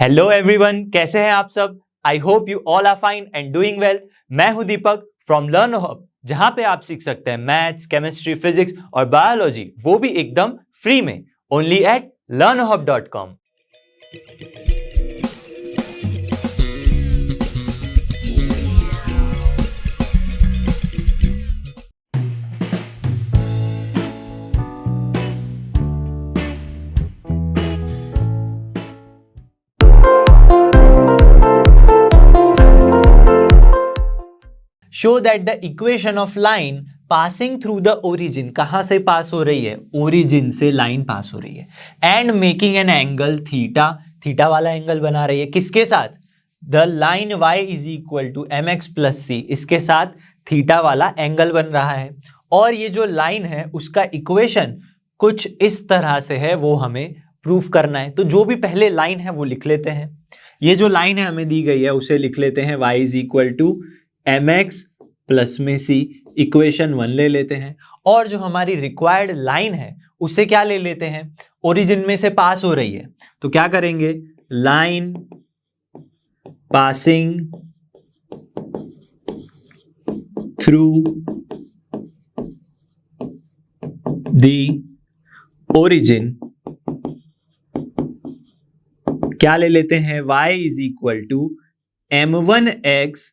Hello everyone, कैसे हैं आप सब। I hope you all are fine and doing well. मैं हूं दीपक फ्रॉम लर्न हब, जहां पे आप सीख सकते हैं मैथ्स, केमिस्ट्री, फिजिक्स और बायोलॉजी, वो भी एकदम फ्री में, only at learnhub.com। Show that the equation of line passing through the origin, कहां से पास हो रही है, ओरिजिन से लाइन पास हो रही है, and making an angle theta, theta वाला एंगल बना रही है, किसके साथ, the line y is equal to m x plus c, इसके साथ थीटा वाला एंगल बन रहा है। और ये जो लाइन है उसका इक्वेशन कुछ इस तरह से है, वो हमें प्रूफ करना है। तो जो भी पहले लाइन है वो लिख लेते हैं। ये जो लाइन है हमें दी गई है उसे लिख लेते हैं y is equal to m x plus में सी, इक्वेशन 1 ले लेते हैं। और जो हमारी रिक्वायर्ड लाइन है उसे क्या ले लेते हैं, ओरिजिन में से पास हो रही है, तो क्या करेंगे, line passing through the origin, क्या ले लेते हैं, y is equal to m1x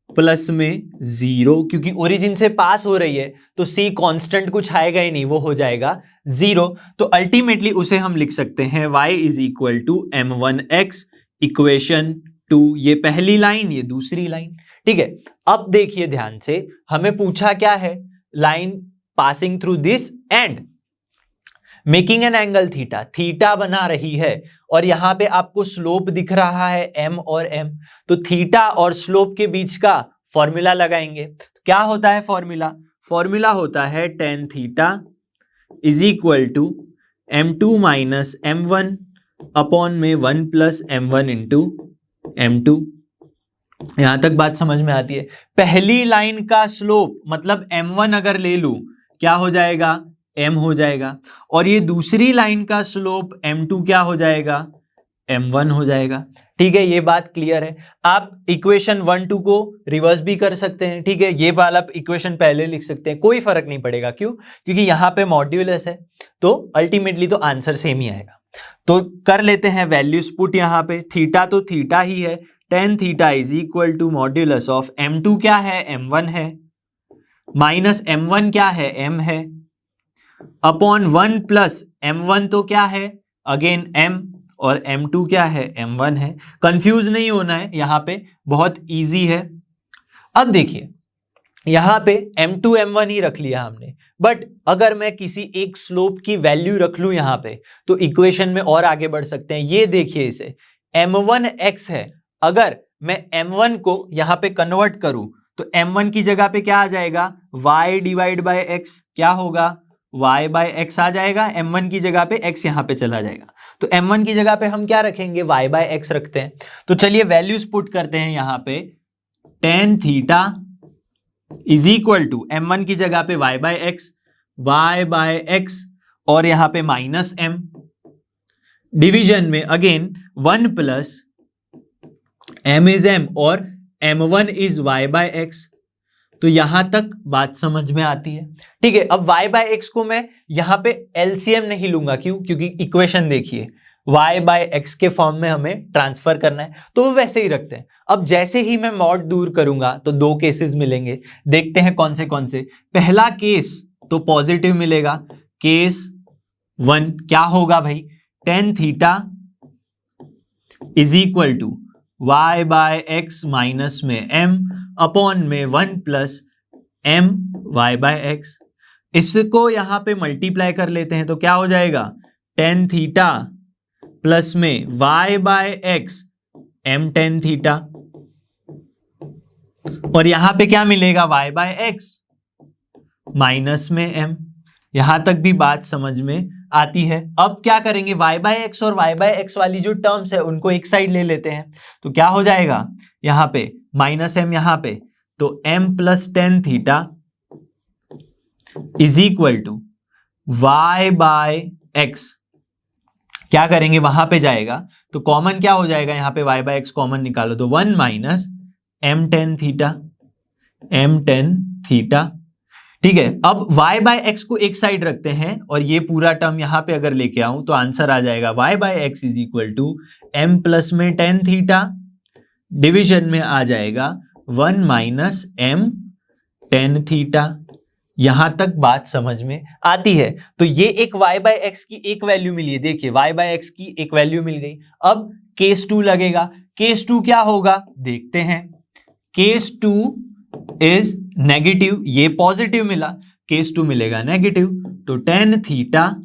plus में 0, क्योंकि ओरिजिन से पास हो रही है तो c कांस्टेंट कुछ आएगा ही नहीं, वो हो जाएगा 0। तो अल्टीमेटली उसे हम लिख सकते हैं y is equal to m1x equation 2, ये पहली लाइन, ये दूसरी लाइन। ठीक है, अब देखिए ध्यान से, हमें पूछा क्या है, line passing through this and making an angle theta, theta बना रही है, और यहां पे आपको स्लोप दिख रहा है m और m, तो थीटा और स्लोप के बीच का फॉर्मूला लगाएंगे। तो क्या होता है फॉर्मूला, फॉर्मूला होता है tan theta is equal to m2 minus m1 upon में 1 प्लस m1 इंटू m2। यहां तक बात समझ में आती है। पहली लाइन का स्लोप मतलब m1 अगर ले लूं, क्या हो जाएगा, m हो जाएगा, और ये दूसरी लाइन का स्लोप m2 क्या हो जाएगा, m1 हो जाएगा। ठीक है, ये बात क्लियर है। आप इक्वेशन 1 2 को रिवर्स भी कर सकते हैं। ठीक है, ये वाला इक्वेशन पहले लिख सकते हैं, कोई फर्क नहीं पड़ेगा। क्यों, क्योंकि यहाँ पे मॉड्यूलस है, तो अल्टीमेटली तो आंसर सेम ही आएगा। तो कर लेते हैं वैल्यूज पुट यहाँ पे, थीटा तो थीटा ही है, tan theta is equal to modulus of m2 क्या है, m1 है, माइनस m1 क्या है, m है, अपॉन 1 प्लस m1 तो क्या है, अगेन m, और m2 क्या है, m1 है। कंफ्यूज नहीं होना है, यहाँ पे बहुत इजी है। अब देखिए यहाँ पे m2 m1 ही रख लिया हमने, बट अगर मैं किसी एक स्लोप की वैल्यू रख लूं यहाँ पे, तो इक्वेशन में और आगे बढ़ सकते हैं। ये देखिए, इसे m1x है, अगर मैं m1 को यहाँ पे कन्वर्ट करूं तो m1 की जगह पे क्या आ जाएगा, y डिवाइड बाय x, क्या होगा, y बाय एक्स आ जाएगा, m1 की जगह पे x यहाँ पे चला जाएगा, तो m1 की जगह पे हम क्या रखेंगे, y बाय एक्स रखते हैं। तो चलिए वैल्यूज पुट करते हैं यहाँ पे, tan theta is equal to m1 की जगह पे y बाय एक्स, और यहाँ पे माइनस m, डिवीजन में again 1 plus m is m और m1 is y by x. तो यहां तक बात समझ में आती है। ठीक है, अब y बाय एक्स को मैं यहां पे एलसीएम नहीं लूंगा, क्यों, क्योंकि इक्वेशन देखिए y बाय एक्स के फॉर्म में हमें ट्रांसफर करना है, तो वो वैसे ही रखते हैं। अब जैसे ही मैं मॉड दूर करूंगा तो दो केसेस मिलेंगे, देखते हैं कौन से। पहला केस तो पॉजिटिव मिलेगा, केस 1 क्या होगा भाई, tan theta is equal to y by x minus में m अपॉन में 1 plus m y by x. इसको यहां पे मल्टीप्लाई कर लेते हैं तो क्या हो जाएगा, टेन थीटा प्लस में y by x m tan theta, और यहां पे क्या मिलेगा, y बाय एक्स माइनस में m। यहां तक भी बात समझ में आती है। अब क्या करेंगे, y बाय एक्स और y बाय एक्स वाली जो टर्म्स है उनको एक साइड ले लेते हैं, तो क्या हो जाएगा, यहाँ पे माइनस m, यहाँ पे तो m plus tan theta is equal to y by x, क्या करेंगे, वहां पे जाएगा तो कॉमन क्या हो जाएगा, यहाँ पे y बाय एक्स कॉमन निकालो तो 1 माइनस m टेन थीटा। ठीक है, अब y बाय एक्स को एक साइड रखते हैं और ये पूरा टर्म यहाँ पे अगर लेके आऊं तो आंसर आ जाएगा y by x is equal to m plus में टेन थीटा डिविजन में आ जाएगा 1 माइनस m टेन थीटा। यहां तक बात समझ में आती है। तो ये एक y बाय एक्स की एक वैल्यू मिली है, देखिए y बाय एक्स की एक वैल्यू मिल गई। अब केस 2 लगेगा, केस 2 क्या होगा देखते हैं। केस 2 इज नेगेटिव, ये पॉजिटिव मिला, केस 2 मिलेगा नेगेटिव, तो tan theta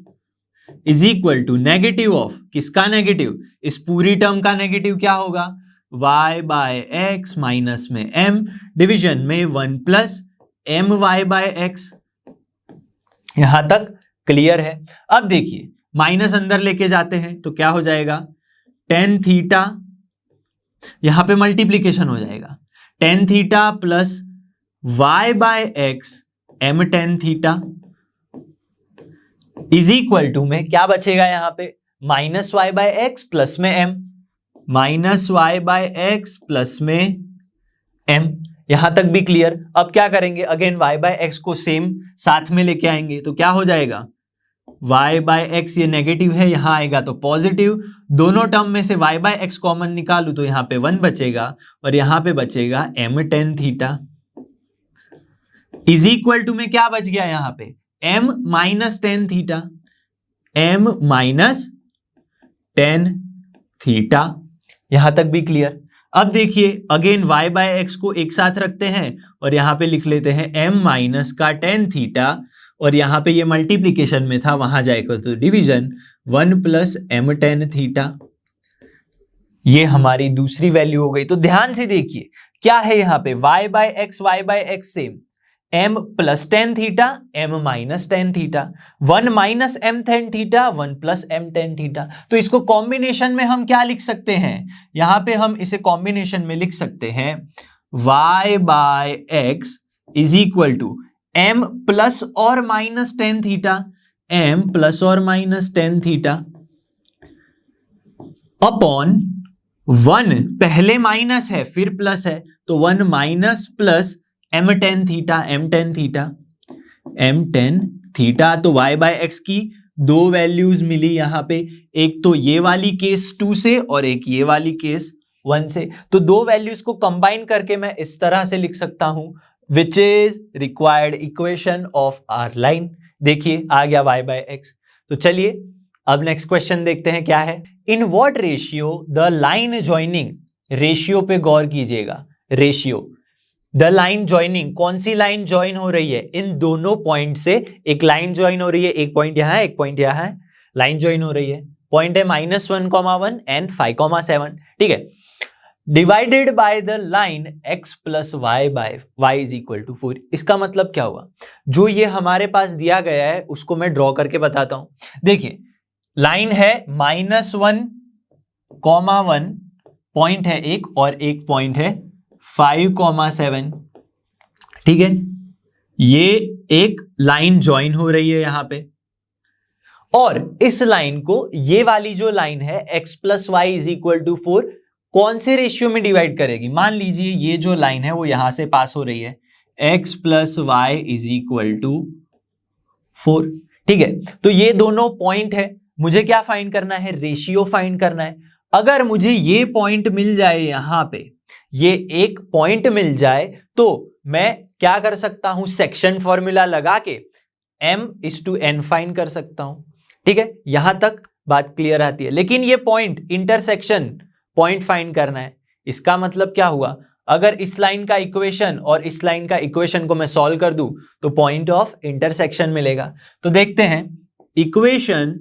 is equal to negative of किसका नेगेटिव, इस पूरी टर्म का नेगेटिव क्या होगा, y बाय एक्स माइनस में m डिविजन में 1 plus m y by x. यहां तक क्लियर है। अब देखिए माइनस अंदर लेके जाते हैं तो क्या हो जाएगा, टेन थीटा, यहां पे मल्टीप्लीकेशन हो जाएगा, tan theta plus y by x m tan theta is equal to में क्या बचेगा, यहां पे minus y by x plus में m, minus y by x plus में एम। यहां तक भी क्लियर। अब क्या करेंगे, अगेन y बाय एक्स को सेम साथ में लेके आएंगे तो क्या हो जाएगा, y बाय एक्स ये नेगेटिव है, यहां आएगा तो पॉजिटिव, दोनों टर्म में से y बाय एक्स कॉमन निकालू तो यहां पे 1 बचेगा और यहां पे बचेगा m tan theta is equal to में क्या बच गया, यहां पे m minus tan theta, m minus tan theta. यहां तक भी क्लियर। अब देखिए अगेन y बाय एक्स को एक साथ रखते हैं और यहां पे लिख लेते हैं m माइनस का टेन थीटा, और यहां पे ये मल्टीप्लीकेशन में था, वहां जाएगा तो division 1 plus m tan theta. ये हमारी दूसरी वैल्यू हो गई। तो ध्यान से देखिए क्या है यहाँ पे, y by x same, m plus tan theta m minus tan theta, 1 minus m tan theta 1 plus m tan theta. तो इसको कॉम्बिनेशन में हम क्या लिख सकते हैं, यहां पे हम इसे कॉम्बिनेशन में लिख सकते हैं y by x is equal to m plus और minus tan theta, m plus और माइनस टेन थीटा अपॉन 1, पहले माइनस है फिर प्लस है तो 1 minus plus m tan theta. तो y बाय एक्स की दो वैल्यूज मिली यहां पे, एक तो ये वाली केस 2 से और एक ये वाली केस 1 से। तो दो वैल्यूज को कंबाइन करके मैं इस तरह से लिख सकता हूं, which is required equation of our line. देखिए आ गया y बाय एक्स। तो चलिए अब नेक्स्ट क्वेश्चन देखते हैं क्या है। In what ratio the line joining, ratio पे गौर कीजिएगा, रेशियो द लाइन ज्वाइनिंग, कौन सी लाइन ज्वाइन हो रही है, इन दोनों पॉइंट से एक लाइन ज्वाइन हो रही है, एक पॉइंट यहां है एक पॉइंट यहां है, लाइन ज्वाइन हो रही है, पॉइंट है -1,1 एंड 5,7, ठीक है, divided by the line x plus y by y is equal to 4। इसका मतलब क्या हुआ, जो ये हमारे पास दिया गया है उसको मैं ड्रॉ करके बताता हूं। देखिए लाइन है -1,1 पॉइंट है एक, और एक पॉइंट है 5,7, ठीक है, ये एक लाइन ज्वाइन हो रही है यहां पे, और इस लाइन को, ये वाली जो लाइन है x plus y is equal to 4, कौन से रेशियो में डिवाइड करेगी। मान लीजिए ये जो लाइन है वो यहां से पास हो रही है, x plus y is equal to 4, ठीक है। तो ये दोनों पॉइंट है, मुझे क्या फाइंड करना है, रेशियो फाइंड करना है। अगर मुझे ये पॉइंट मिल जाए, यहां पे ये एक पॉइंट मिल जाए, तो मैं क्या कर सकता हूं, सेक्शन फॉर्मूला लगा के m/n फाइंड कर सकता हूं, ठीक है। यहां तक बात क्लियर आती है। लेकिन ये पॉइंट, इंटरसेक्शन पॉइंट फाइंड करना है। इसका मतलब क्या हुआ, अगर इस लाइन का इक्वेशन और इस लाइन का इक्वेशन को मैं सॉल्व कर दूं तो पॉइंट ऑफ इंटरसेक्शन मिलेगा। तो देखते हैं, equation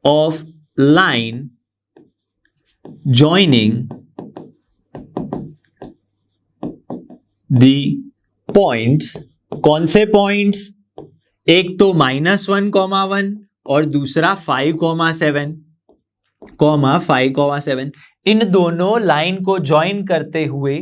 of line joining the points, कौन से पॉइंट्स, एक तो -1,1 और दूसरा 5,7, इन दोनों लाइन को ज्वाइन करते हुए,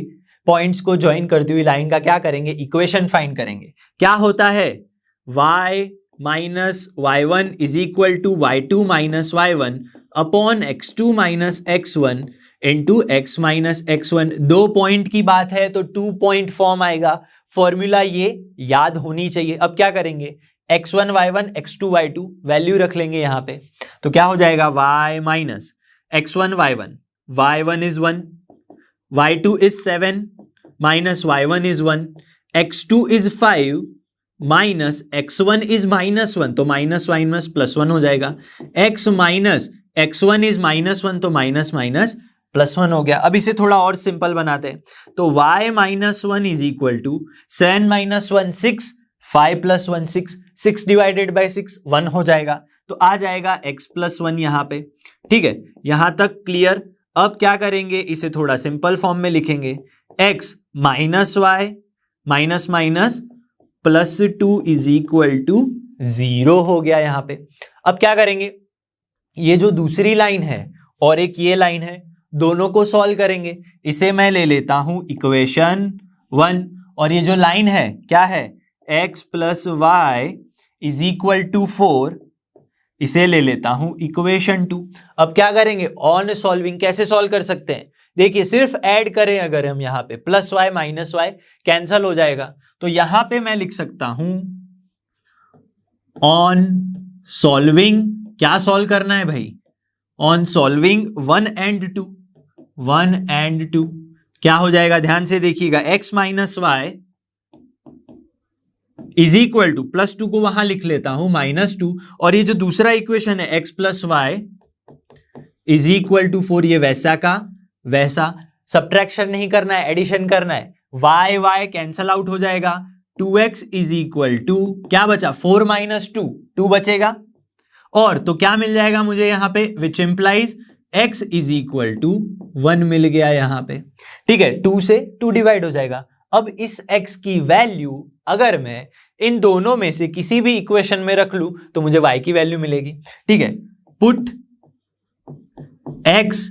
पॉइंट्स को ज्वाइन करते हुए लाइन का क्या करेंगे, इक्वेशन फाइंड करेंगे। क्या होता है, y minus y1 is equal to y2 minus y1 upon x2 minus x1 into x minus x1। 2 point की बात है तो 2 पॉइंट फॉर्म आएगा। फॉर्मूला ये याद होनी चाहिए। अब क्या करेंगे, x1 y1 x2 y2 value रख लेंगे यहाँ पे, तो क्या हो जाएगा y minus x1 y1, y1 is 1, y2 is 7 minus y1 is 1, x2 is 5 minus x1 is minus 1, तो माइनस माइनस प्लस 1 हो जाएगा। x minus x1 is minus 1, तो माइनस माइनस प्लस 1 हो गया। अब इसे थोड़ा और सिंपल बनाते हैं, तो y minus 1 is equal to 7 minus 1 6, 5 plus 1 6, 6 divided by 6 1 हो जाएगा, तो आ जाएगा x प्लस 1 यहाँ पे। ठीक है, यहाँ तक क्लियर। अब क्या करेंगे, इसे थोड़ा सिंपल फॉर्म में लिखेंगे, x minus y minus minus plus 2 is equal to 0 हो गया यहाँ पे। अब क्या करेंगे, ये जो दूसरी लाइन है और एक ये लाइन है, दोनों को सॉल्व करेंगे। इसे मैं ले लेता हूं इक्वेशन 1, और ये जो लाइन है क्या है, x plus y is equal to 4, इसे ले लेता हूं इक्वेशन 2। अब क्या करेंगे, ऑन सॉल्विंग कैसे सॉल्व कर सकते हैं, देखिए सिर्फ ऐड करें अगर हम यहाँ पे plus y minus y cancel हो जाएगा, तो यहां पे मैं लिख सकता हूं ऑन सॉल्विंग, क्या सॉल्व करना है भाई, ऑन सॉल्विंग 1 and 2, 1 and 2 क्या हो जाएगा, ध्यान से देखिएगा, x minus y is equal to plus 2 को वहां लिख लेता हूं माइनस 2, और ये जो दूसरा इक्वेशन है x plus y is equal to 4, ये वैसा का वैसा, सब्ट्रैक्शन नहीं करना है, एडिशन करना है, y y कैंसल आउट हो जाएगा, 2x इज इक्वल टू क्या बचा, 4 माइनस 2, 2 बचेगा, और तो क्या मिल जाएगा मुझे यहाँ पे, which implies x is equal to 1 मिल गया यहाँ पे। ठीक है, 2 से 2 डिवाइड हो जाएगा। अब इस x की वैल्यू अगर मैं इन दोनों में से किसी भी इक्वेशन में रख लूं तो मुझे y की वैल्यू मिलेगी। ठीक है, पुट x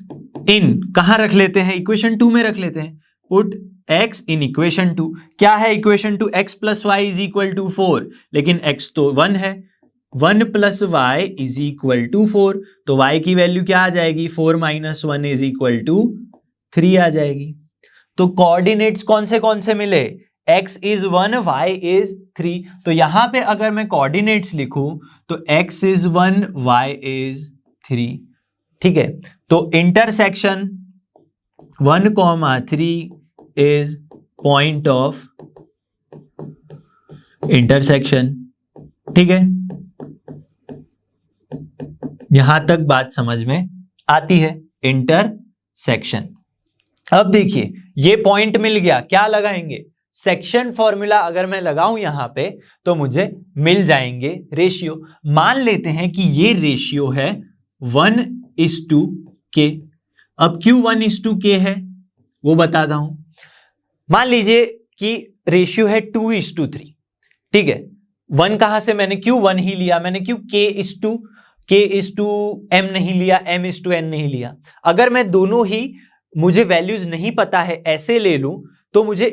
इन कहां रख लेते हैं, इक्वेशन 2 में रख लेते हैं, पुट x इन इक्वेशन 2। क्या है equation 2, x plus y is equal to 4, लेकिन x तो 1 है, 1 plus y is equal to 4, तो y की वैल्यू क्या आ जाएगी, 4 माइनस 1 इज इक्वल टू 3 आ जाएगी। तो कोऑर्डिनेट्स कौन से मिले, x इज 1 y इज 3, तो यहां पे अगर मैं कोऑर्डिनेट्स लिखूं तो x इज 1 y इज 3। ठीक है, तो intersection 1,3 is point of intersection. ठीक है, यहां तक बात समझ में आती है, इंटरसेक्शन। अब देखिए ये पॉइंट मिल गया, क्या लगाएंगे, सेक्शन फॉर्मूला अगर मैं लगाऊं यहां पे तो मुझे मिल जाएंगे रेशियो। मान लेते हैं कि ये रेशियो है 1:k। अब क्यों 1:k है वो बताता हूं। मान लीजिए कि रेशियो है 2:3। ठीक है, 1 कहां से, मैंने क्यों 1 ही लिया, मैंने क्यों k:m नहीं लिया, m:n नहीं लिया। अगर मैं दोनों ही मुझे वैल्यूज नहीं पता है ऐसे ले लूं तो मुझे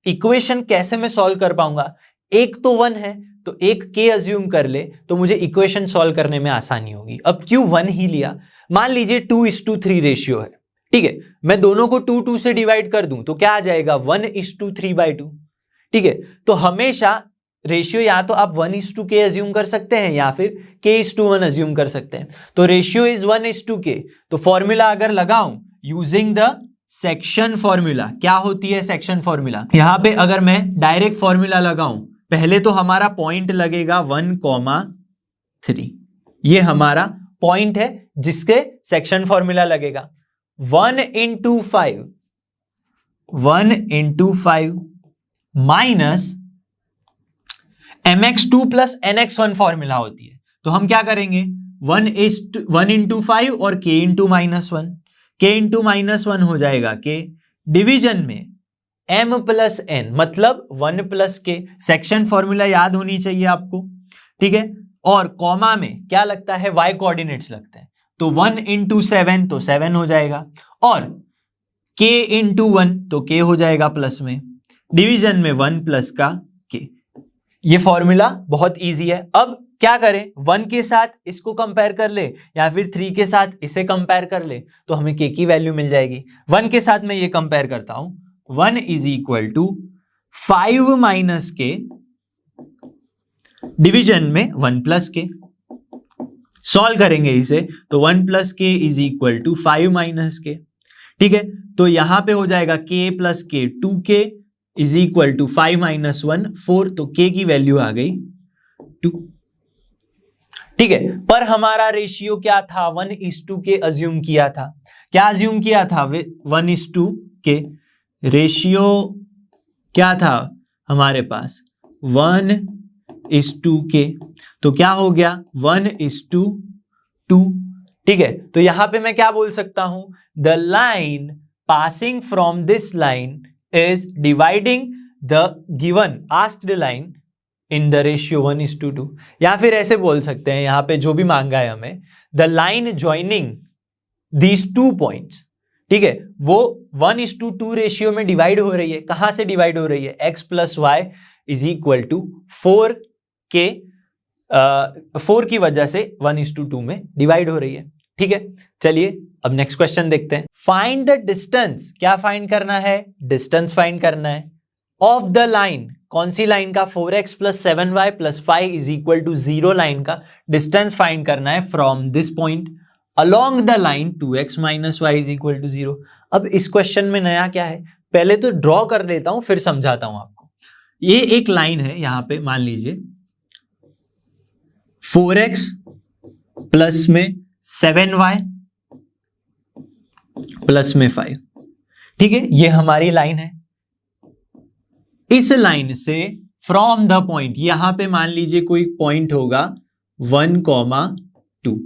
इक्वेशन कैसे मैं सॉल्व कर पाऊंगा, एक तो 1 है तो एक k अज्यूम कर ले तो मुझे इक्वेशन सॉल्व करने में आसानी होगी। अब क्यों 1 ही लिया, मान लीजिए 2:3 रेशियो है। ठीक है, मैं दोनों को 2 से डिवाइड कर दूं तो क्या आ जाएगा, 1:3/2। ठीक है, तो हमेशा रेशियो या तो आप 1:k अज्यूम कर सकते हैं या फिर k:1 अज्यूम कर सकते हैं। तो रेशियो इज 1:k, तो फॉर्मूला अगर लगाऊं यूजिंग द सेक्शन फॉर्मूला, क्या होती है सेक्शन फॉर्मूला, यहां पे अगर मैं डायरेक्ट फॉर्मूला लगाऊं, पहले तो हमारा पॉइंट लगेगा 1,3, ये हमारा पॉइंट है जिसके सेक्शन फॉर्मूला लगेगा 1 into 5 minus mx2 plus nx1 formula होती है, तो हम क्या करेंगे 1 into 5 और k into -1, k into -1 हो जाएगा k, डिवीजन में m प्लस n मतलब 1 प्लस k, सेक्शन फॉर्मूला याद होनी चाहिए आपको। ठीक है, और कॉमा में क्या लगता है, y कोऑर्डिनेट्स लगते हैं, तो 1 into 7 तो 7 हो जाएगा, और k into 1 तो k हो जाएगा प्लस में, डिवीजन में 1 प्लस का k। ये फॉर्मूला बहुत इजी है। अब क्या करें, 1 के साथ इसको कंपेयर कर ले या फिर 3 के साथ इसे कंपेयर कर ले तो हमें k की वैल्यू मिल जाएगी। 1 के साथ मैं ये कंपेयर करता हूं, 1 इज इक्वल टू 5 माइनस के डिवीजन में 1 प्लस के। सॉल्व करेंगे इसे तो 1 प्लस के इज इक्वल टू 5 माइनस के। ठीक है, तो यहां पे हो जाएगा k प्लस के 2k is equal to 5 minus 1 4, तो k की वैल्यू आ गई 2। ठीक है, पर हमारा रेशियो क्या था, 1:2 के अज्यूम किया था। क्या अज्यूम किया था, 1:2 के। रेशियो क्या था हमारे पास, 1:2 के, तो क्या हो गया 1:2। ठीक है, तो यहां पे मैं क्या बोल सकता हूं, the line passing from this line is dividing the given asked line in the ratio 1:2। या फिर ऐसे बोल सकते हैं, यहां पे जो भी मांगा है हमें, the line joining these 2 points, ठीक है, वो 1:2 रेशियो में डिवाइड हो रही है। कहां से डिवाइड हो रही है, x plus y is equal to 4 के 4 की वजह से 1:2 में डिवाइड हो रही है। ठीक है, चलिए अब नेक्स्ट क्वेश्चन देखते हैं। फाइंड द डिस्टेंस, क्या फाइंड करना है, डिस्टेंस फाइंड करना है ऑफ द लाइन। कौन सी लाइन का, 4x plus 7y plus 5 is equal to 0 line का डिस्टेंस फाइंड करना है from this point along the line 2x minus y is equal to 0। अब इस क्वेश्चन में नया क्या है, पहले तो ड्रॉ कर लेता हूं फिर समझाता हूं आपको। ये एक लाइन है, यहां पे मान लीजिए 4x प्लस में 7y प्लस में 5। ठीक है, ये हमारी लाइन है। इस लाइन से फ्रॉम द पॉइंट, यहां पे मान लीजिए कोई पॉइंट होगा 1,2,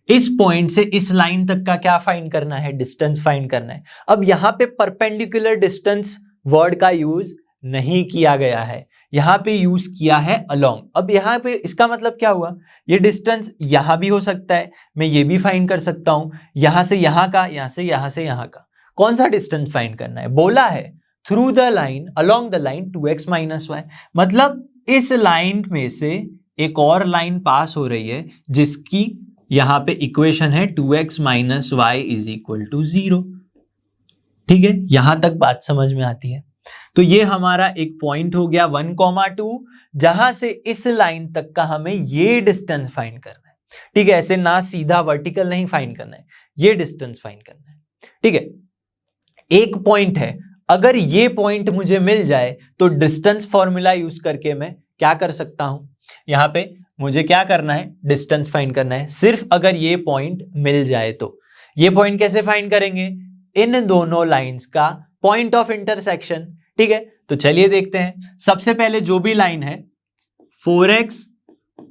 इस पॉइंट से इस लाइन तक का क्या फाइंड करना है, डिस्टेंस फाइंड करना है। अब यहां पे परपेंडिकुलर डिस्टेंस वर्ड का यूज नहीं किया गया है, यहां पे यूज किया है अलोंग। अब यहां पे इसका मतलब क्या हुआ, ये डिस्टेंस यहां भी हो सकता है, मैं ये भी फाइंड कर सकता हूं, यहां से यहां का, यहां से यहां का। कौन सा डिस्टेंस फाइंड करना है, बोला है through the line along the line 2x minus y. मतलब इस लाइन में से एक और लाइन पास हो रही है जिसकी यहां पे इक्वेशन है 2x minus y is equal to 0। ठीक है, यहां तक बात समझ में आती है। तो ये हमारा एक पॉइंट हो गया 1,2, जहां से इस लाइन तक का हमें ये डिस्टेंस फाइंड करना है। ठीक है, ऐसे ना सीधा वर्टिकल नहीं फाइंड करना है, ये डिस्टेंस फाइंड करना है। ठीक है, एक पॉइंट है, अगर ये पॉइंट मुझे मिल जाए तो डिस्टेंस फॉर्मूला यूज करके मैं क्या कर सकता हूं, यहां पे मुझे क्या करना है, डिस्टेंस फाइंड करना है। सिर्फ अगर ये पॉइंट मिल जाए तो ये पॉइंट कैसे फाइंड करेंगे, इन दोनों लाइंस का पॉइंट ऑफ इंटरसेक्शन। ठीक है, तो चलिए देखते हैं। सबसे पहले जो भी लाइन है 4x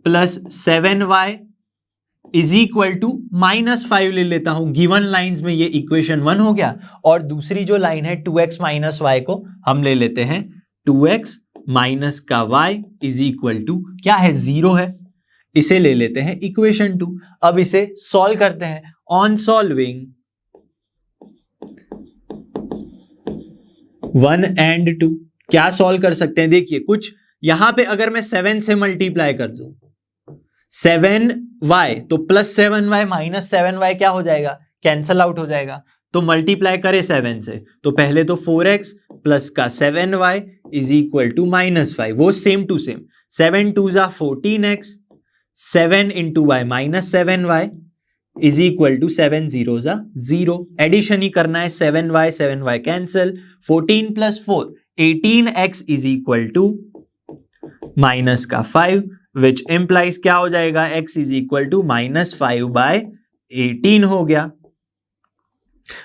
plus 7y is equal to -5 ले लेता हूं, गिवन लाइंस में ये इक्वेशन 1 हो गया। और दूसरी जो लाइन है 2x माइनस वाई को हम ले लेते हैं 2x माइनस का y इज इक्वल टू क्या है, 0 है, इसे ले लेते हैं इक्वेशन 2। अब इसे सॉल्व करते हैं। ऑन सॉल्विंग 1 and 2 क्या सॉल्व कर सकते हैं, देखिए कुछ यहां पे अगर मैं 7 से मल्टीप्लाई कर दूं 7y तो प्लस 7y माइनस 7y क्या हो जाएगा, कैंसल आउट हो जाएगा। तो मल्टीप्लाई करें 7 से, तो पहले तो 4x प्लस का 7y इज इक्वल टू -5, वो सेम टू सेम 7 2 जा 14x, 7 into y minus 7y is equal to 7 0 जा 0। एडिशन ही करना है, 7y cancel, 14 plus 4 18x is equal to minus का 5 विच इंप्लाइज क्या हो जाएगा, x इज इक्वल टू -5/18 हो गया।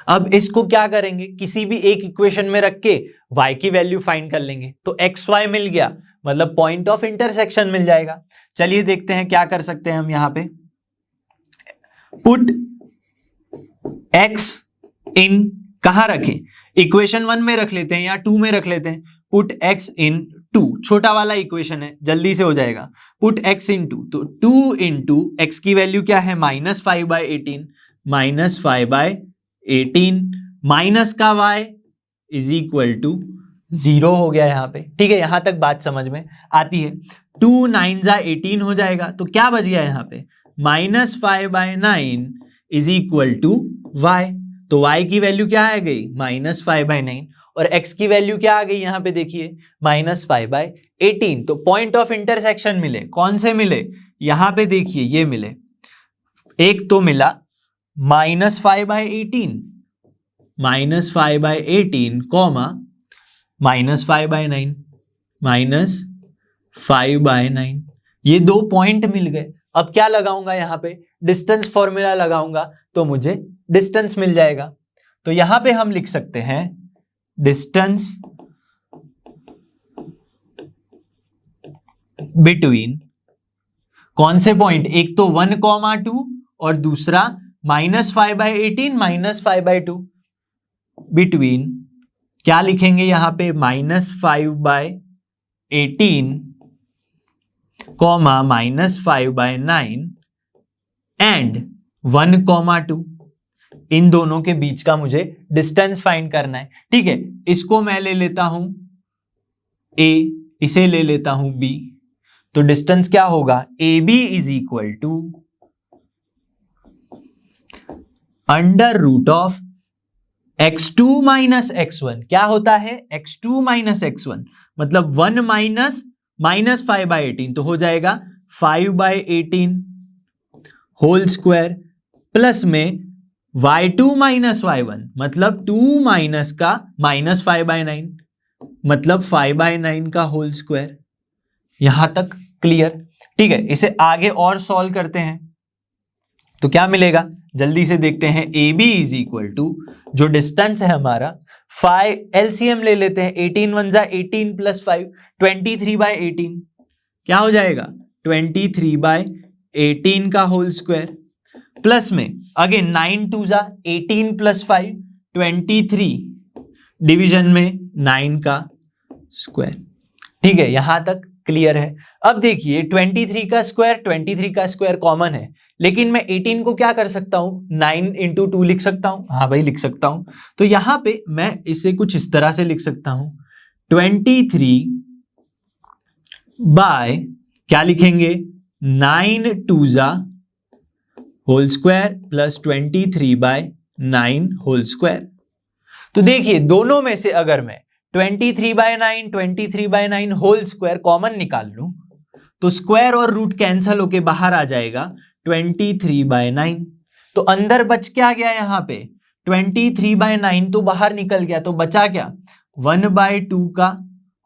अब इसको क्या करेंगे, किसी भी एक इक्वेशन में रख के y की वैल्यू फाइंड कर लेंगे, तो xy मिल गया, मतलब पॉइंट ऑफ इंटरसेक्शन मिल जाएगा। चलिए देखते हैं क्या कर सकते हैं हम यहां पे। पुट x इन कहां रखें, इक्वेशन 1 में रख लेते हैं या 2 में रख लेते हैं। पुट x इन 2, छोटा वाला इक्वेशन है, जल्दी से हो जाएगा। पुट x इन 2, तो 2 इंटू x की वैल्यू क्या है, -5/18, -5/18 माइनस का y इज इक्वल टू 0 हो गया यहाँ पे। ठीक है, यहां तक बात समझ में आती है। 2 9 जा 18 हो जाएगा, तो क्या बच गया यहाँ पे, -5/9 इज इक्वल टू वाई। तो y की वैल्यू क्या आ गई, -5/9, और x की वैल्यू क्या आ गई यहाँ पे देखिए, -5/18। तो पॉइंट ऑफ इंटरसेक्शन मिले, कौन से मिले, यहाँ पे देखिए ये मिले। एक तो मिला -5/18, -5/18 कॉमा -5/9, -5/9, ये दो पॉइंट मिल गए। अब क्या लगाऊंगा यहाँ पे, डिस्टेंस फॉर्मूला लगाऊंगा तो मुझे डिस्टेंस मिल जाएगा। तो यहां पे हम लिख सकते हैं डिस्टेंस बिटवीन कौन से पॉइंट, एक तो 1,2 और दूसरा -5/18 -5/2, बिटवीन क्या लिखेंगे यहां पे, -5/18 कॉमा -5/9 एंड 1,2। इन दोनों के बीच का मुझे डिस्टेंस फाइंड करना है। ठीक है, इसको मैं ले लेता हूं a, इसे ले लेता हूं b। तो डिस्टेंस क्या होगा, AB is equal to √of x2 minus x1। क्या होता है, x2 माइनस x1, मतलब 1 माइनस -5/18, तो हो जाएगा 5/18 होल स्क्वायर, प्लस में y2 माइनस y1, मतलब 2 माइनस का -5/9, मतलब 5/9 का होल स्क्वायर। यहां तक क्लियर। ठीक है, इसे आगे और सॉल्व करते हैं तो क्या मिलेगा, जल्दी से देखते हैं। AB इज इक्वल टू, जो डिस्टेंस है हमारा, 5 LCM ले लेते हैं, 18 1 जा 18 प्लस 5 23/18, क्या हो जाएगा 23/18 का होल स्क्वायर, प्लस में अगेन 9 2 जा 18 प्लस 5 23, डिवीजन में 9 का स्क्वायर। ठीक है, यहां तक क्लियर है। अब देखिए 23 का स्क्वायर कॉमन है, लेकिन मैं 18 को क्या कर सकता हूं, 9 × 2 लिख सकता हूं। हाँ भाई लिख सकता हूं। तो यहां पे मैं इसे कुछ इस तरह से लिख सकता हूं, 23 बाय क्या लिखेंगे, 9 2 जा whole square plus 23/9 whole square. तो देखिए दोनों में से अगर मैं 23/9 होल स्क्वायर कॉमन निकाल लूं तो स्क्वायर और रूट कैंसल होके बाहर आ जाएगा 23/9। तो अंदर बच क्या गया, यहाँ पे 23/9 तो बाहर निकल गया, तो बचा क्या, 1/2 का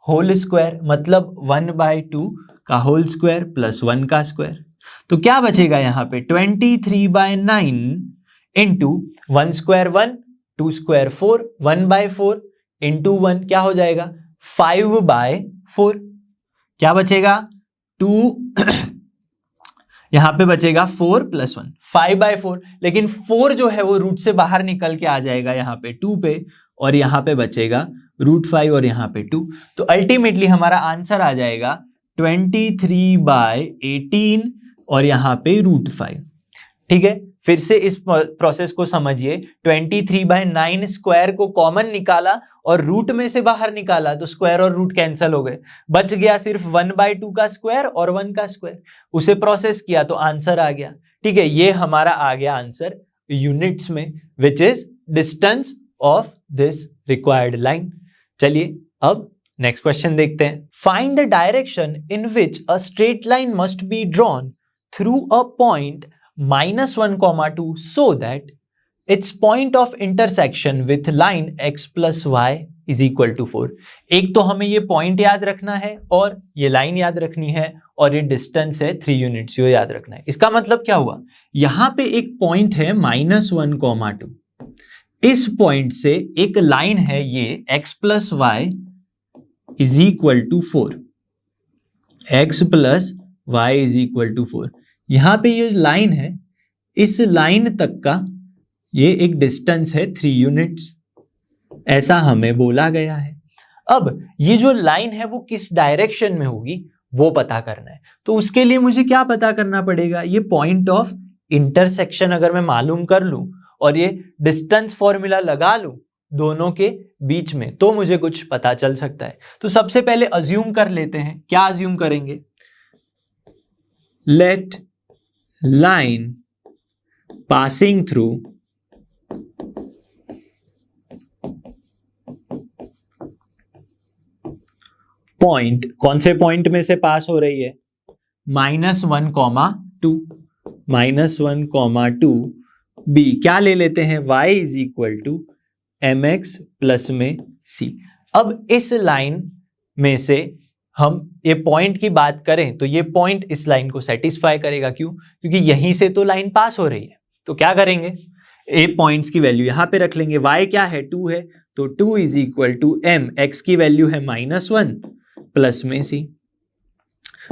होल स्क्वायर, मतलब 1/2 का होल स्क्वायर प्लस 1 का स्क्वायर। तो क्या बचेगा यहाँ पे, 23/9 इंटू 1 स्क्वायर 1, 2 स्क्वायर 4, 1/4 इंटू 1 क्या हो जाएगा 5/4। क्या बचेगा 2 यहां पे बचेगा 4 + 1 5/4, लेकिन 4 जो है वो रूट से बाहर निकल के आ जाएगा यहाँ पे 2 पे, और यहाँ पे बचेगा √5 और यहाँ पे 2। तो अल्टीमेटली हमारा आंसर आ जाएगा 23/18 और यहाँ पे √5। ठीक है, फिर से इस प्रोसेस को समझिए। 23/9 स्क्वायर को कॉमन निकाला और रूट में से बाहर निकाला, तो स्क्वायर और रूट कैंसिल हो गए, बच गया सिर्फ 1/2 का स्क्वायर और 1 का स्क्वायर। उसे प्रोसेस किया तो आंसर आ गया। ठीक है, ये हमारा आ गया आंसर यूनिट्स में, which is distance of this required line. चलिए अब नेक्स्ट क्वेश्चन देखते हैं। Find the direction in which a straight line must be drawn through a point -1, 2 so that its point of intersection with line x + y is equal to 4। एक तो हमें ये point याद रखना है और ये लाइन याद रखनी है, और ये डिस्टेंस है 3 यूनिट्स, ये याद रखना है। इसका मतलब क्या हुआ, यहां पे एक पॉइंट है -1, 2, इस पॉइंट से एक लाइन है ये x + y is equal to 4, x + y is equal to 4। यहां पे ये लाइन है, इस लाइन तक का ये एक डिस्टेंस है 3 यूनिट्स, ऐसा हमें बोला गया है। अब ये जो लाइन है वो किस डायरेक्शन में होगी वो पता करना है। तो उसके लिए मुझे क्या पता करना पड़ेगा, ये पॉइंट ऑफ इंटरसेक्शन अगर मैं मालूम कर लूं और ये डिस्टेंस फॉर्मूला लगा लूं, दोनों के बीच में, तो मुझे कुछ पता चल सकता है। तो सबसे पहले अज्यूम कर लेते हैं। क्या अज्यूम करेंगे? Let line passing through point, कौन से पॉइंट में से पास हो रही है? -1, -1, बी। क्या ले लेते हैं? y is equal to mx plus में c। अब इस लाइन में से हम ये पॉइंट की बात करें तो ये पॉइंट इस लाइन को सेटिस्फाई करेगा। क्यों? क्योंकि यहीं से तो लाइन पास हो रही है। तो क्या करेंगे? ए पॉइंट्स की वैल्यू यहां पे रख लेंगे। y क्या है? 2 है, तो 2 is equal to m, x की वैल्यू है -1 प्लस में c।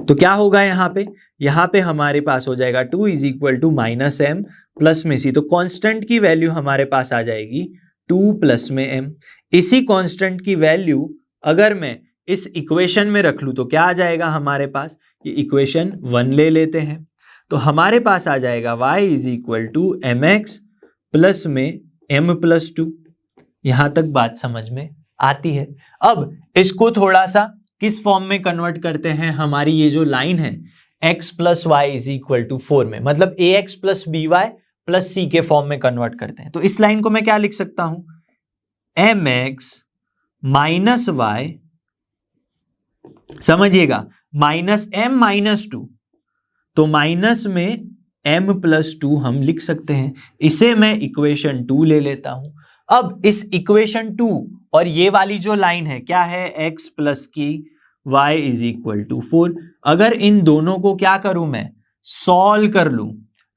तो क्या होगा यहां पे हमारे पास हो जाएगा 2 is equal to -m plus में c। तो कांस्टेंट की वैल्यू हमारे पास आ जाएगी 2 प्लस में m। इसी कांस्टेंट की वैल्यू अगर मैं इस इक्वेशन में रख लूं तो क्या आ जाएगा हमारे पास? ये इक्वेशन 1 ले लेते हैं, तो हमारे पास आ जाएगा y is equal to mx plus में m प्लस 2। यहां तक बात समझ में आती है। अब इसको थोड़ा सा किस फॉर्म में कन्वर्ट करते हैं? हमारी ये जो लाइन है x plus y is equal to 4 में, मतलब ax plus b y plus c के फॉर्म में कन्वर्ट करते हैं। तो इस लाइन को मैं क्या लिख सकता हूं? mx माइनस वाई, समझिएगा, माइनस m माइनस 2, तो माइनस में m प्लस 2 हम लिख सकते हैं। इसे मैं इक्वेशन 2 ले लेता हूं। अब इस इक्वेशन 2 और ये वाली जो लाइन है क्या है? x प्लस की y इज इक्वल टू 4। अगर इन दोनों को क्या करूं मैं? सॉल्व कर लूं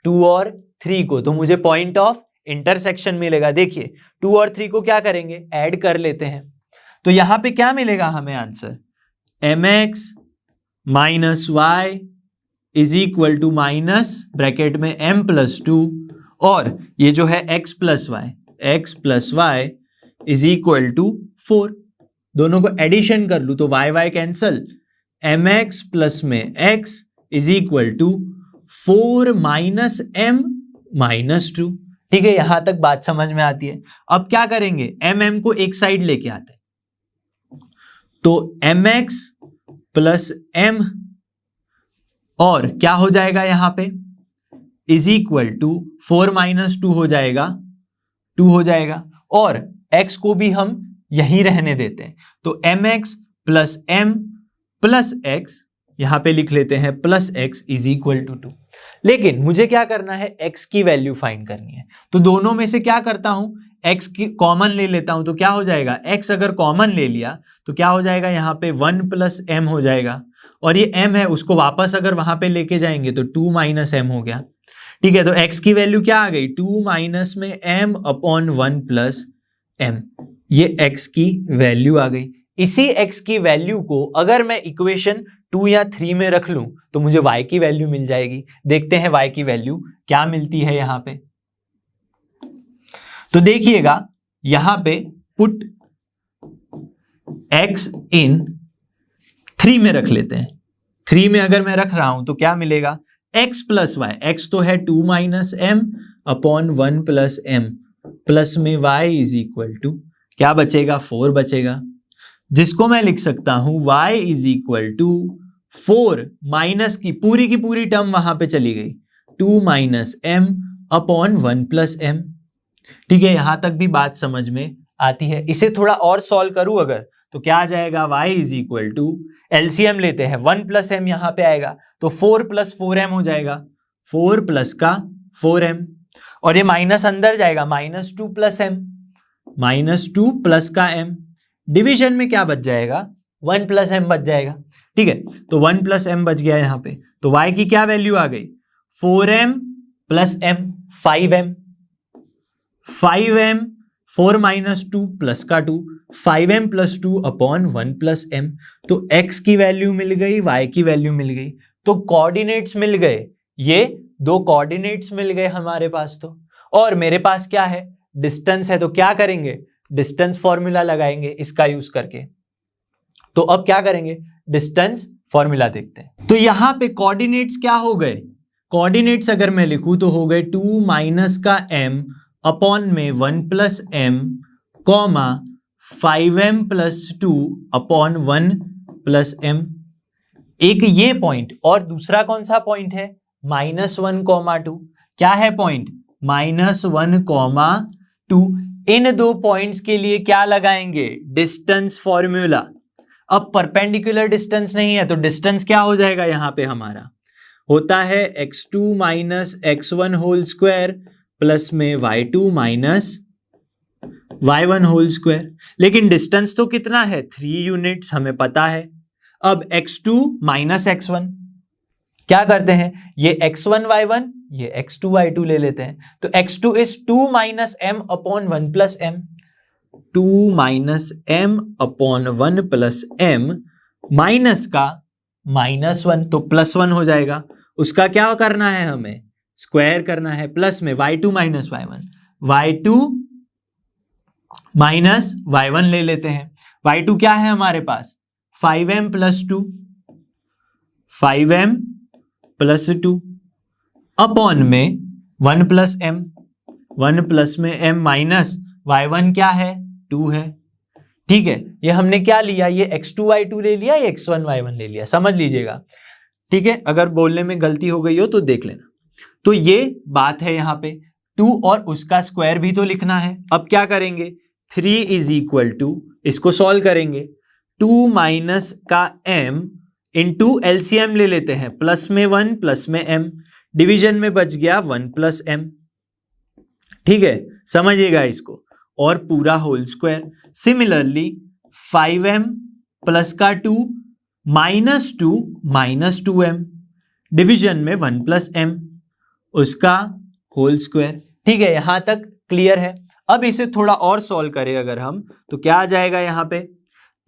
2 और 3 को, तो मुझे पॉइंट ऑफ इंटरसेक्शन मिलेगा। देखिए 2 और 3 को क्या करेंगे? ऐड कर लेते हैं। तो यहां पे क्या मिलेगा हमें answer? mx minus y is equal to minus bracket में m प्लस 2, और ये जो है x plus y is equal to 4। दोनों को एडिशन कर लूं तो y कैंसल, mx प्लस में x is equal to 4 minus m minus 2। ठीक है, यहां तक बात समझ में आती है। अब क्या करेंगे? m को एक साइड लेके आते हैं, तो mx प्लस m और क्या हो जाएगा यहां पे? इज इक्वल टू 4 माइनस 2 हो जाएगा, 2 हो जाएगा, और x को भी हम यहीं रहने देते हैं। तो mx plus m plus x, यहां पे लिख लेते हैं plus x is equal to 2। लेकिन मुझे क्या करना है? x की वैल्यू फाइंड करनी है। तो दोनों में से क्या करता हूं? x की कॉमन ले लेता हूं, तो क्या हो जाएगा? x अगर कॉमन ले लिया तो क्या हो जाएगा? यहाँ पे 1 प्लस m हो जाएगा, और ये m है उसको वापस अगर वहां पे लेके जाएंगे तो 2 माइनस m हो गया। ठीक है, तो x की वैल्यू क्या आ गई? 2 माइनस में m अपॉन 1 प्लस m, ये x की वैल्यू आ गई। इसी x की वैल्यू को अगर मैं इक्वेशन 2 या 3 में रख लूं तो मुझे y की वैल्यू मिल जाएगी। देखते हैं y की वैल्यू क्या मिलती है यहां पे। तो देखिएगा यहां पे पुट x इन 3 में रख लेते हैं। 3 में अगर मैं रख रहा हूं तो क्या मिलेगा? x प्लस वाई, x तो है 2 minus m upon 1 plus m, plus में y इज इक्वल टू क्या बचेगा? 4 बचेगा, जिसको मैं लिख सकता हूं y is equal to 4 minus की पूरी टर्म वहां पे चली गई, 2 minus m upon 1 plus m। ठीक है, यहां तक भी बात समझ में आती है। इसे थोड़ा और सॉल्व करूं अगर तो क्या आ जाएगा? y is equal to, LCM लेते हैं, 1 प्लस m यहां पे आएगा तो 4 प्लस 4m हो जाएगा, 4 प्लस का 4m, और ये माइनस अंदर जाएगा, minus 2 plus m, minus 2 plus का m, डिवीजन में क्या बच जाएगा? 1 प्लस m बच जाएगा। ठीक है, तो 1 प्लस m बच गया यहां पे, तो y की क्या वैल्यू आ गई? 4m plus m, 5m, 5m, 4 minus 2 plus का 2, 5m plus 2 upon 1 plus m। तो x की वैल्यू मिल गई, y की वैल्यू मिल गई, तो कोऑर्डिनेट्स मिल गए, ये दो कोऑर्डिनेट्स मिल गए हमारे पास। तो और मेरे पास क्या है? डिस्टेंस है, तो क्या करेंगे? डिस्टेंस फॉर्मूला लगाएंगे इसका यूज करके। तो अब क्या करेंगे? डिस्टेंस फॉर्मूला देखते हैं। तो यहां पे कोऑर्डिनेट्स क्या हो गए? कोऑर्डिनेट्स अगर मैं लिखूं तो हो गए 2 माइनस का m अपॉन में 1 plus m comma 5m + 2 upon 1 + m। एक ये पॉइंट और दूसरा कौन सा पॉइंट है, -1, 2। क्या है पॉइंट, -1, 2। इन दो पॉइंट्स के लिए क्या लगाएंगे, डिस्टेंस फॉर्मूला। अब परपेंडिकुलर डिस्टेंस नहीं है तो डिस्टेंस क्या हो जाएगा, यहां पे हमारा होता है x2 - x1 whole square plus में y2 - y1 होल स्क्वायर। लेकिन डिस्टेंस तो कितना है, 3 यूनिट्स, हमें पता है। अब x2 - x1 क्या करते हैं, ये x1 y1 ये x2 y2 ले लेते हैं। तो x2 is 2 - m upon 1 + m, 2 - m upon 1 + m, minus का -1 तो +1 हो जाएगा। उसका क्या करना है, हमें स्क्वायर करना है, प्लस में y2 - y1, y2 - y1 ले लेते हैं। y2 क्या है हमारे पास, 5m + 2, 5m + 2 अपॉन में 1 + m, 1 + में m माइनस y1 क्या है, 2 है। ठीक है, ये हमने क्या लिया, ये x2 y2 ले लिया, ये x1 y1 ले लिया, समझ लीजिएगा। ठीक है, अगर बोलने में गलती हो गई हो तो देख लेना। तो ये बात है, यहाँ पे 2 और उसका स्क्वायर भी तो लिखना है। अब क्या करेंगे, 3 = इसको सॉल्व करेंगे, 2 माइनस का m इंटू एलसीएम ले लेते हैं, प्लस में 1 प्लस में m, डिवीजन में बच गया 1 + m। ठीक है, समझिएगा इसको, और पूरा whole square. Similarly 5m plus का 2 -2 - 2m, डिवीजन में 1 + m, उसका होल स्क्वायर। ठीक है, यहां तक क्लियर है। अब इसे थोड़ा और सॉल्व करें अगर हम, तो क्या आ जाएगा, यहाँ पे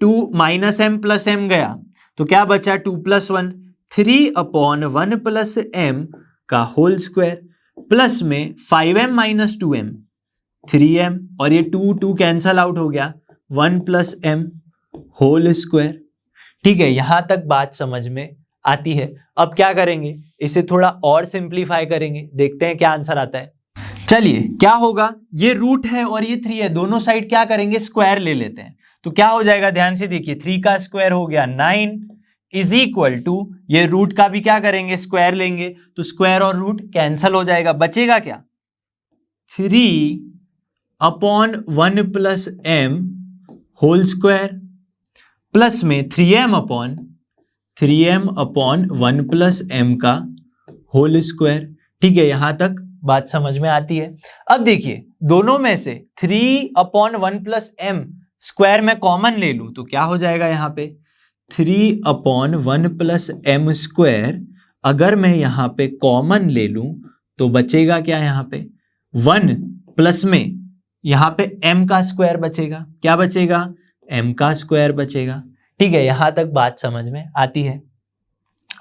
2 - m + m गया तो क्या बचा, 2 + 1, 3 अपॉन 1 + m का होल स्क्वायर, प्लस में 5m - 2m 3m, और ये 2 कैंसल आउट हो गया, 1 + m होल स्क्वायर। ठीक है, यहां तक बात समझ में आती है। अब क्या करेंगे, इसे थोड़ा और सिंप्लीफाई करेंगे, देखते हैं क्या आंसर आता है। चलिए, क्या होगा, ये रूट है और ये 3 है, दोनों साइड क्या करेंगे, स्क्वायर ले लेते हैं। तो क्या हो जाएगा, ध्यान से देखिए, 3 का स्क्वायर हो गया 9 = ये रूट का भी क्या करेंगे, स्क्वायर लेंगे, तो स्क्वायर और रूट कैंसल हो जाएगा, बचेगा क्या, 3 upon 1 + m whole square, plus में 3m अपॉन 1 + m का होल स्क्वायर। ठीक है, यहां तक बात समझ में आती है। अब देखिए, दोनों में से 3 अपॉन 1 + m स्क्वायर में कॉमन ले लूं तो क्या हो जाएगा, यहाँ पे 3 अपॉन 1 + m स्क्वायर अगर मैं यहाँ पे कॉमन ले लूं तो बचेगा क्या, यहाँ पे 1 प्लस में यहाँ पे m का स्क्वायर बचेगा, क्या बचेगा, m का स्क्वायर बचेगा। ठीक है, यहां तक बात समझ में आती है।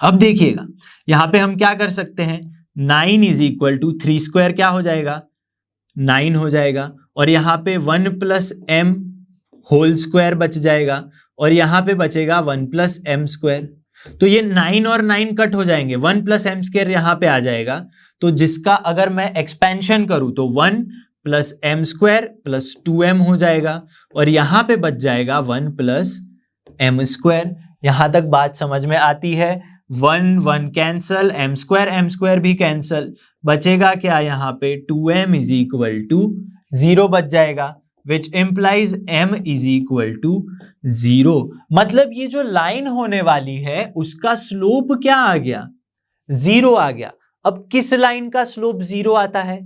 अब देखिएगा, यहां पे हम क्या कर सकते हैं, 9 = 3 स्क्वायर क्या हो जाएगा, 9 हो जाएगा, और यहाँ पे 1 + m होल स्क्वायर बच जाएगा, और यहाँ पे बचेगा 1 + m स्क्वायर। तो ये 9 और 9 कट हो जाएंगे, 1 + m स्क्वायर यहाँ पे आ जाएगा। तो जिसका अगर मैं एक्सपेंशन करूं तो 1 + m स्क्वायर + 2m हो जाएगा, और यहाँ पे बच जाएगा 1 + m स्क्वायर। यहां तक बात समझ में आती है। 1 1 कैंसल, m स्क्वायर भी कैंसल, बचेगा क्या, यहाँ पे 2m = 0 बच जाएगा, विच इम्प्लाइज m = 0। मतलब ये जो लाइन होने वाली है उसका स्लोप क्या आ गया, 0 आ गया। अब किस लाइन का स्लोप 0 आता है,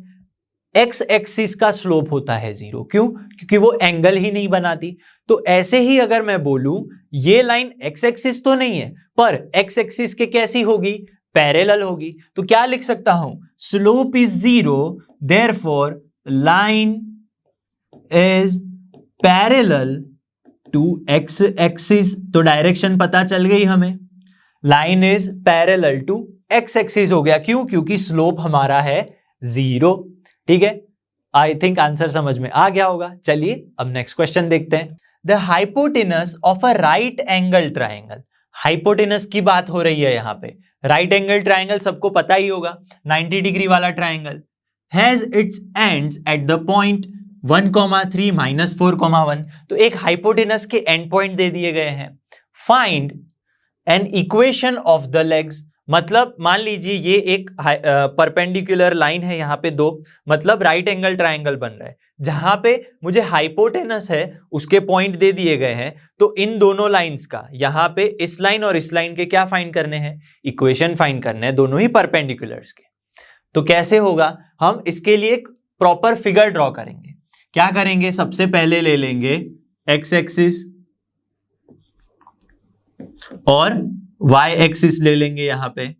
एक्स एक्सिस का स्लोप होता है 0। क्यों, क्योंकि वो एंगल ही नहीं बनाती। तो ऐसे ही अगर मैं बोलूं, ये लाइन एक्स एक्सिस तो नहीं है, पर एक्स एक्सिस के कैसी होगी, पैरेलल होगी। तो क्या लिख सकता हूं, slope is 0, therefore line is parallel to x axis. तो डायरेक्शन पता चल गई हमें, line is parallel to x axis हो गया। क्यों, क्योंकि स्लोप हमारा है 0। ठीक है, आई थिंक आंसर समझ में आ गया होगा। चलिए अब नेक्स्ट क्वेश्चन देखते हैं। The hypotenuse of a right angle triangle, hypotenuse की बात हो रही है यहाँ पे। राइट एंगल ट्राइंगल सबको पता ही होगा, 90 डिग्री वाला triangle, has its ends at the point 1,3 -4,1। तो एक हाइपोटेनस के एंड पॉइंट दे दिए गए हैं। Find an equation of the legs, मतलब मान लीजिए ये एक परपेंडिकुलर लाइन है यहाँ पे दो, मतलब राइट एंगल ट्राइंगल बन रहा है, जहां पे मुझे हाइपोटेनस है उसके पॉइंट दे दिए गए हैं। तो इन दोनों लाइंस का, यहाँ पे इस लाइन और इस लाइन के क्या फाइंड करने हैं, इक्वेशन फाइंड करने हैं, दोनों ही परपेंडिकुलर्स के। तो कैसे होगा, हम इसके लिए एक प्रॉपर फिगर ड्रॉ करेंगे। क्या करेंगे, सबसे पहले ले लेंगे एक्स एक्सिस और वाई एक्सिस ले लेंगे, यहां पे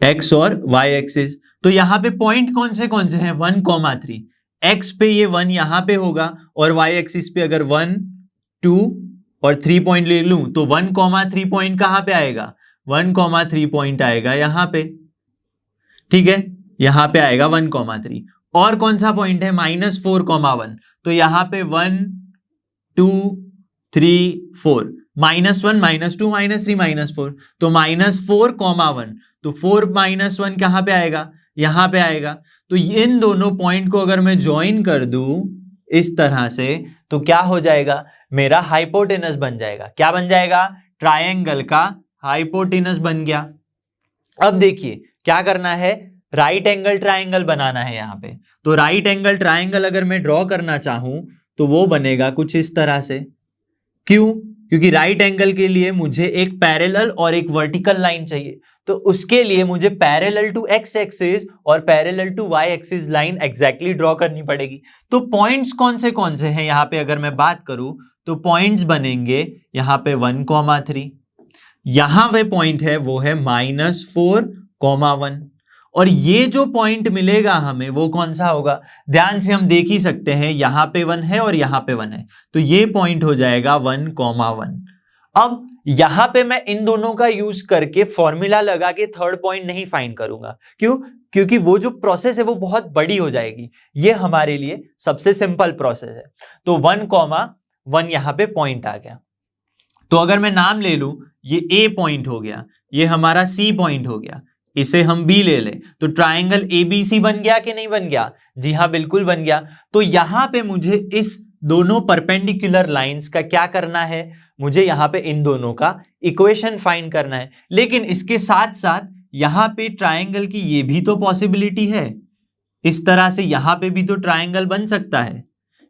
एक्स और वाई एक्सिस। तो यहां पे पॉइंट कौन से हैं, 1,3। एक्स पे ये 1 यहां पे होगा, और वाई एक्सिस पे अगर 1, 2 और 3 पॉइंट ले लूं तो 1,3 पॉइंट कहां पे आएगा, 1,3 पॉइंट आएगा यहां पे, ठीक है, यहां पे आएगा 1,3। और कौन सा पॉइंट है, -4,1। तो यहां पे 1, 2, 3, 4, -1, -2, -3, -4, तो -4,1। तो 4 - 1 कहां पे आएगा, यहां पे आएगा। तो इन दोनों पॉइंट को अगर मैं ज्वाइन कर दूं इस तरह से, तो क्या हो जाएगा, मेरा हाइपोटेनस बन जाएगा। क्या बन जाएगा, ट्रायंगल का हाइपोटेनस बन गया। अब देखिए क्या करना है, राइट एंगल ट्रायंगल बनाना है यहाँ पे। तो राइट एंगल ट्रायंगल अगर मैं ड्रॉ करना चाहूं तो वो बनेगा कुछ इस तरह से। क्यों, क्योंकि राइट एंगल के लिए मुझे एक पैरेलल और एक वर्टिकल लाइन चाहिए। तो उसके लिए मुझे पैरेलल टू एक्स एक्सिस और parallel to y axis line exactly draw करनी पड़ेगी। तो पॉइंट्स कौन से हैं यहाँ पे, अगर मैं बात करूं तो पॉइंट्स बनेंगे यहाँ पे 1,3, यहां पे पॉइंट है वो है -4,1, और ये जो पॉइंट मिलेगा हमें वो कौन सा होगा, ध्यान से हम देख ही सकते हैं, यहां पे 1 है और यहां पे 1 है, तो ये पॉइंट हो जाएगा 1,1। अब यहां पे मैं इन दोनों का यूज करके फॉर्मूला लगा के थर्ड पॉइंट नहीं फाइंड करूंगा। क्यों, क्योंकि वो जो प्रोसेस है वो बहुत बड़ी हो जाएगी। ये हमारे लिए सबसे सिंपल प्रोसेस है। तो 1,1 यहां पे पॉइंट आ गया। तो अगर मैं नाम ले लूं, ये ए पॉइंट हो गया, ये हमारा सी पॉइंट हो गया, इसे हम बी ले लें, तो ट्राइंगल एबीसी बन गया कि नहीं बन गया, जी हाँ बिल्कुल बन गया। तो यहां पे मुझे इस दोनों परपेंडिकुलर लाइंस का क्या करना है, मुझे यहां पे इन दोनों का इक्वेशन फाइंड करना है। लेकिन इसके साथ साथ यहां पे ट्राइंगल की ये भी तो पॉसिबिलिटी है, इस तरह से यहां पे भी तो ट्राइंगल बन सकता है,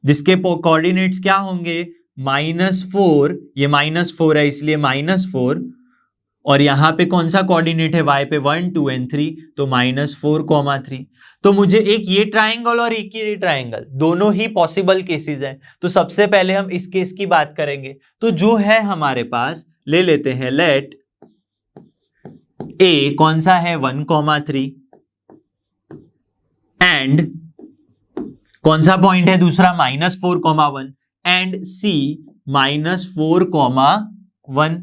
जिसके कोऑर्डिनेट्स क्या होंगे, -4, ये -4 है इसलिए -4, और यहां पे कौन सा कोऑर्डिनेट है, y पे 1, 2 और 3, तो -4,3। तो मुझे एक ये ट्राइंगल और एक ये ट्राइंगल, दोनों ही पॉसिबल केसेस हैं। तो सबसे पहले हम इस केस की बात करेंगे। तो जो है हमारे पास, ले लेते हैं, लेट ए कौन सा है, 1,3, एंड कौन सा पॉइंट है दूसरा, -4,1, and C -4,1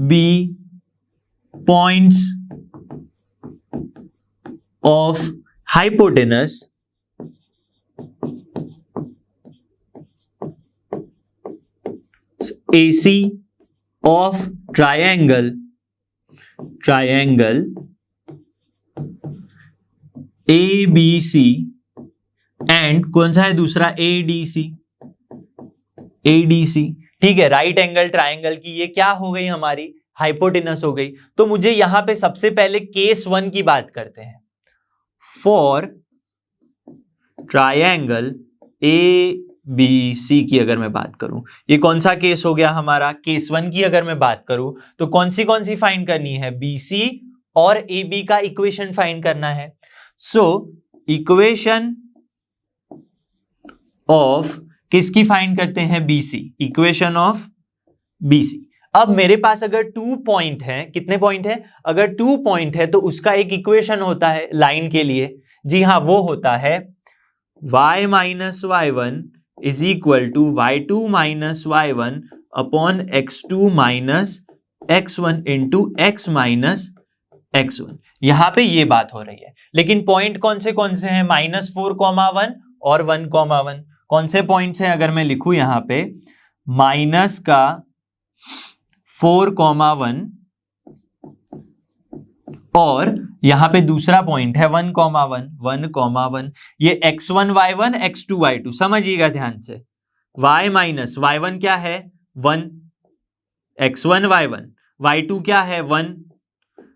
be points of hypotenuse AC of triangle ABC and कौन सा है दूसरा, ADC। ठीक है, राइट एंगल ट्राइंगल की ये क्या हो गई, हमारी हाइपोटेनस हो गई। तो मुझे यहां पे सबसे पहले केस 1 की बात करते हैं। फॉर ट्राइंगल ABC की अगर मैं बात करूं, ये कौन सा केस हो गया हमारा, केस 1 की अगर मैं बात करूं तो कौन सी फाइंड करनी है, BC और AB का इक्वेशन फाइंड करना है। सो इक्वेशन ऑफ किसकी फाइंड करते हैं, BC, इक्वेशन ऑफ BC। अब मेरे पास अगर 2 पॉइंट है, कितने पॉइंट है, अगर 2 पॉइंट है तो उसका एक इक्वेशन होता है लाइन के लिए, जी हाँ वो होता है y - y1 is equal to y2 - y1 upon x2 - x1 into x - x1। यहां पे ये बात हो रही है, लेकिन पॉइंट कौन से हैं, -4,1 और 1,1। कौन से पॉइंट्स हैं, अगर मैं लिखूं यहां पे, -4,1 और यहाँ पे दूसरा पॉइंट है 1,1 ये x1 y1 x2 y2 समझिएगा ध्यान से। y माइनस y1 क्या है 1 x1 y1 y2 क्या है 1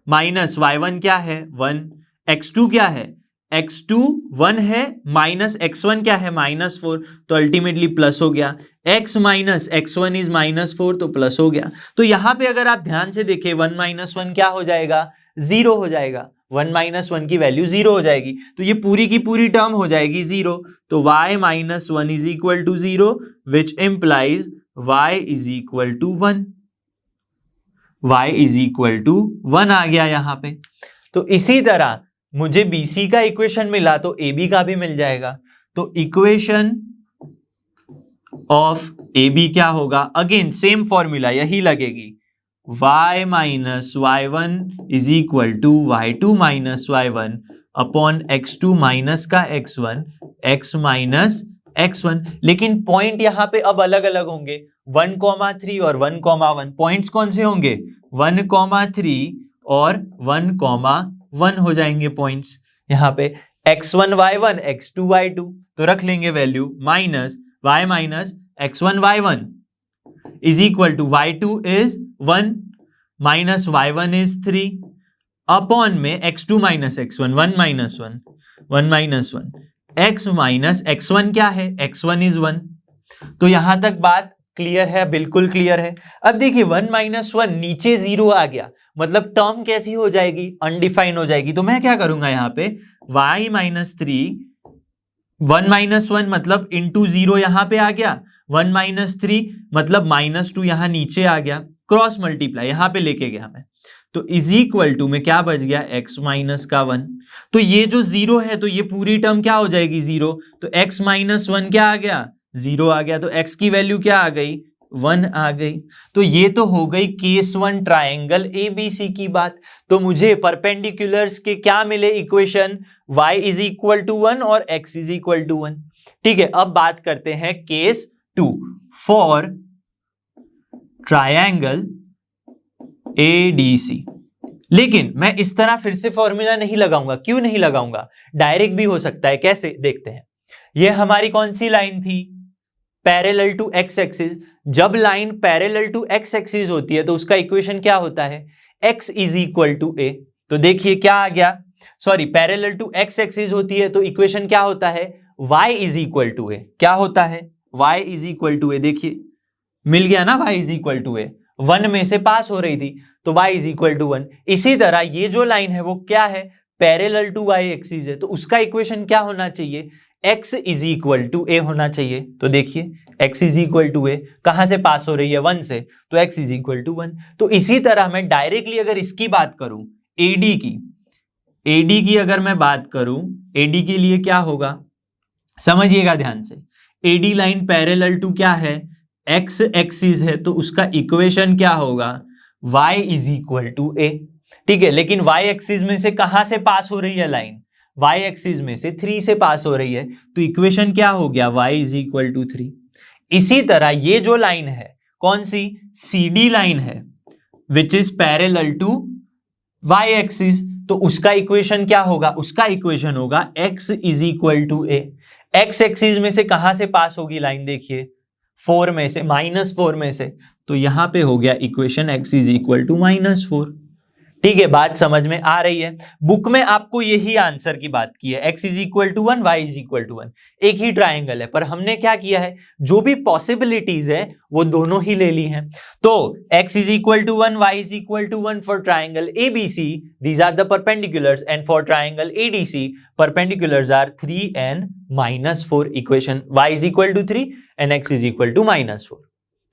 माइनस y1 क्या है 1 x2 क्या है x2 1 है माइनस x1 क्या है -4 तो अल्टीमेटली प्लस हो गया। x माइनस x1 इज -4 तो प्लस हो गया। तो यहाँ पे अगर आप ध्यान से देखें 1 - 1 क्या हो जाएगा 0 हो जाएगा। 1 - 1 की वैल्यू 0 हो जाएगी तो ये पूरी की पूरी टर्म हो जाएगी 0। तो y - 1 is equal to 0 which implies y is equal to 1। y is equal to 1 आ गया यहाँ पे। तो इसी तरह मुझे BC का इक्वेशन मिला तो AB का भी मिल जाएगा। तो इक्वेशन ऑफ AB क्या होगा, अगेन सेम फॉर्मूला यही लगेगी, y minus y1 is equal to y2 minus y1 upon x2 minus का x1 x माइनस x1। लेकिन पॉइंट यहाँ पे अब अलग अलग होंगे 1,3 और 1,1। पॉइंट्स कौन से होंगे 1,3 और 1,1 हो जाएंगे पॉइंट्स यहाँ पे। x1 y1 x2 y2 तो रख लेंगे value minus y minus x1 y1 is equal to y2 is 1 minus y1 is 3 upon में x2 minus x1 1 minus 1 x minus x1 क्या है x1 इज 1। तो यहां तक बात क्लियर है, बिल्कुल क्लियर है। अब देखिए 1 - 1 नीचे 0 आ गया मतलब टर्म कैसी हो जाएगी अनडिफाइन हो जाएगी। तो मैं क्या करूंगा यहाँ पे y - 3 1 - 1 मतलब इंटू 0 यहाँ पे आ गया 1 - 3 मतलब -2 यहाँ नीचे आ गया क्रॉस मल्टीप्लाई यहाँ पे लेके गया मैं। तो इज इक्वल टू में क्या बच गया x माइनस का 1। तो ये जो 0 है तो ये पूरी टर्म क्या हो जाएगी 0। तो x - 1 क्या आ गया 0 आ गया। तो x की वैल्यू क्या आ गई 1 आ गई। तो ये तो हो गई केस 1 ट्रायंगल ABC की बात। तो मुझे परपेंडिकुलर्स के क्या मिले equation y is equal to 1 और x इज इक्वल टू 1। ठीक है, अब बात करते हैं केस 2 फॉर ट्रायंगल ADC। लेकिन मैं इस तरह फिर से फॉर्मूला नहीं लगाऊंगा। क्यों नहीं लगाऊंगा, डायरेक्ट भी हो सकता है। कैसे देखते हैं। ये हमारी कौन सी लाइन थी पैरेलल टू x एक्सिस। जब line parallel to x axis होती है तो उसका इक्वेशन क्या होता है x is equal to a। तो देखिए क्या आ गया, sorry parallel to x axis होती है तो इक्वेशन क्या होता है y is equal to a। क्या होता है y is equal to a, देखिए मिल गया ना y is equal to a। 1 में से पास हो रही थी तो y इज इक्वल टू 1। इसी तरह ये जो लाइन है वो क्या है पैरेलल टू y एक्सिस है तो उसका इक्वेशन क्या होना चाहिए x is equal to a होना चाहिए। तो देखिए x is equal to a कहां से पास हो रही है 1 से तो x इज इक्वल टू 1। तो इसी तरह मैं डायरेक्टली अगर इसकी बात करूं AD की अगर मैं बात करूं AD के लिए क्या होगा समझिएगा ध्यान से। AD लाइन पैरेलल टू क्या है x एक्सिस है तो उसका इक्वेशन क्या होगा y is equal to a। ठीक है, लेकिन y एक्सिस में से कहां से पास हो रही है लाइन y एक्सिस में से 3 से पास हो रही है तो इक्वेशन क्या हो गया y इज इक्वल टू 3। इसी तरह ये जो लाइन है कौन सी CD लाइन है which is parallel to y axis तो उसका इक्वेशन क्या होगा, उसका इक्वेशन होगा x is equal to a। x axis में से कहां से पास होगी लाइन देखिए 4 में से -4 में से तो यहां पे हो गया equation x is equal to -4। ठीक है, बात समझ में आ रही है। बुक में आपको यही आंसर की बात की है x is equal to 1 y is equal to 1 एक ही ट्राइंगल है पर हमने क्या किया है जो भी पॉसिबिलिटीज है वो दोनों ही ले ली हैं। तो x is equal to 1 y is equal to 1 for triangle ABC these are the perpendiculars and for triangle ADC perpendiculars are 3 and -4 equation y is equal to 3 and x is equal to -4।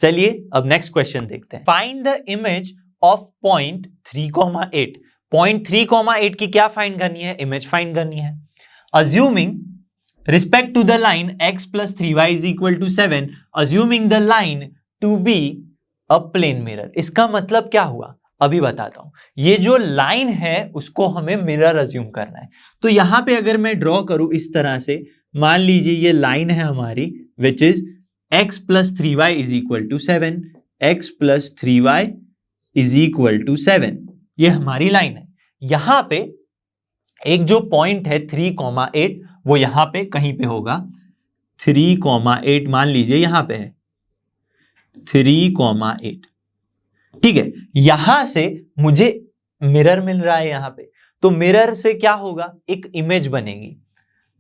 चलिए अब next question देखते हैं। Find the image of point 3,8। Point 3,8 की क्या find करनी है, image find करनी है। Assuming respect to the line x plus 3y is equal to 7 assuming the line to be a plane mirror. इसका मतलब क्या हुआ अभी बताता हूं। ये जो लाइन है उसको हमें मिरर अज्यूम करना है। तो यहां पे अगर मैं ड्रॉ करूं इस तरह से, मान लीजिए ये लाइन है हमारी which is x plus 3y is equal to 7 x plus 3y is equal to 7 ये हमारी लाइन है। यहां पे एक जो पॉइंट है 3,8 वो यहां पे कहीं पे होगा, 3,8 मान लीजिए यहां पे है 3,8, ठीक है। यहां से मुझे मिरर मिल रहा है यहां पे, तो मिरर से क्या होगा, एक इमेज बनेगी।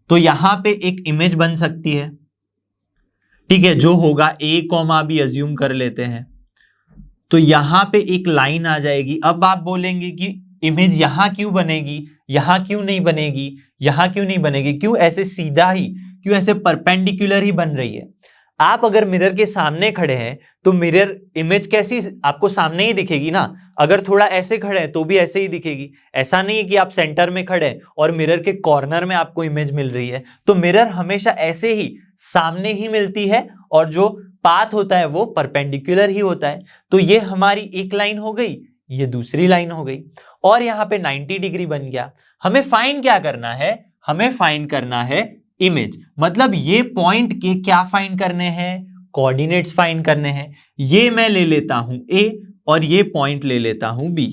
तो यहां पे एक इमेज बन सकती है, ठीक है, जो होगा a, b अज्यूम कर लेते हैं। तो यहां पे एक लाइन आ जाएगी। अब आप बोलेंगे कि इमेज यहां क्यों बनेगी, यहां क्यों नहीं बनेगी, यहां क्यों नहीं बनेगी, क्यों ऐसे सीधा ही, क्यों ऐसे परपेंडिकुलर ही बन रही है। आप अगर मिरर के सामने खड़े हैं तो मिरर इमेज कैसी आपको सामने ही दिखेगी ना, अगर थोड़ा ऐसे खड़े हैं तो भी ऐसे ही दिखेगी। ऐसा नहीं है कि आप सेंटर में खड़े हैं और मिरर के कॉर्नर में आपको इमेज मिल रही है। तो मिरर हमेशा ऐसे ही सामने ही मिलती है और जो पाथ होता है वो परपेंडिकुलर ही होता है। तो ये हमारी एक लाइन हो गई, ये दूसरी लाइन हो गई, और यहाँ पे 90 डिग्री बन गया। हमें फाइंड क्या करना है, हमें फाइंड करना है इमेज, मतलब ये पॉइंट के क्या फाइंड करने हैं, कोऑर्डिनेट्स फाइंड करने हैं। ये मैं ले लेता हूं A और ये पॉइंट ले लेता हूं B,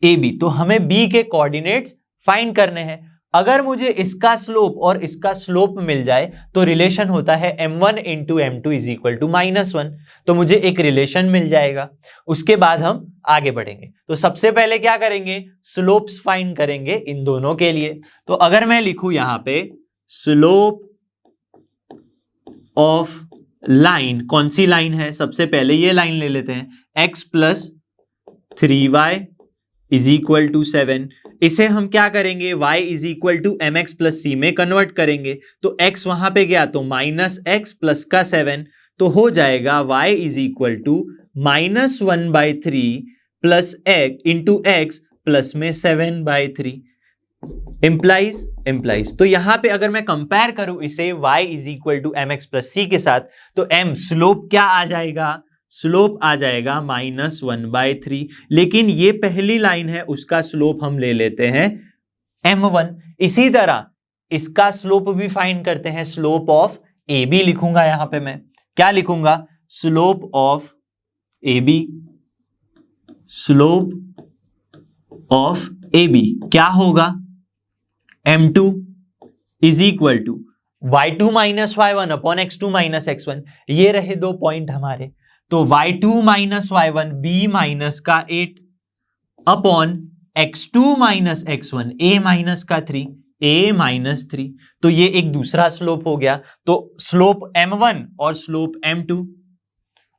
AB। तो हमें B के कोऑर्डिनेट्स फाइंड करने हैं। अगर मुझे इसका स्लोप और इसका स्लोप मिल जाए तो रिलेशन होता है m1 into m2 is equal to -1। तो मुझे एक रिलेशन मिल जाएगा, उसके बाद हम आगे बढ़ेंगे। तो सबसे पहले क्या करेंगे, स्लोप्स फाइंड करेंगे इन दोनों के लिए। तो अगर मैं लिखूं यहां पे स्लोप ऑफ लाइन, कौन सी लाइन है, सबसे पहले ये लाइन ले लेते हैं, x plus 3y is equal to 7। इसे हम क्या करेंगे, y is equal to m x plus c में कन्वर्ट करेंगे। तो x वहां पे गया तो -x प्लस का 7, तो हो जाएगा y is equal to -1/3 plus x into x plus में 7/3 इम्प्लाइज। तो यहां पे अगर मैं कंपेयर करूं इसे y is equal to m x plus c के साथ, तो m स्लोप क्या आ जाएगा, स्लोप आ जाएगा -1/3। लेकिन ये पहली लाइन है, उसका स्लोप हम ले लेते हैं m1। इसी तरह इसका स्लोप भी फाइंड करते हैं, स्लोप ऑफ AB लिखूंगा यहां पे मैं, क्या लिखूंगा, slope of AB, slope of AB क्या होगा, m2 is equal to y2 minus y1 upon x2 minus x1। ये रहे दो पॉइंट हमारे। तो y2 minus y1 b minus का 8 upon x2 minus x1 a minus का 3 a माइनस 3। तो ये एक दूसरा स्लोप हो गया। तो स्लोप m1 और slope m2,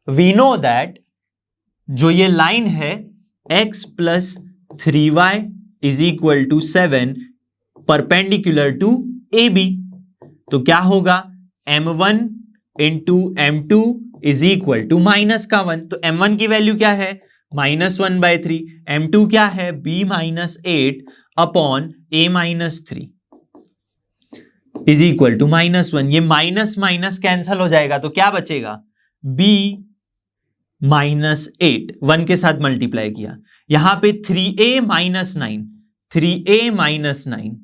we know that जो ये लाइन है x plus 3y is equal to 7 perpendicular to AB। तो क्या होगा, m1 into m2 is equal to -1। तो m1 की वैल्यू क्या है, -1/3, m2 क्या है, b -8 upon a -3 is equal to -1। ये माइनस माइनस कैंसल हो जाएगा, तो क्या बचेगा, b -8 1 के साथ मल्टीप्लाई किया, यहां पे 3a -9, 3a -9,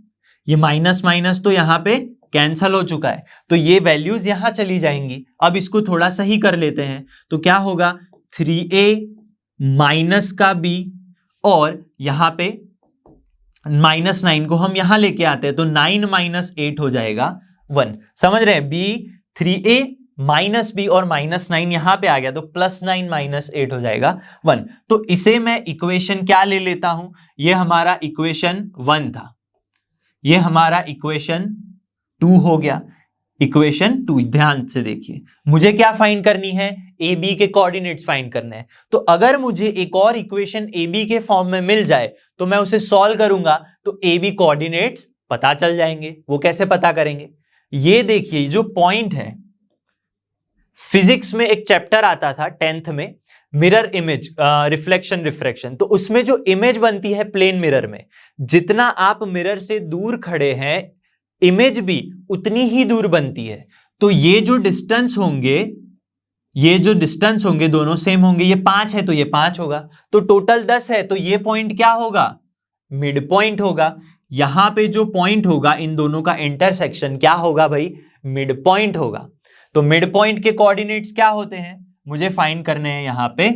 ये माइनस माइनस तो यहां पे कैंसल हो चुका है, तो ये वैल्यूज यहां चली जाएंगी। अब इसको थोड़ा सही कर लेते हैं, तो क्या होगा, 3a माइनस का b, और यहां पे -9 को हम यहां लेके आते हैं, तो 9 - 8 हो जाएगा 1। समझ रहे हैं, b 3a माइनस b और -9 यहां पे आ गया, तो +9 - 8 हो जाएगा 1। तो इसे मैं इक्वेशन क्या ले लेता हूं, ये हमारा इक्वेशन 1 था, ये हमारा इक्वेशन 2 हो गया। इक्वेशन 2 ध्यान से देखिए, मुझे क्या फाइंड करनी है, ए बी के कोऑर्डिनेट्स फाइंड करने हैं। तो अगर मुझे एक और इक्वेशन ए बी के फॉर्म में मिल जाए तो मैं उसे सॉल्व करूंगा, तो ए बी कोऑर्डिनेट्स पता चल जाएंगे। वो कैसे पता करेंगे, ये देखिए, जो पॉइंट है, फिजिक्स में एक चैप्टर आता था 10th में, मिरर इमेज, रिफ्लेक्शन रिफ्रैक्शन। तो उसमें जो इमेज बनती है प्लेन मिरर में, जितना आप मिरर से दूर खड़े हैं इमेज भी उतनी ही दूर बनती है। तो ये जो डिस्टेंस होंगे, ये जो डिस्टेंस होंगे दोनों सेम होंगे। ये 5 है तो ये 5 होगा, तो टोटल 10 है, तो ये पॉइंट क्या होगा, मिड पॉइंट होगा। यहां पे जो पॉइंट होगा इन दोनों का इंटरसेक्शन क्या होगा भाई, मिड पॉइंट होगा। तो मिड पॉइंट के कोऑर्डिनेट्स क्या होते हैं, मुझे फाइंड करने हैं यहां पे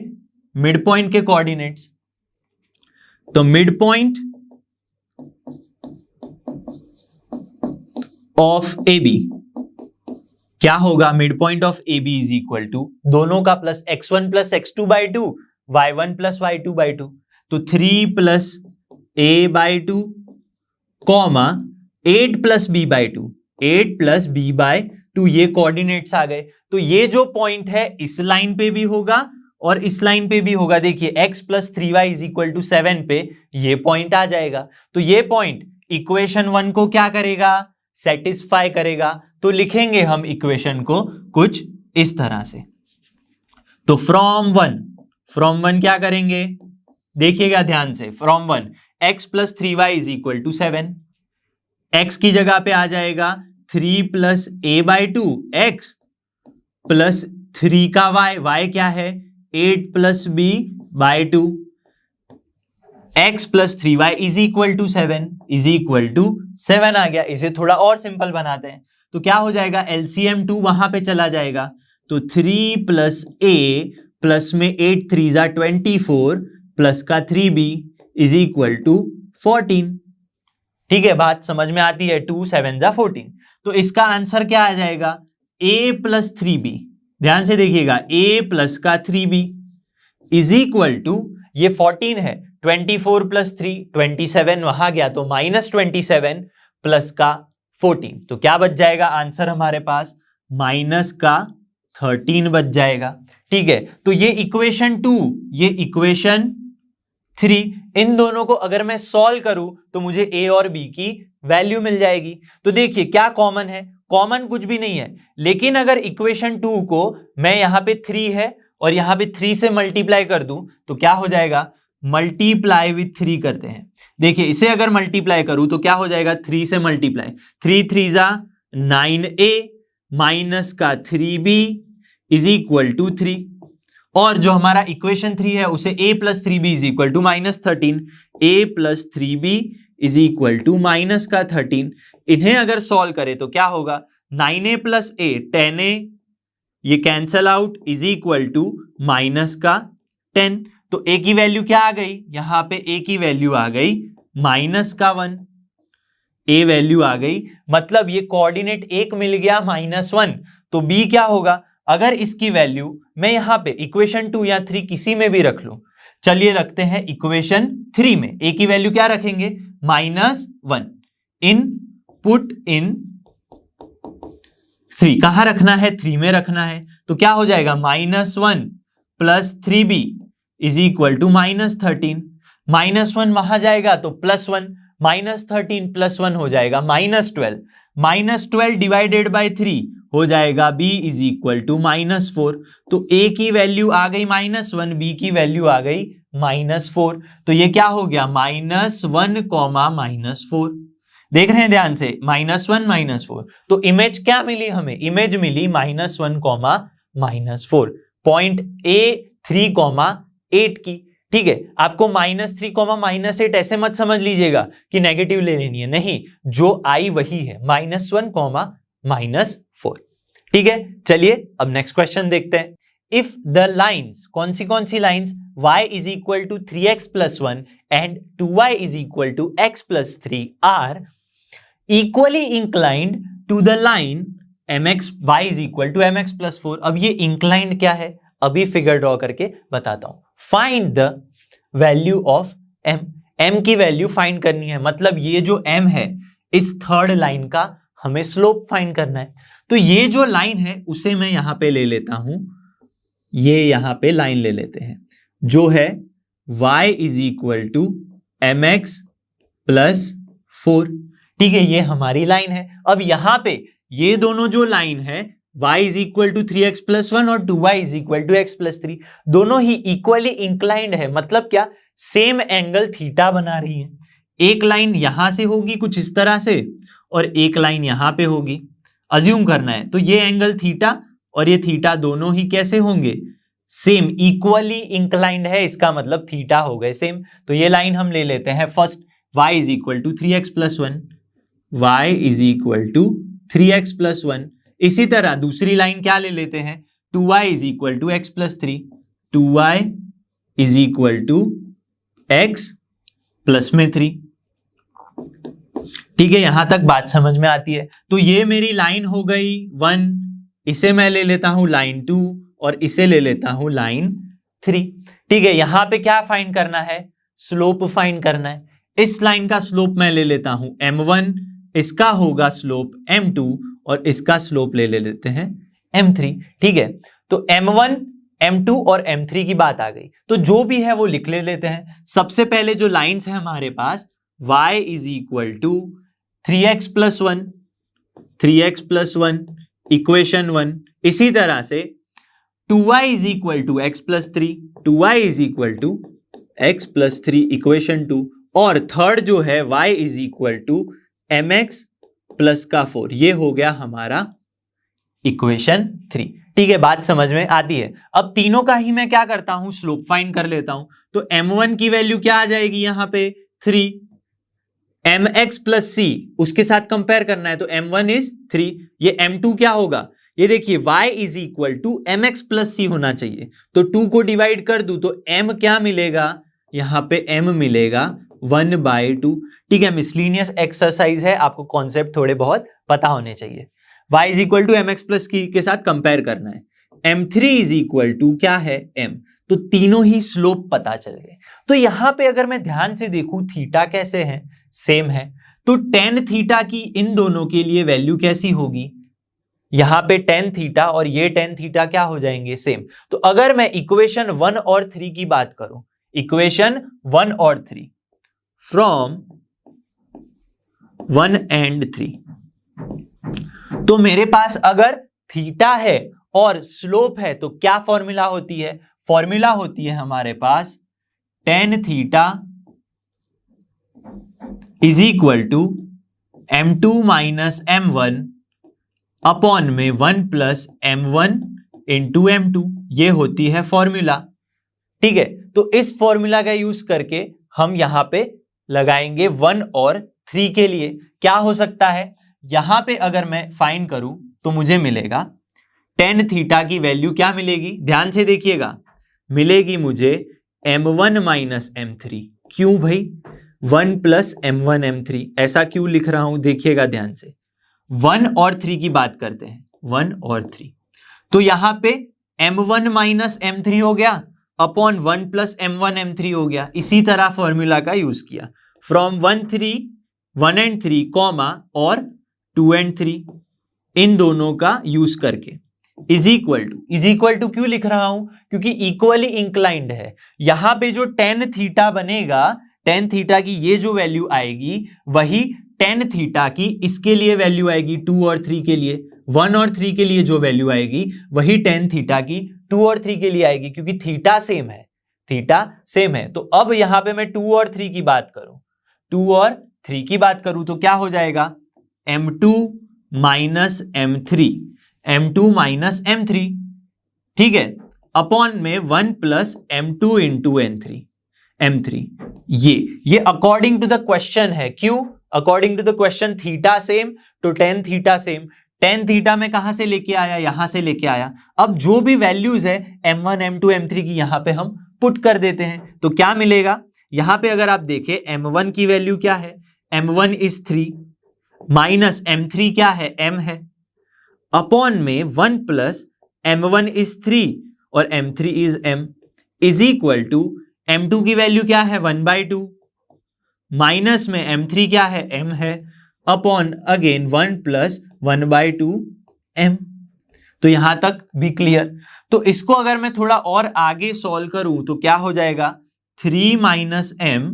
मिड पॉइंट के कोऑर्डिनेट्स। तो mid point of A B क्या होगा, mid point of A B is equal to दोनों का plus x1 plus x2 by two, y1 plus y2 by two, तो 3 plus a by two comma 8 plus b by two, 8 plus b by two, ये coordinates आ गए। तो ये जो point है इस लाइन पे भी होगा और इस लाइन पे भी होगा। देखिए x plus 3y is equal to 7 पे ये पॉइंट आ जाएगा। तो ये पॉइंट इक्वेशन 1 को क्या करेगा, सेटिस्फाई करेगा। तो लिखेंगे हम इक्वेशन को कुछ इस तरह से। तो फ्रॉम वन क्या करेंगे, देखिएगा ध्यान से, from 1 x plus 3y is equal to 7, x की जगह पे आ जाएगा 3 plus a by two, x plus 3 का y क्या है 8 plus b by two, x plus 3y is equal to 7 is equal to 7 आ गया। इसे थोड़ा और सिंपल बनाते हैं तो क्या हो जाएगा, एलसीएम 2 वहां पे चला जाएगा। तो 3 प्लस a प्लस में 8 3 जा 24 प्लस का 3b इज इक्वल टू 14। ठीक है, बात समझ में आती है, 2 7 जा 14। तो इसका आंसर क्या आ जाएगा, a प्लस 3b, ध्यान से देखिएगा, a प्लस का 3b इज इक्वल टू, ये 14 है, 24 प्लस 3 27 वहां गया तो माइनस 27 प्लस का 14, तो क्या बच जाएगा आंसर हमारे पास, माइनस का 13 बच जाएगा। ठीक है, तो ये इक्वेशन 2, ये इक्वेशन 3, इन दोनों को अगर मैं सॉल्व करूं तो मुझे a और b की वैल्यू मिल जाएगी। तो देखिए क्या कॉमन है, कॉमन कुछ भी नहीं है, लेकिन अगर इक्वेशन 2 को मैं यहां पे 3 है और यहां पे 3 से मल्टीप्लाई कर दूं तो क्या हो जाएगा, मल्टीप्लाई विथ 3 करते हैं। देखिए इसे अगर मल्टीप्लाई करूं तो क्या हो जाएगा, 3 से मल्टीप्लाई, 3 3 जा 9a माइनस का 3b इज इक्वल टू 3, और जो हमारा इक्वेशन 3 है उसे a plus 3b is equal to minus 13, a plus 3b is equal to minus का 13। इन्हें अगर सॉल्व करें तो क्या होगा, 9a प्लस a 10a, ये cancel out is equal to minus का 10। तो a की वैल्यू क्या आ गई, यहां पे a की वैल्यू आ गई माइनस का 1, a वैल्यू आ गई, मतलब ये कोऑर्डिनेट एक मिल गया -1। तो b क्या होगा, अगर इसकी वैल्यू मैं यहां पे इक्वेशन 2 या 3 किसी में भी रख लूं, चलिए रखते हैं इक्वेशन 3 में, a की वैल्यू क्या रखेंगे, -1, इन पुट इन 3, कहां रखना है, 3 में रखना है। तो क्या हो जाएगा, -1 plus 3b is equal to -13, -1 वहां जाएगा तो +1, -13 प्लस 1 हो जाएगा -12, -12 डिवाइडेड बाय 3 हो जाएगा b इज इक्वल टू -4। तो a की वैल्यू आ गई -1, b की वैल्यू आ गई -4, तो ये क्या हो गया, -1, -4। देख रहे हैं ध्यान से, -1 -4, तो इमेज क्या मिली हमें, इमेज मिली -1, -4, पॉइंट a 3, 8 की। ठीक है, आपको -3, -8 ऐसे मत समझ लीजिएगा कि नेगेटिव ले लेनी है, नहीं, जो आई वही है, -1, -4। ठीक है, चलिए अब नेक्स्ट क्वेश्चन देखते हैं। इफ द लाइन्स, कौन सी lines, y is equal to 3x plus 1 and 2y is equal to x plus 3 are equally inclined to the line mx y is equal to mx plus 4। अब ये inclined क्या है, अभी figure draw करके बताता हूं। Find the value of m की value find करनी है, मतलब ये जो m है इस थर्ड लाइन का हमें स्लोप फाइंड करना है। तो ये जो लाइन है उसे मैं यहां पे ले लेता हूं, ये यहां पे लाइन ले लेते हैं जो है y is equal to mx plus 4। ठीक है, ये हमारी लाइन है। अब यहां पे ये दोनों जो लाइन है y is equal to 3x plus 1 और 2y is equal to x plus 3, दोनों ही इक्वली इंक्लाइंड है, मतलब क्या, सेम एंगल थीटा बना रही है। एक लाइन यहां से होगी कुछ इस तरह से और एक लाइन यहां पे होगी, अज्यूम करना है। तो ये एंगल थीटा और ये थीटा दोनों ही कैसे होंगे, सेम, इक्वली इंक्लाइंड है, इसका मतलब थीटा हो गए सेम। तो ये लाइन हम ले लेते हैं first, y is equal to 3x plus 1, y is equal to 3x plus 1। इसी तरह दूसरी लाइन क्या ले लेते हैं, 2y is equal to x plus 3, 2y is equal to x plus में 3। ठीक है, यहां तक बात समझ में आती है। तो ये मेरी लाइन हो गई 1, इसे मैं ले लेता हूं लाइन 2 और इसे ले लेता हूं लाइन 3। ठीक है, यहां पे क्या फाइंड करना है, स्लोप फाइंड करना है। इस लाइन का स्लोप मैं ले लेता हूं m1, इसका होगा स्लोप m2 और इसका स्लोप ले लेते हैं m3। ठीक है, तो m1 m2 और m3 की बात आ गई, तो जो भी है वो लिख लेते हैं। सबसे पहले जो लाइंस है हमारे पास y is equal to 3x plus 1, 3x plus 1 equation 1। इसी तरह से 2y is equal to x plus 3, 2y is equal to x plus 3 equation 2। और थर्ड जो है y is equal to mx plus का 4, ये हो गया हमारा इक्वेशन 3। ठीक है, बात समझ में आती है। अब तीनों का ही मैं क्या करता हूं, स्लोप फाइंड कर लेता हूं। तो m1 की वैल्यू क्या आ जाएगी यहां पे 3, mx प्लस c उसके साथ कंपेयर करना है, तो m1 इज 3, ये m2 क्या होगा, ये देखिए y is equal to mx plus c होना चाहिए। तो 2 को डिवाइड कर दूं तो m क्या मिलेगा, यहां पे m मिलेगा 1/2। ठीक है, मिसलिनियस एक्सरसाइज है, आपको कॉन्सेप्ट थोड़े बहुत पता होने चाहिए। y is equal to mx plus c के साथ कंपेयर करना है। m3 इज इक्वल टू क्या है m, तो तीनों ही स्लोप पता चल गए। तो यहां पे अगर मैं ध्यान से देखूं थीटा कैसे है, सेम है, तो tan थीटा की इन दोनों के लिए वैल्यू कैसी होगी, यहां पे tan थीटा और ये tan थीटा क्या हो जाएंगे, सेम। तो अगर मैं इक्वेशन 1 और 3 की बात करूं, इक्वेशन 1 और 3 फ्रॉम 1 and 3, तो मेरे पास अगर थीटा है और स्लोप है तो क्या फॉर्मूला होती है, फॉर्मूला होती है हमारे पास tan theta is equal to m2 minus m1 upon में 1 प्लस m1 इंटू m2, ये होती है फॉर्मूला। ठीक है, तो इस फॉर्मूला का यूज करके हम यहां पे लगाएंगे 1 और 3 के लिए। क्या हो सकता है, यहां पे अगर मैं फाइंड करूं तो मुझे मिलेगा tan थीटा की वैल्यू क्या मिलेगी, ध्यान से देखिएगा, मिलेगी मुझे m1 माइनस m3। क्यों भाई, 1 प्लस m1 m3 ऐसा क्यों लिख रहा हूं, देखिएगा ध्यान से। 1 और 3 की बात करते हैं, 1 और 3, तो यहां पे m1 माइनस m3 हो गया अपॉन 1 प्लस m1 m3 हो गया। इसी तरह फॉर्मूला का यूज किया, फ्रॉम 1 and 3 कॉमा और 2 and 3, इन दोनों का यूज करके इज इक्वल टू क्यों लिख रहा हूं, क्योंकि इक्वली इंक्लाइंड है। यहां पे जो tan थीटा बनेगा, tan थीटा की ये जो वैल्यू आएगी वही tan थीटा की इसके लिए वैल्यू आएगी 2 और 3 के लिए, 1 और 3 के लिए जो वैल्यू आएगी वही tan थीटा की 2 और 3 के लिए आएगी, क्योंकि थीटा सेम है, थीटा सेम है। तो अब यहां पे मैं 2 और 3 की बात करूं, 2 और 3 की बात करूं तो क्या हो जाएगा, m2 minus m3, m2 minus m3, ठीक है, अपॉन में 1 प्लस m2 इंटू m3। ये अकॉर्डिंग टू द क्वेश्चन है। क्यों, according to the question theta same तो tan theta same. tan theta में कहां से लेके आया, यहां से लेके आया। अब जो भी वैल्यूज है m1 m2 m3 की यहां पे हम पुट कर देते हैं, तो क्या मिलेगा, यहां पे अगर आप देखें m1 की वैल्यू क्या है, m1 इज 3 माइनस m3 क्या है, m है, अपॉन में 1 प्लस m1 इज 3 और m3 is m is equal to m2 की वैल्यू क्या है 1/2 माइनस में m3 क्या है, m है, अपॉन अगेन 1 प्लस 1/2 m। तो यहां तक भी क्लियर। तो इसको अगर मैं थोड़ा और आगे सॉल्व करूं तो क्या हो जाएगा, 3 माइनस m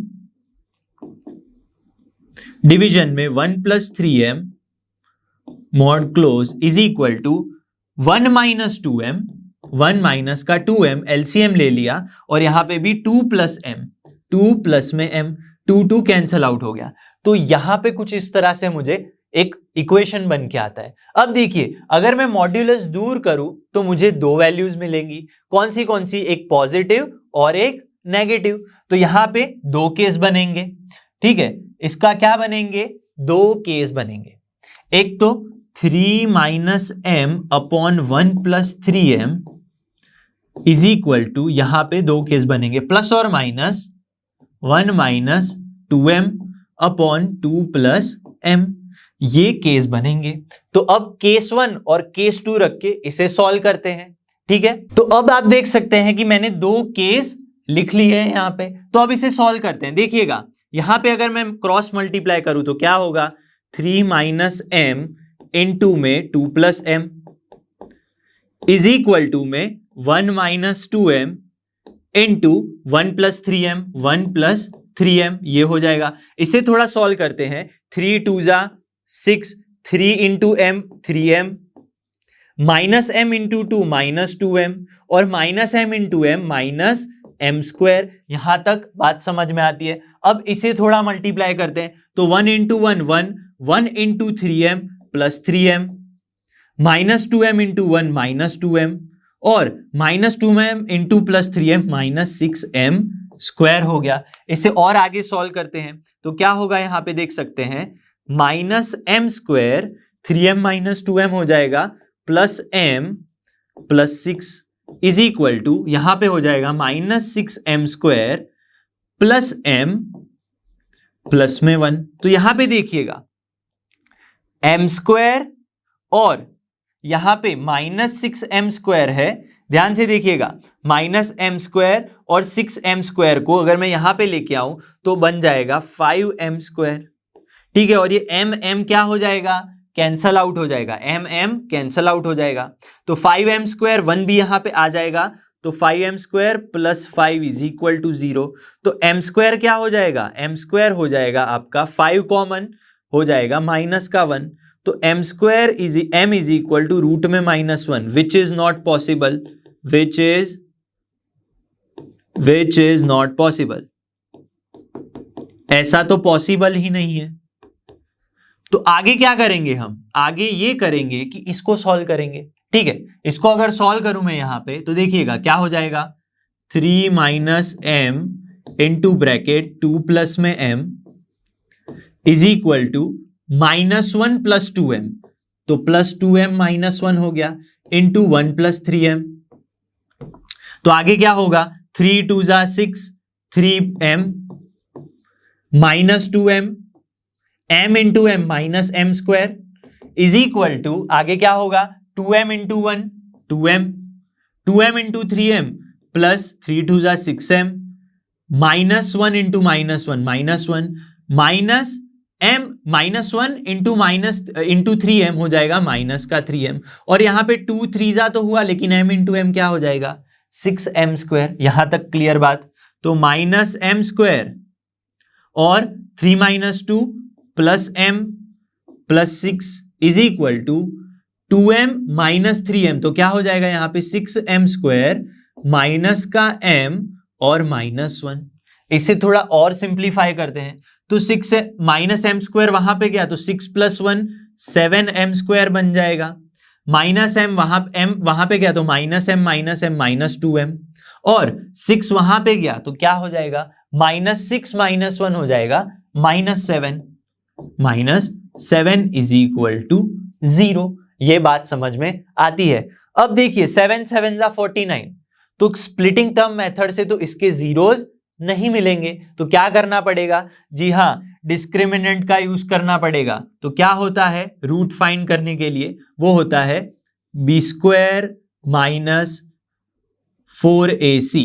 डिवीजन में 1 plus 3m mod close is equal to 1 minus 2m, 1 minus का 2m एलसीएम ले लिया और यहां पे भी 2 प्लस m, 2 प्लस में m, 2 कैंसल आउट हो गया। तो यहां पे कुछ इस तरह से मुझे एक इक्वेशन बन के आता है। अब देखिए, अगर मैं मॉड्यूलस दूर करूं तो मुझे दो वैल्यूज मिलेंगी। कौन सी, एक पॉजिटिव और एक नेगेटिव। तो यहां पे दो केस बनेंगे, ठीक है, इसका क्या बनेंगे, दो केस बनेंगे। एक तो 3 minus m upon 1 plus 3m is equal to, यहां पे दो केस बनेंगे, प्लस और minus 1 minus 2m upon 2 plus m, ये केस बनेंगे। तो अब केस 1 और केस 2 रख के इसे सॉल्व करते हैं, ठीक है। तो अब आप देख सकते हैं कि मैंने दो केस लिख लिए हैं यहाँ पे। तो अब इसे सॉल्व करते हैं। देखिएगा यहाँ पे अगर मैं क्रॉस मल्टीप्लाई करूं तो क्या होगा, 3 माइनस एम इंटू में 2 plus m is equal to में 1 minus 2m into 1 plus 3m, 1 plus 3m, ये हो जाएगा। इसे थोड़ा सॉल्व करते हैं। 3 2 जा 6, 3 into m 3m, minus m into 2 minus 2m, और minus m into m minus m square. यहां तक बात समझ में आती है। अब इसे थोड़ा मल्टीप्लाई करते हैं तो 1 into 1 1, 1 into 3m plus 3m, minus 2m into 1 minus 2m, और minus 2m into plus 3m minus 6m square हो गया। इसे और आगे सॉल्व करते हैं तो क्या होगा, यहां पे देख सकते हैं minus m square 3m minus 2m हो जाएगा plus m plus 6 is equal to, यहां पे हो जाएगा minus 6m square plus m plus में 1। तो यहां पे देखिएगा m स्क्वायर और यहां पे माइनस 6m स्क्वायर है। ध्यान से देखिएगा, माइनस m स्क्वायर और 6m स्क्वायर को अगर मैं यहां पे लेके आऊं तो बन जाएगा 5m स्क्वायर, ठीक है। और ये m क्या हो जाएगा, कैंसल आउट हो जाएगा, m कैंसल आउट हो जाएगा। तो 5m स्क्वायर 1 भी यहां पे आ जाएगा, तो 5m square plus 5 is equal to 0। तो m स्क्वायर क्या हो जाएगा, m स्क्वायर हो जाएगा आपका 5 कॉमन हो जाएगा माइनस का 1। तो m square is equal to root में -1, which is not possible, which is not possible. ऐसा तो पॉसिबल ही नहीं है। तो आगे क्या करेंगे हम, आगे ये करेंगे कि इसको सॉल्व करेंगे, ठीक है। इसको अगर सॉल्व करूं मैं यहां पे तो देखिएगा क्या हो जाएगा, 3 minus m into bracket 2 plus में m is equal to -1 plus 2m, तो प्लस 2m माइनस 1 हो गया इंटू 1 प्लस 3m। तो आगे क्या होगा, 3 2 जा 6, 3m minus 2m, m into m minus m square is equal to, आगे क्या होगा, 2m into 1 2m, 2m into 3m plus 3 2 जा 6m, minus 1 into minus 1 minus 1, minus m minus 1 into 3m हो जाएगा माइनस का 3m, और यहाँ पे 2 3 जा तो हुआ लेकिन m इंटू m क्या हो जाएगा 6m स्क्वायर। यहां तक क्लियर बात। तो माइनस m स्क्वायर और 3 minus 2 plus m plus 6 is equal to 2m minus 3m, तो क्या हो जाएगा यहाँ पे 6m स्क्वायर माइनस का m और माइनस 1। इसे थोड़ा और सिंप्लीफाई करते हैं तो 6 माइनस m स्क्वायर वहां पे गया तो 6 प्लस 1 7m स्क्वायर बन जाएगा, माइनस m वहां पे गया तो माइनस m माइनस 2m, और 6 वहां पे गया तो क्या हो जाएगा, -6 माइनस 1 हो जाएगा -7 इज इक्वल टू 0। ये बात समझ में आती है। अब देखिए 7 7 जा 49, तो स्प्लिटिंग टर्म मेथड से तो इसके जीरोज नहीं मिलेंगे, तो क्या करना पड़ेगा जी, हाँ डिस्क्रिमिनेंट का यूज करना पड़ेगा। तो क्या होता है रूट फाइंड करने के लिए, वो होता है b स्क्वायर माइनस 4ac,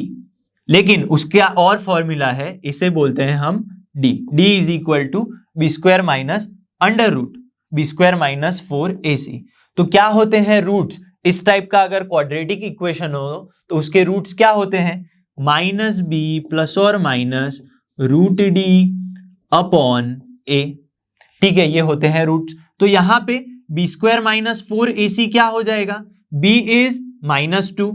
लेकिन उसका और फॉर्मूला है, इसे बोलते हैं हम d is equal to b square minus under root b square minus 4ac। तो क्या होते हैं रूट्स, इस टाइप का अगर क्वाड्रेटिक इक्वेशन हो तो उसके रूट्स क्या होते हैं, माइनस बी प्लस और माइनस रूट डी अपॉन ए, ठीक है, ये होते हैं रूट्स। तो यहां पे बी स्क्वायर माइनस 4ac क्या हो जाएगा, b इज -2,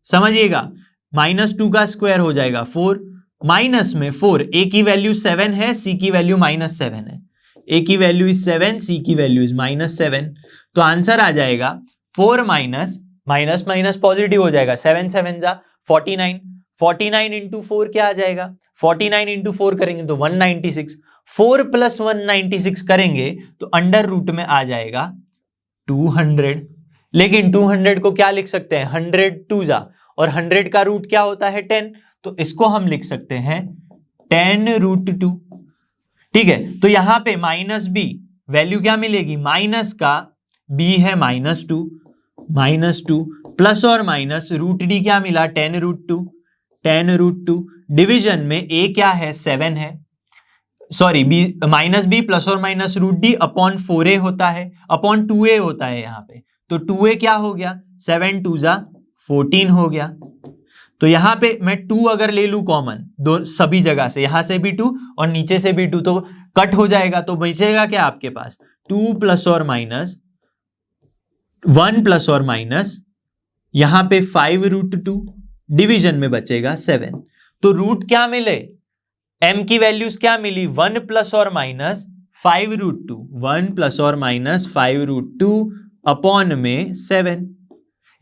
समझिएगा -2 का स्क्वायर हो जाएगा 4, माइनस में 4, a की वैल्यू 7 है, c की वैल्यू -7 है, a की वैल्यू इज 7, c की वैल्यू इज -7। तो आंसर आ जाएगा 4 माइनस माइनस पॉजिटिव हो जाएगा, 7 7 जा 49, 49 इंटू 4 क्या आ जाएगा, 49 इंटू 4 करेंगे तो 196, 4 प्लस 196 करेंगे तो अंडर रूट में आ जाएगा 200। लेकिन 200 को क्या लिख सकते हैं, 100 2 जा, और 100 का रूट क्या होता है 10, तो इसको हम लिख सकते हैं 10 रूट 2, ठीक है, तो यहां पे माइनस बी वैल्यू क्या मिलेगी, माइनस का बी है -2 प्लस और माइनस रूट डी क्या मिला 10√2 डिवीजन में ए क्या है 7 है, sorry B minus B plus और minus root D upon 4a होता है, अपॉन 2a होता है यहाँ पे, तो 2a क्या हो गया 7 2 जा 14 हो गया। तो यहां पे मैं 2 अगर ले लू कॉमन दो सभी जगह से, यहां से भी 2 और नीचे से भी 2 तो कट हो जाएगा, तो बचेगा क्या आपके पास 2 प्लस और माइनस 1 प्लस और माइनस यहां पे 5√2 डिवीजन में बचेगा 7। तो रूट क्या मिले, m की वैल्यूज क्या मिली 1 प्लस और माइनस 5√2, 1 प्लस और माइनस 5√2 अपॉन में 7,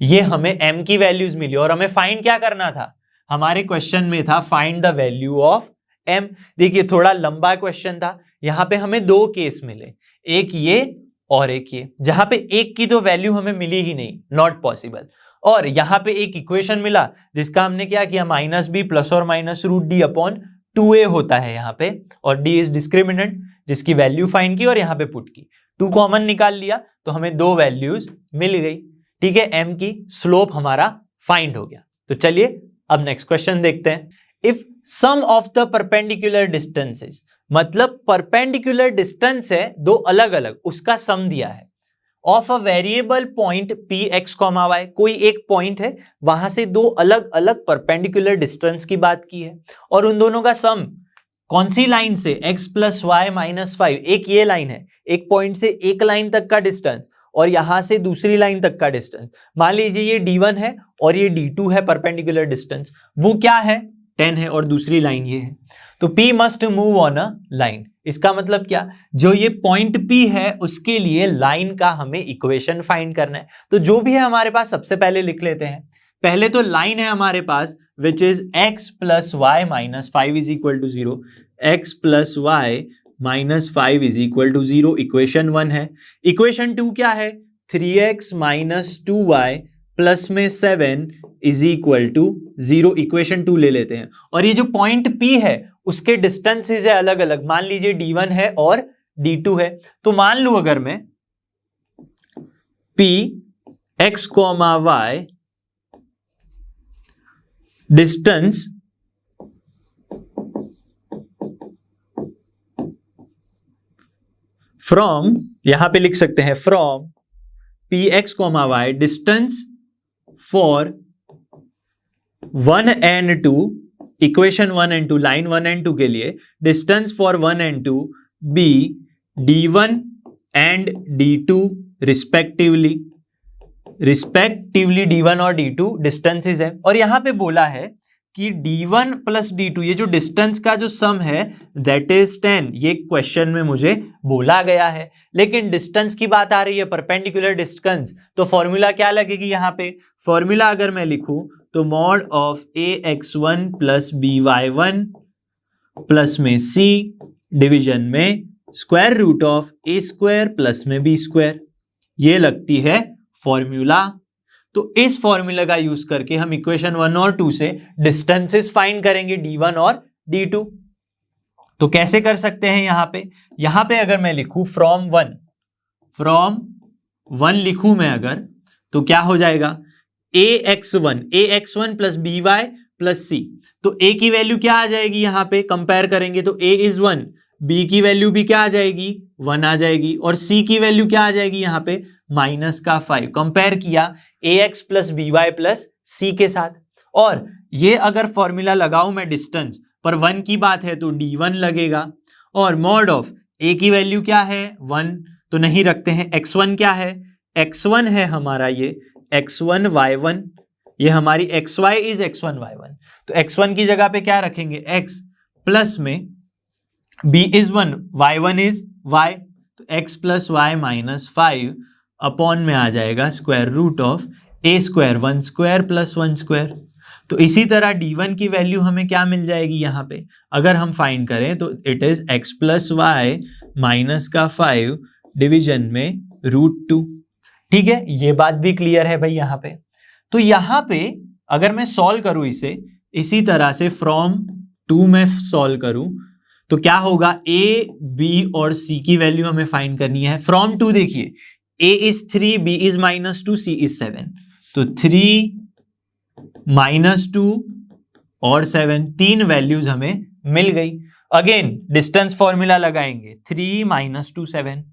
ये हमें m की वैल्यूज मिली। और हमें फाइंड क्या करना था, हमारे क्वेश्चन में था find the value of m। देखिए थोड़ा लंबा क्वेश्चन था, यहां पे हमें दो केस मिले, एक ये और एक ये, जहां पे एक की तो वैल्यू हमें मिली ही नहीं, नॉट पॉसिबल। और यहां पे एक इक्वेशन मिला जिसका हमने क्या किया माइनस बी प्लस और minus root D upon 2a होता है यहाँ पे, और d इज डिस्क्रिमिनेंट जिसकी वैल्यू फाइंड की और यहाँ पे पुट की, 2 कॉमन निकाल लिया तो हमें दो वैल्यूज मिल गई। ठीक है, m की स्लोप हमारा फाइंड हो गया। तो चलिए अब नेक्स्ट क्वेश्चन देखते हैं। If sum of the perpendicular distances, मतलब परपेंडिकुलर डिस्टेंस है दो अलग अलग, उसका सम दिया है, of a variable point p x comma y, कोई एक पॉइंट है वहां से दो अलग अलग परपेंडिकुलर डिस्टेंस की बात की है, और उन दोनों का सम कौन सी लाइन से x प्लस वाई माइनस 5, एक ये लाइन है, एक पॉइंट से एक लाइन तक का डिस्टेंस और यहां से दूसरी लाइन तक का डिस्टेंस, मान लीजिए ये d1 है और ये d2 है परपेंडिकुलर डिस्टेंस, वो क्या है 10 है और दूसरी लाइन ये है, तो P must move on a line. इसका मतलब क्या, जो ये पॉइंट P है उसके लिए लाइन का हमें इक्वेशन फाइंड करना है। तो जो भी है हमारे पास सबसे पहले लिख लेते हैं। पहले तो लाइन है हमारे पास which is x plus y minus 5 is equal to 0, x plus y minus 5 is equal to 0, equation 1 है। इक्वेशन 2 क्या है 3x माइनस 2y प्लस में 7 इज इक्वल टू 0, इक्वेशन 2 ले लेते हैं। और ये जो पॉइंट P है उसके डिस्टेंसेस है अलग अलग, मान लीजिए d1 है और d2 है, तो मान लूं अगर मैं P x कॉमा y डिस्टेंस फ्रॉम, यहां पे लिख सकते हैं from p x comma y distance for 1 and 2, equation 1 and 2, line 1 and 2 के लिए distance for 1 and 2 be d1 and d2 respectively d1 और d2 डिस्टेंसेस है। और यहां पे बोला है कि d1 प्लस d2 ये जो डिस्टेंस का जो सम है दैट इज 10, ये क्वेश्चन में मुझे बोला गया है, लेकिन डिस्टेंस की बात आ रही है परपेंडिकुलर डिस्टेंस, तो फॉर्मूला क्या लगेगी यहाँ पे, फॉर्मूला अगर मैं लिखूं तो mod of ax1 plus by1 plus में c डिवीजन में square root of a square plus में b स्क्वायर, ये लगती है फॉर्मूला। तो इस फॉर्मूला का यूज करके हम इक्वेशन 1 और 2 से डिस्टेंसेस फाइंड करेंगे d1 और d2। तो कैसे कर सकते हैं, यहां पे अगर मैं लिखूं फ्रॉम 1 लिखूं मैं अगर, तो क्या हो जाएगा ax1 plus by plus c, तो a की वैल्यू क्या आ जाएगी, यहां पे कंपेयर करेंगे तो a इज 1, b की वैल्यू भी क्या आ जाएगी 1 आ जाएगी, और c की वैल्यू क्या आ जाएगी यहाँ पे माइनस का 5, कंपेयर किया ax plus by plus c के साथ। और ये अगर फॉर्मूला लगाऊं मैं डिस्टेंस पर 1 की बात है तो d1 लगेगा, और मॉड ऑफ a की वैल्यू क्या है 1, तो नहीं रखते हैं, x1 क्या है, x1 है हमारा ये x1 y1, ये हमारी xy इज x1 y1, तो x1 की जगह पे क्या रखेंगे x प्लस में b is 1 y1 is y, तो x plus y minus 5 upon में आ जाएगा square root of a square 1 square plus 1 square. तो इसी तरह d1 की वैल्यू हमें क्या मिल जाएगी यहाँ पे, अगर हम फाइंड करें तो it is x plus y minus का 5 डिवीजन में √2। ठीक है, ये बात भी क्लियर है भाई यहाँ पे। तो यहाँ पे अगर मैं सॉल्व करूं इसे इसी तरह से फ्रॉम 2 में सॉल्व करूं तो क्या होगा, ए बी और सी की वैल्यू हमें फाइंड करनी है। फ्रॉम 2 देखिए, a is 3, b is -2, c is 7, तो 3 -2 और 7 तीन वैल्यूज हमें मिल गई। अगेन डिस्टेंस फॉर्मूला लगाएंगे, 3 - 2 7,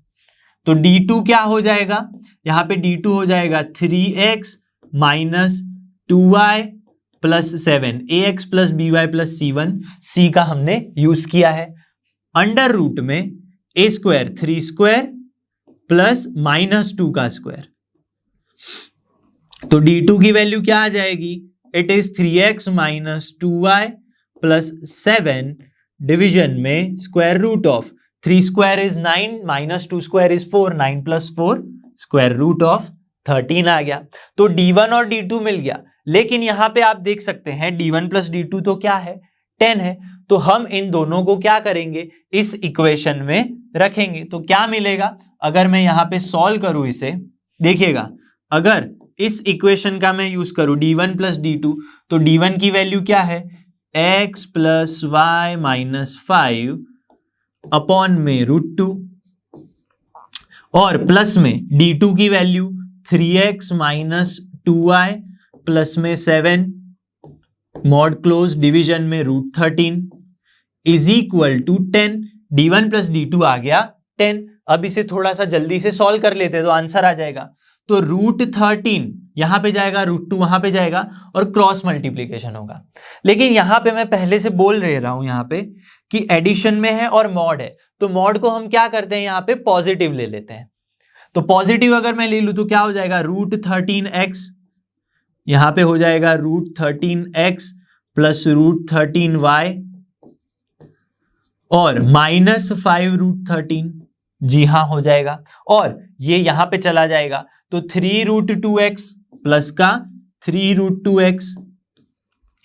तो d2 क्या हो जाएगा, यहां पे d2 हो जाएगा 3x - 2y + 7, ax + by + c1, c का हमने यूज किया है। अंडर रूट में a² 3² प्लस -2 का स्क्वायर, तो d2 की वैल्यू क्या आ जाएगी, it is 3x - 2y + 7 division में square root of 3² is 9 -2² is 4, 9 + 4 square root of 13 आ गया। तो d1 और d2 मिल गया, लेकिन यहां पे आप देख सकते हैं d1 + d2 तो क्या है, 10 है। तो हम इन दोनों को क्या करेंगे, इस इक्वेशन में रखेंगे। तो क्या मिलेगा, अगर मैं यहां पे सॉल्व करूं इसे, देखिएगा अगर इस इक्वेशन का मैं यूज करूं d1 + d2, तो d1 की वैल्यू क्या है, x + y - 5 अपॉन में √2, और प्लस में d2 की वैल्यू 3x - 2y प्लस में 7 मॉड क्लोज डिवीजन में √13 is equal to 10। d1 + d2 आ गया 10। अब इसे थोड़ा सा जल्दी से सॉल्व कर लेते हैं तो आंसर आ जाएगा। तो √13 यहां पे जाएगा, √2 वहां पे जाएगा और क्रॉस मल्टीप्लीकेशन होगा। लेकिन यहां पे मैं पहले से बोल रहा हूं यहां पे कि एडिशन में है और मॉड है, तो मॉड को हम क्या करते हैं, यहां पे पॉजिटिव ले लेते हैं। तो पॉजिटिव अगर मैं ले लूं तो क्या हो जाएगा, √13x, यहां पे हो जाएगा √13x प्लस √13y और -5 √13, जी हाँ हो जाएगा। और ये यहां पे चला जाएगा तो 3√2x प्लस का 3√2x,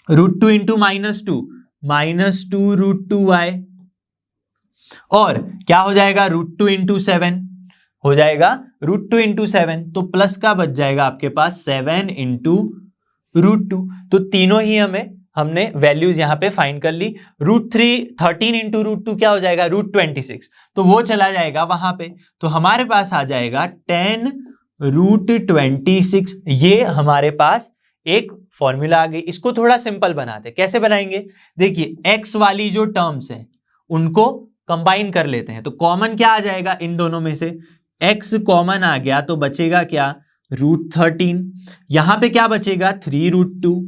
√2 इंटू -2 -2√2y, और क्या हो जाएगा, √2 इंटू 7 हो जाएगा, √2 इंटू 7, तो प्लस का बच जाएगा आपके पास 7 इंटू √2। तो तीनों ही हमने वैल्यूज यहां पे फाइंड कर ली। √13 इंटू √2 क्या हो जाएगा, √26, तो वो चला जाएगा वहां पे, तो हमारे पास आ जाएगा 10 √26। ये हमारे पास एक फॉर्मूला आ गई। इसको थोड़ा सिंपल बनाते, कैसे बनाएंगे, देखिए x वाली जो टर्म्स हैं उनको कंबाइन कर लेते हैं। तो कॉमन क्या आ जाएगा इन दोनों में से, x कॉमन आ गया तो बचेगा क्या, √13, यहां पे क्या बचेगा 3√2।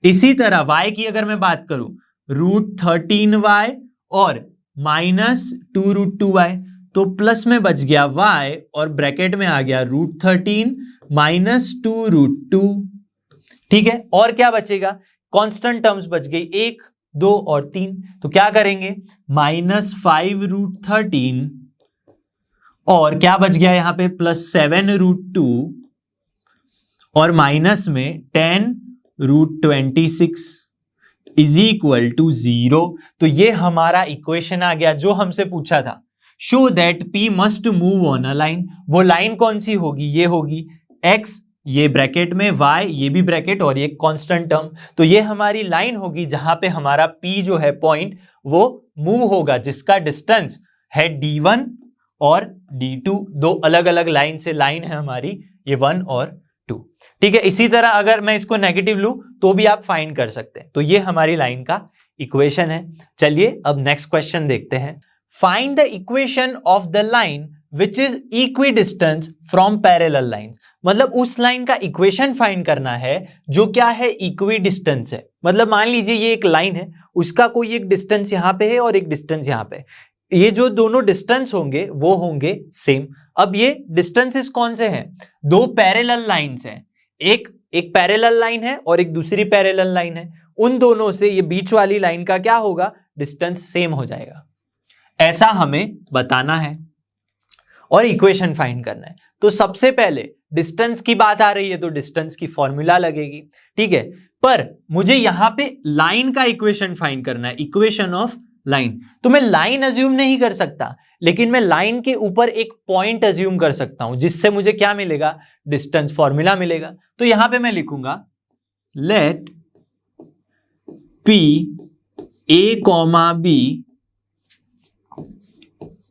इसी तरह y की अगर मैं बात करूं, √13y और -2√2y, तो प्लस में बच गया y और ब्रैकेट में आ गया √13 -2√2। ठीक है, और क्या बचेगा, कांस्टेंट टर्म्स बच गई 1, 2 और 3, तो क्या करेंगे, -5√13 और क्या बच गया यहां पे +7√2 और माइनस में 10√26 इज इक्वल टू 0। तो ये हमारा इक्वेशन आ गया जो हमसे पूछा था, show that P must move on a line. वो लाइन कौन सी होगी, ये होगी x, ये ब्रैकेट में y, ये भी ब्रैकेट और ये कांस्टेंट टर्म, तो ये हमारी लाइन होगी जहां पे हमारा P जो है पॉइंट वो मूव होगा, जिसका डिस्टेंस है d1 और d2, दो अलग अलग लाइन से लाइन है हमारी ये 1 और 2। ठीक है, इसी तरह अगर मैं इसको नेगेटिव लूं तो भी आप फाइंड कर सकते हैं। तो ये हमारी लाइन का इक्वेशन है। चलिए अब नेक्स्ट क्वेश्चन देखते हैं। Find the equation of the line which is equidistance from parallel line. मतलब उस लाइन का इक्वेशन फाइंड करना है जो क्या है, इक्विडिस्टेंस है। मतलब मान लीजिए ये एक लाइन है, उसका कोई एक डिस्टेंस यहां पे है और एक डिस्टेंस यहां पे, ये जो दोनों डिस्टेंस होंगे वो होंगे सेम। अब ये डिस्टेंसेस कौन से हैं, दो पैरेलल लाइंस हैं, एक पैरेलल लाइन है और एक दूसरी पैरेलल लाइन है, उन दोनों से ये बीच वाली लाइन का क्या होगा, डिस्टेंस सेम हो जाएगा, ऐसा हमें बताना है और इक्वेशन फाइंड करना है। तो सबसे पहले डिस्टेंस की बात आ रही है तो डिस्टेंस की फॉर्मूला लगेगी, ठीक है, पर मुझे यहां पे लाइन का इक्वेशन फाइंड करना है, इक्वेशन ऑफ लाइन। तो मैं लाइन अज्यूम नहीं कर सकता, लेकिन मैं लाइन के ऊपर एक पॉइंट अज्यूम कर सकता हूं, जिससे मुझे क्या मिलेगा, डिस्टेंस फॉर्मूला मिलेगा। तो यहां पे मैं लिखूंगा let P A, B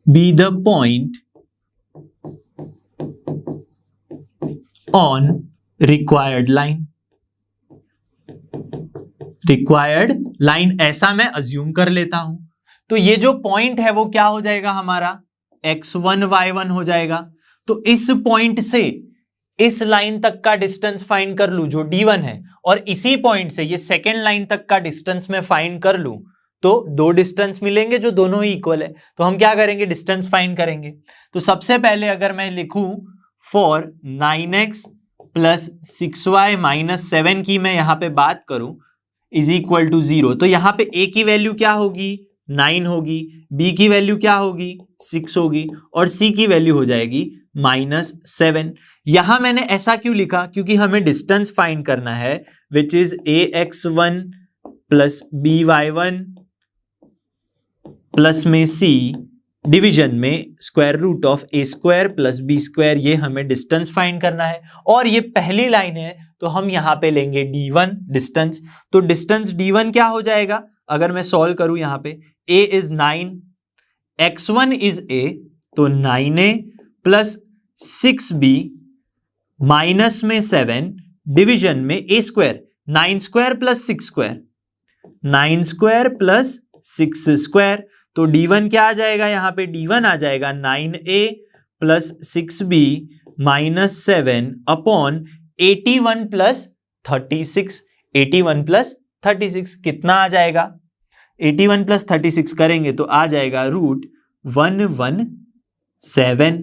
be the point on required line. Required line ऐसा मैं अज्यूम कर लेता हूं, तो ये जो पॉइंट है वो क्या हो जाएगा हमारा x1 y1 हो जाएगा। तो इस पॉइंट से इस लाइन तक का डिस्टेंस फाइंड कर लूं जो d1 है, और इसी पॉइंट से ये सेकेंड लाइन तक का डिस्टेंस मैं फाइंड कर लूं, तो दो डिस्टेंस मिलेंगे जो दोनों ही इक्वल है। तो हम क्या करेंगे, डिस्टेंस फाइंड करेंगे। तो सबसे पहले अगर मैं लिखूं for 9x plus 6y minus 7 की मैं यहां पे बात करूं इज इक्वल टू 0, तो यहां पे a की वैल्यू क्या होगी 9 होगी, b की वैल्यू क्या होगी 6 होगी, और c की वैल्यू हो जाएगी -7। यहां मैंने ऐसा क्यों लिखा, क्योंकि हमें डिस्टेंस फाइंड करना है which is ax1 plus by1 plus में c डिवीजन में square root of a square plus b square, ये हमें डिस्टेंस फाइंड करना है। और ये पहली लाइन है तो हम यहां पे लेंगे d1 डिस्टेंस। तो डिस्टेंस d1 क्या हो जाएगा, अगर मैं सॉल्व करूं यहां पे a is 9, x1 is a, तो 9a प्लस 6b माइनस में 7 डिवीजन में a square, 9 square plus 6 square, 9 square plus 6 square, तो d1 क्या आ जाएगा, यहां पे d1 आ जाएगा 9a plus 6b minus 7 upon 81 plus 36। 81 plus 36 कितना आ जाएगा, 81 प्लस 36 करेंगे तो आ जाएगा √117।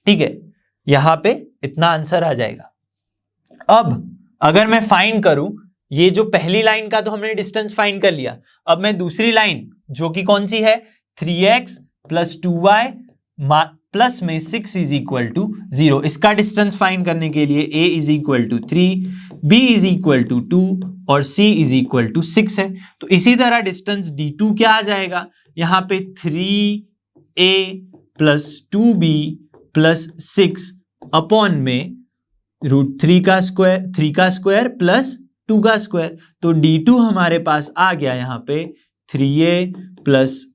ठीक है, यहां पे इतना आंसर आ जाएगा। अब अगर मैं फाइंड करूं, ये जो पहली लाइन का तो हमने डिस्टेंस फाइंड कर लिया, अब मैं दूसरी लाइन जो कि कौन सी है 3x प्लस 2y प्लस में 6 इज इक्वल टू 0, इसका डिस्टेंस फाइंड करने के लिए a is equal to 3, b is equal to 2 और c इज इक्वल टू 6 है। तो इसी तरह डिस्टेंस d2 क्या आ जाएगा, यहाँ पे 3a plus 2b plus 6 upon में √3 का स्क्वायर प्लस 2 का स्क्वायर, तो d2 हमारे पास आ गया यहाँ पे 3a plus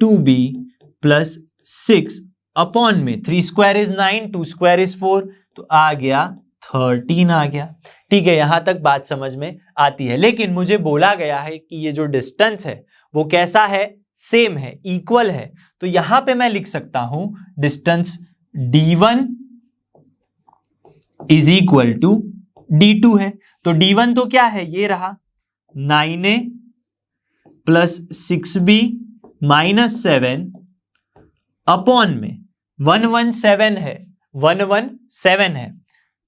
2b plus 6 upon में 3 स्क्वायर इज 9, 2 स्क्वायर इज 4, तो आ गया 13 आ गया। ठीक है, यहां तक बात समझ में आती है। लेकिन मुझे बोला गया है कि ये जो डिस्टेंस है वो कैसा है, सेम है, इक्वल है। तो यहां पे मैं लिख सकता हूं distance d1 is equal to d2 है। तो d1 तो क्या है, ये रहा 9a plus 6b minus 7 upon में 117 है, 117 है,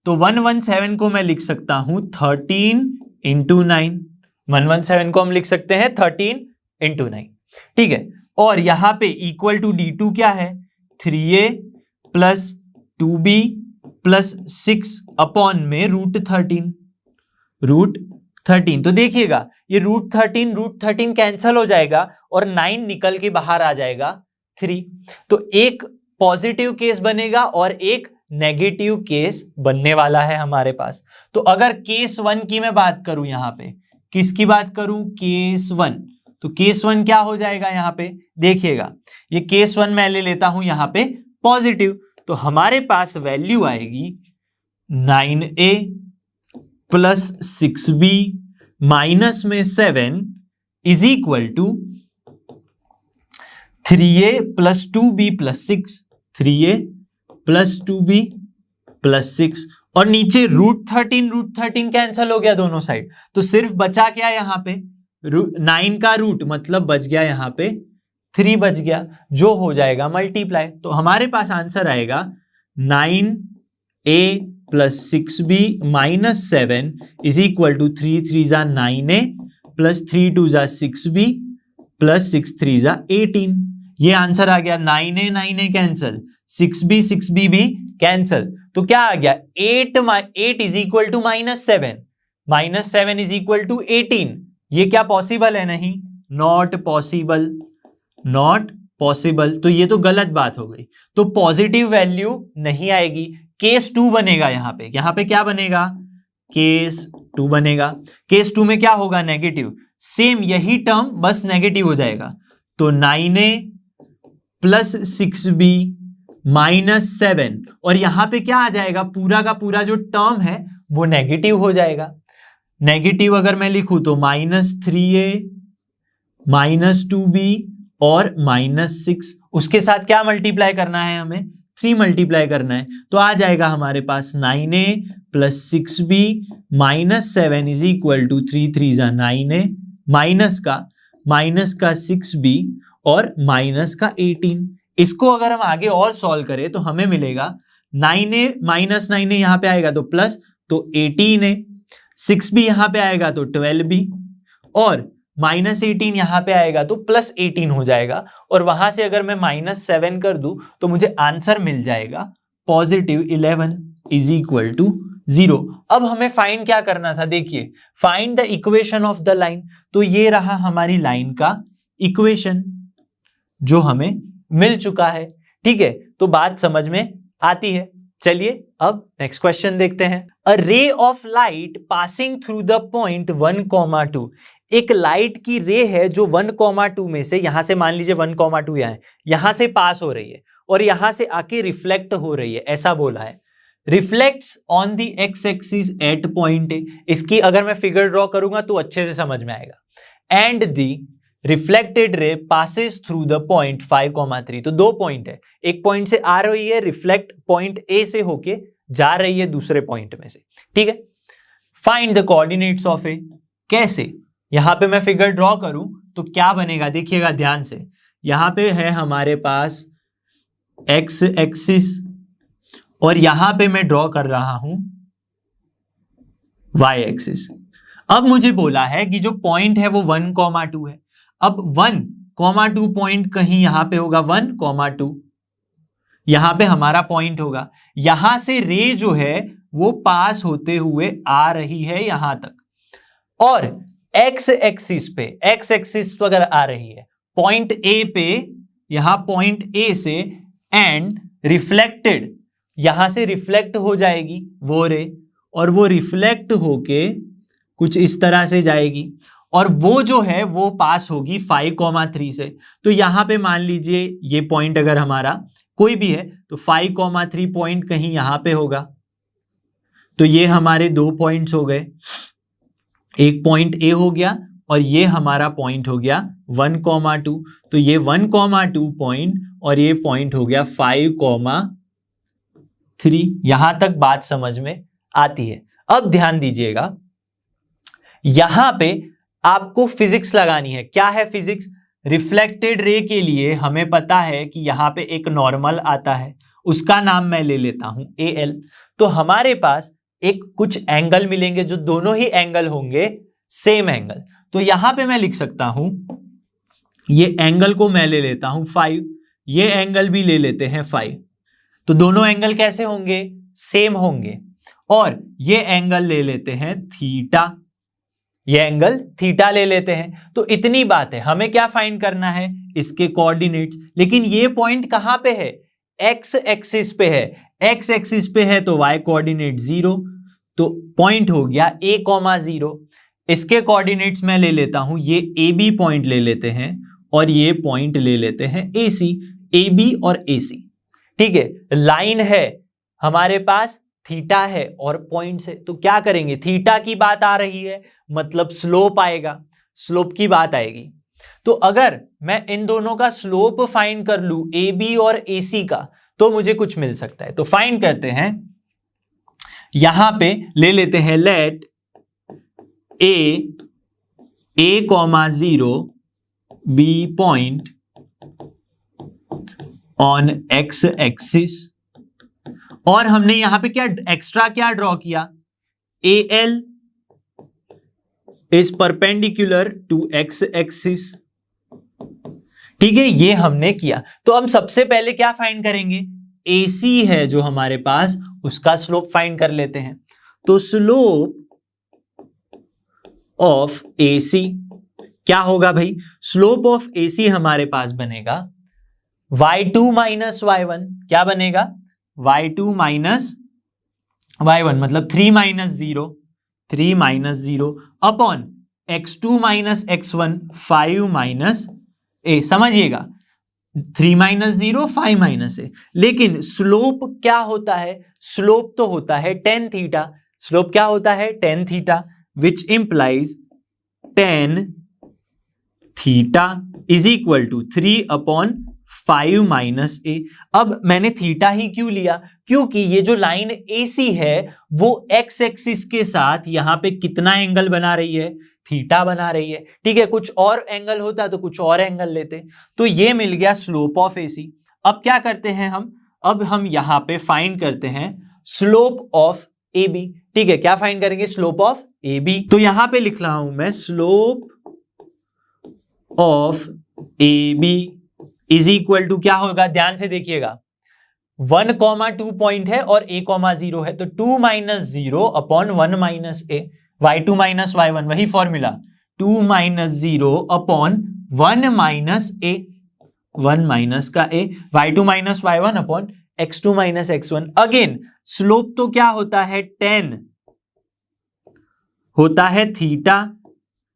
तो 117 को मैं लिख सकता हूं 13 इंटू 9, 117 को हम लिख सकते हैं 13 इंटू 9। ठीक है, और यहां पे इक्वल टू d2 क्या है 3a plus 2b plus 6 upon में √13, √13। तो देखिएगा ये √13 कैंसल हो जाएगा और 9 निकल के बाहर आ जाएगा 3। तो एक पॉजिटिव केस बनेगा और एक नेगेटिव केस बनने वाला है हमारे पास। तो अगर केस 1 की मैं बात करूं, यहां पे किसकी बात करूं, केस 1, तो केस 1 क्या हो जाएगा, यहां पे देखिएगा ये केस 1 मैं ले लेता हूं यहां पे पॉजिटिव, तो हमारे पास वैल्यू आएगी 9a प्लस 6b माइनस में 7 is equal to 3a plus 2b plus 6, 3a plus 2b plus 6, और नीचे √13 कैंसल हो गया दोनों साइड, तो सिर्फ बचा क्या यहाँ पे 9 का रूट, मतलब बच गया यहाँ पे 3 बच गया, जो हो जाएगा मल्टीप्लाई। तो हमारे पास आंसर आएगा 9a plus 6b minus 7 is equal to 3 3 जा 9a प्लस 3 2 जा 6b प्लस 6 3 जा 18। ये आंसर आ गया। 9a कैंसल, 6b भी कैंसल, तो क्या आ गया 8 is equal to -7, -7 is equal to 18। ये क्या पॉसिबल है, नहीं, नॉट पॉसिबल, नॉट पॉसिबल। तो ये तो गलत बात हो गई, तो पॉजिटिव वैल्यू नहीं आएगी। केस 2 बनेगा यहाँ पे क्या बनेगा, केस 2 बनेगा। केस 2 में क्या होगा, नेगेटिव, सेम यही टर्म बस नेगेटिव हो जाएगा। तो 9a प्लस 6b माइनस 7, और यहां पे क्या आ जाएगा, पूरा का पूरा जो टर्म है वो नेगेटिव हो जाएगा। नेगेटिव अगर मैं लिखूं तो -3a माइनस 2b और -6, उसके साथ क्या मल्टीप्लाई करना है, हमें 3 मल्टीप्लाई करना है, तो आ जाएगा हमारे पास 9a plus 6b minus 7 is equal to 3 3 जा 9a माइनस का 6b और माइनस का 18। इसको अगर हम आगे और सॉल्व करें तो हमें मिलेगा 9a माइनस 9a यहां पे आएगा तो प्लस, तो 18a, 6b यहां पे आएगा तो 12b और माइनस 18 यहां पे आएगा तो प्लस 18 हो जाएगा, और वहां से अगर मैं -7 कर दूं तो मुझे आंसर मिल जाएगा +11 इज इक्वल टू 0। अब हमें फाइंड क्या करना था, देखिए find the equation of the line, तो ये रहा हमारी लाइन का इक्वेशन जो हमें मिल चुका है। ठीक है, तो बात समझ में आती है। चलिए अब नेक्स्ट क्वेश्चन देखते हैं। A ray of light passing through the point 1,2, एक लाइट की रे है जो 1,2 में से, यहां से मान लीजिए 1,2 यहां से पास हो रही है और यहां से आके रिफ्लेक्ट हो रही है, ऐसा बोला है। Reflects on the x axis at point A, इसकी अगर मैं फिगर ड्रॉ करूंगा तो अच्छे से समझ में आएगा। And the reflected ray passes through the point 5,3, तो 2 पॉइंट है, एक पॉइंट से आ रही है, रिफ्लेक्ट पॉइंट ए से होके जा रही है दूसरे पॉइंट में से। ठीक है, फाइंड द कोऑर्डिनेट्स ऑफ ए, कैसे, यहां पे मैं फिगर ड्रॉ करूं तो क्या बनेगा, देखिएगा ध्यान से। यहां पे है हमारे पास एक्स एक्सिस और यहां पे मैं ड्रॉ कर रहा हूं वाई एक्सिस। अब मुझे बोला है कि जो पॉइंट है वो 1,2 है। अब 1,2 पॉइंट कहीं यहां पे होगा, 1,2 यहां पे हमारा पॉइंट होगा। यहां से रे जो है वो पास होते हुए आ रही है यहां तक, और एक्स एक्सिस पे, एक्स एक्सिस अगर आ रही है पॉइंट ए पे, यहां पॉइंट ए से, एंड रिफ्लेक्टेड, यहां से रिफ्लेक्ट हो जाएगी वो रे, और वो रिफ्लेक्ट होके कुछ इस तरह से जाएगी, और वो जो है वो पास होगी 5,3 से। तो यहां पे मान लीजिए ये पॉइंट अगर हमारा कोई भी है तो 5,3 पॉइंट कहीं यहां पे होगा, तो ये हमारे 2 पॉइंट्स हो गए, एक पॉइंट ए हो गया और ये हमारा पॉइंट हो गया 1,2, तो ये 1,2 पॉइंट और ये पॉइंट हो गया 5,3। यहां तक बात समझ में आती है। अब ध्यान दीजिएगा, यहां पे आपको फिजिक्स लगानी है। क्या है फिजिक्स? रिफ्लेक्टेड रे के लिए हमें पता है कि यहां पे एक नॉर्मल आता है, उसका नाम मैं ले लेता हूं AL। तो हमारे पास एक कुछ एंगल मिलेंगे जो दोनों ही एंगल होंगे सेम एंगल। तो यहां पे मैं लिख सकता हूं, ये एंगल को मैं ले लेता हूं 5, ये एंगल भी ले लेते हैं 5, तो दोनों एंगल कैसे होंगे? सेम होंगे। और ये एंगल ले लेते हैं थीटा, ये एंगल थीटा ले लेते हैं। तो इतनी बात है, हमें क्या फाइंड करना है? इसके कोऑर्डिनेट्स। लेकिन ये पॉइंट कहां पे है? एक्स एक्सिस पे है। एक्स एक्सिस पे है तो y कोऑर्डिनेट 0, तो पॉइंट हो गया a,0। इसके कोऑर्डिनेट्स मैं ले लेता हूं, ये AB पॉइंट ले लेते हैं और ये पॉइंट ले लेते हैं AC, AB और AC। ठीक है, लाइन है हमारे पास, थीटा है और पॉइंट से, तो क्या करेंगे? थीटा की बात आ रही है मतलब स्लोप आएगा, स्लोप की बात आएगी। तो अगर मैं इन दोनों का स्लोप फाइंड कर लूं AB और AC का, तो मुझे कुछ मिल सकता है। तो फाइंड करते हैं, यहां पे ले लेते हैं let a,0 be point on x axis, और हमने यहां पे क्या एक्स्ट्रा क्या ड्रॉ किया? AL is perpendicular to x axis. ठीक है, ये हमने किया। तो हम सबसे पहले क्या फाइंड करेंगे? AC है जो हमारे पास, उसका स्लोप फाइंड कर लेते हैं। तो स्लोप ऑफ AC क्या होगा भाई? स्लोप ऑफ AC हमारे पास बनेगा y2 माइनस y1। क्या बनेगा? y2 माइनस y1 मतलब 3 minus 0, 3 minus 0 upon x2 minus x1 5 minus a। समझिएगा, 3 माइनस 0 5 माइनस ए, लेकिन स्लोप क्या होता है? स्लोप तो होता है tan थीटा। स्लोप क्या होता है? tan theta, which implies tan theta is equal to 3/5 minus A. अब मैंने थीटा ही क्यों लिया? क्योंकि ये जो लाइन AC है वो एक्स एक्सिस के साथ यहाँ पे कितना एंगल बना रही है? थीटा बना रही है। ठीक है, कुछ और एंगल होता तो कुछ और एंगल लेते। तो ये मिल गया स्लोप ऑफ AC। अब क्या करते हैं हम? अब हम यहाँ पे फाइंड करते हैं स्लोप ऑफ AB। ठीक है, क्या फाइंड करेंगे? Slope of AB। तो यहां पे लिख रहा हूं मैं slope of AB is equal to क्या होगा? ध्यान से देखिएगा, 1,2 पॉइंट है और A,0 है, तो 2 माइनस 0 अपॉन 1 माइनस ए, y2 माइनस y1, वही फॉर्मूला, 2 माइनस 0 अपॉन 1 माइनस ए, 1 माइनस का ए, y2 minus y1 upon x2 minus x1। Again slope तो क्या होता है? tan होता है थीटा,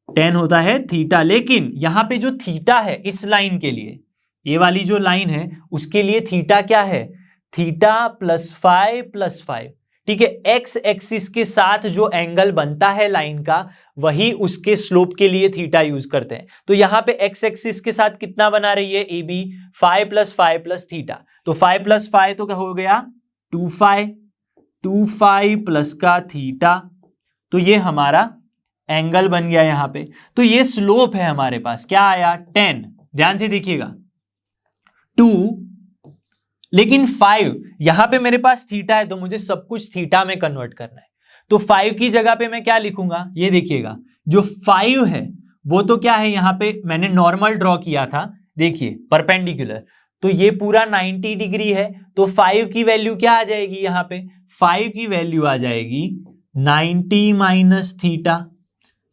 tan होता है थीटा, लेकिन यहां पे जो थीटा है इस लाइन के लिए, ये वाली जो लाइन है उसके लिए थीटा क्या है? थीटा +5 ठीक है, एक्स एक्सिस के साथ जो एंगल बनता है लाइन का वही उसके स्लोप के लिए थीटा यूज करते हैं। तो यहां पे एक्स एक्सिस के साथ कितना बना रही है AB? 5 + थीटा। तो 5 + 5 तो क्या हो गया? 2 प्लस का थीटा, तो ये हमारा एंगल बन गया यहां पे। तो ये स्लोप है हमारे पास, क्या आया? tan। ध्यान से देखिएगा, 2 लेकिन 5, यहां पे मेरे पास थीटा है तो मुझे सब कुछ थीटा में कन्वर्ट करना है। तो 5 की जगह पे मैं क्या लिखूंगा? ये देखिएगा, जो 5 है वो तो क्या है, यहां पे मैंने नॉर्मल ड्रॉ किया था, देखिए परपेंडिकुलर, तो ये पूरा 90 डिग्री है, तो 5 की वैल्यू क्या आ जाएगी? यहां पे 5 की वैल्यू आ जाएगी 90 माइनस थीटा।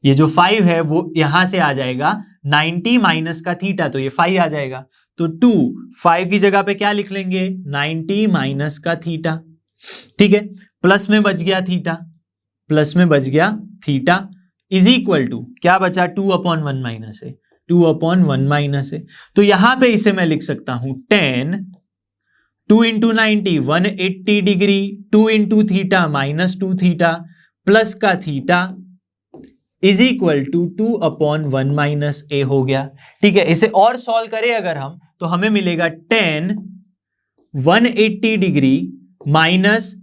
ये जो 5 है वो यहां से आ जाएगा 90 माइनस का थीटा, तो ये 5 आ जाएगा। तो 2 5 की जगह पे क्या लिख लेंगे? 90 माइनस का थीटा। ठीक है, प्लस में बच गया थीटा, प्लस में बच गया थीटा इज इक्वल टू क्या बचा? 2/1 माइनस है, 2/1 माइनस है। तो यहां पे इसे मैं लिख सकता हूं tan 2 into 90 180 degree, 2 into theta -2 theta plus का theta is equal to 2/1 minus A हो गया। ठीक है, इसे और सॉल्व करें अगर हम, तो हमें मिलेगा tan 180 degree minus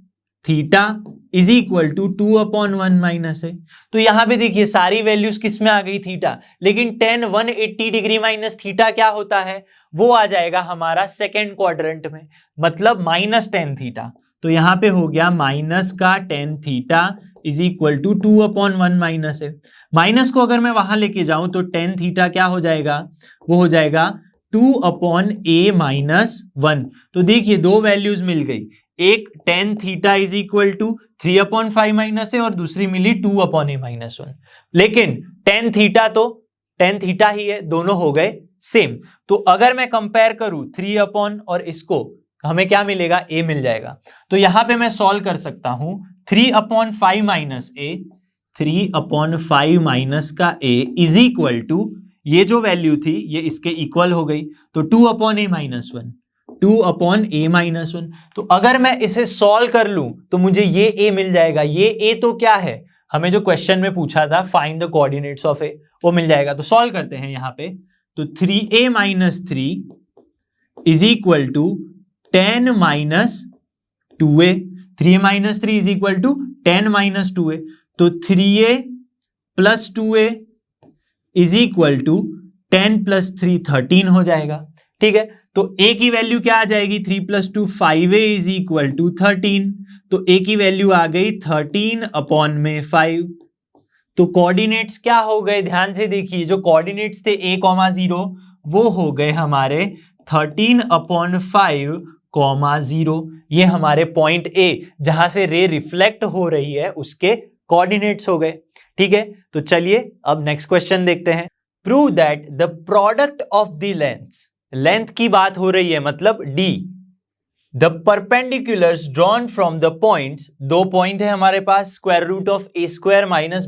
theta is equal to 2/1 minus है। तो यहां पे देखिए सारी वैल्यूज किस में आ गई? थीटा, लेकिन tan 180 डिग्री माइनस थीटा क्या होता है? वो आ जाएगा हमारा सेकेंड क्वाड्रेंट में, मतलब माइनस tan थीटा। तो यहां पे हो गया माइनस का tan theta is equal to 2/1 minus है। माइनस को अगर मैं वहां लेके जाऊं तो tan थीटा क्या हो जाएगा? वो हो जाएगा 2/a-1। तो देखिए दो वैल्यूज मिल गई, एक tan theta is equal to 3/5 minus है और दूसरी मिली 2/a-1। लेकिन tan थीटा ही है, दोनों हो गए सेम। तो अगर मैं कंपेयर करूं 3/ और इसको, हमें क्या मिलेगा? a मिल जाएगा। तो यहां पे मैं सॉल्व कर सकता हूं 3/5 माइनस ए, 3/5 माइनस का a इज इक्वल टू, ये जो वैल्यू थी ये इसके इक्वल हो गई, तो 2/a-1, 2/a-1। तो अगर मैं इसे सॉल्व कर लूं तो मुझे ये a मिल जाएगा। ये a तो क्या है? हमें जो क्वेश्चन में पूछा था find the coordinates of a, वो मिल जाएगा। तो सॉल्व करते हैं यहां पे, तो 3a-3 is equal to 10 - 2a, 3a-3 is equal to 10 - 2a, तो 3a + 2a is equal to 10 + 3 13 हो जाएगा। ठीक है, तो a की वैल्यू क्या आ जाएगी? 3 + 2 5a इज इक्वल टू 13, तो a की वैल्यू आ गई 13/5। तो कोऑर्डिनेट्स क्या हो गए? ध्यान से देखिए, जो कोऑर्डिनेट्स थे a,0 वो हो गए हमारे 13/5,0। ये हमारे पॉइंट A जहां से रे रिफ्लेक्ट हो रही है उसके कोऑर्डिनेट्स हो गए। ठीक है, तो चलिए अब नेक्स्ट क्वेश्चन देखते हैं। Prove that the product of the length की बात हो रही है, मतलब D, the perpendiculars drawn from the points, दो पॉइंट है हमारे पास, √a² -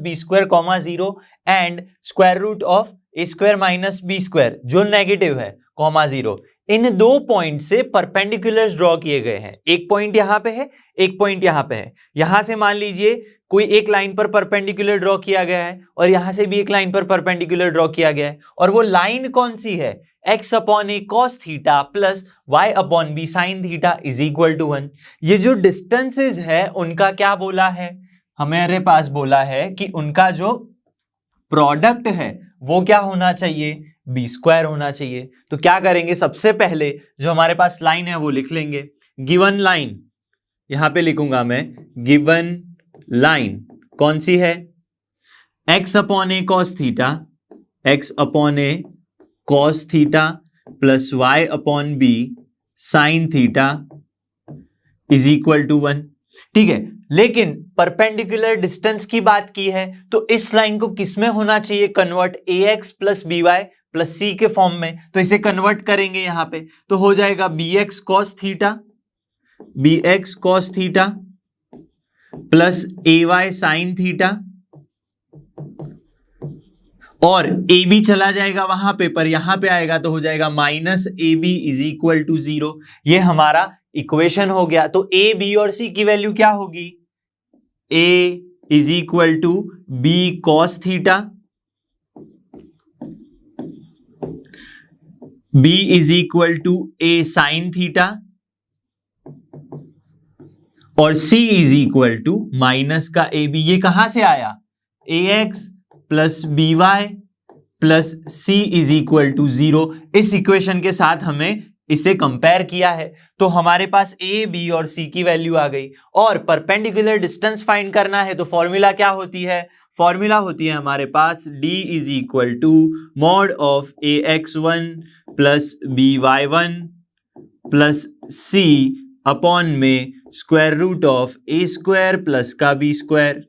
b², 0 and √a² - b² जो नेगेटिव है, 0, इन दो पॉइंट से परपेंडिकुलर्स ड्रॉ किए गए हैं। एक पॉइंट यहां पे है, एक पॉइंट यहां पे है। यहां से मान लीजिए कोई एक लाइन पर परपेंडिकुलर ड्रॉ किया गया है और यहां से भी एक लाइन पर परपेंडिकुलर ड्रॉ किया गया है, और वो लाइन कौन सी है, x upon a cos theta plus y upon b sine theta is equal to 1। ये जो डिस्टेंसेस है उनका क्या बोला है, हमारे पास बोला है कि उनका जो प्रोडक्ट है वो क्या होना चाहिए, बी स्क्वायर होना चाहिए। तो क्या करेंगे, सबसे पहले जो हमारे पास लाइन है वो लिख लेंगे। गिवन लाइन, यहां पे लिखूंगा मैं गिवन लाइन कौन सी है, x upon a cos theta, x upon a cos theta plus y upon b sine theta is equal to 1। ठीक है, लेकिन परपेंडिकुलर डिस्टेंस की बात की है तो इस लाइन को किस में होना चाहिए convert, ax plus by plus c के फॉर्म में। तो इसे कन्वर्ट करेंगे यहां पे, तो हो जाएगा bx cos theta plus ay sign theta, और ab चला जाएगा वहां पे, पर यहां पे आएगा तो हो जाएगा minus ab is equal to 0। ये हमारा इक्वेशन हो गया। तो a b और c की वैल्यू क्या होगी, a is equal to b cos theta, b is equal to a sine theta, और c is equal to minus का ab। ये कहां से आया, ax plus by plus c is equal to 0। इस इक्वेशन के साथ हमें इसे कंपेयर किया है तो हमारे पास a, b और c की वैल्यू आ गई। और परपेंडिकुलर डिस्टेंस फाइंड करना है तो फॉर्मूला क्या होती है, फॉर्मूला होती है हमारे पास d is equal to mod of ax1 plus by1 plus c upon में square root of a square plus का b स्क्वायर।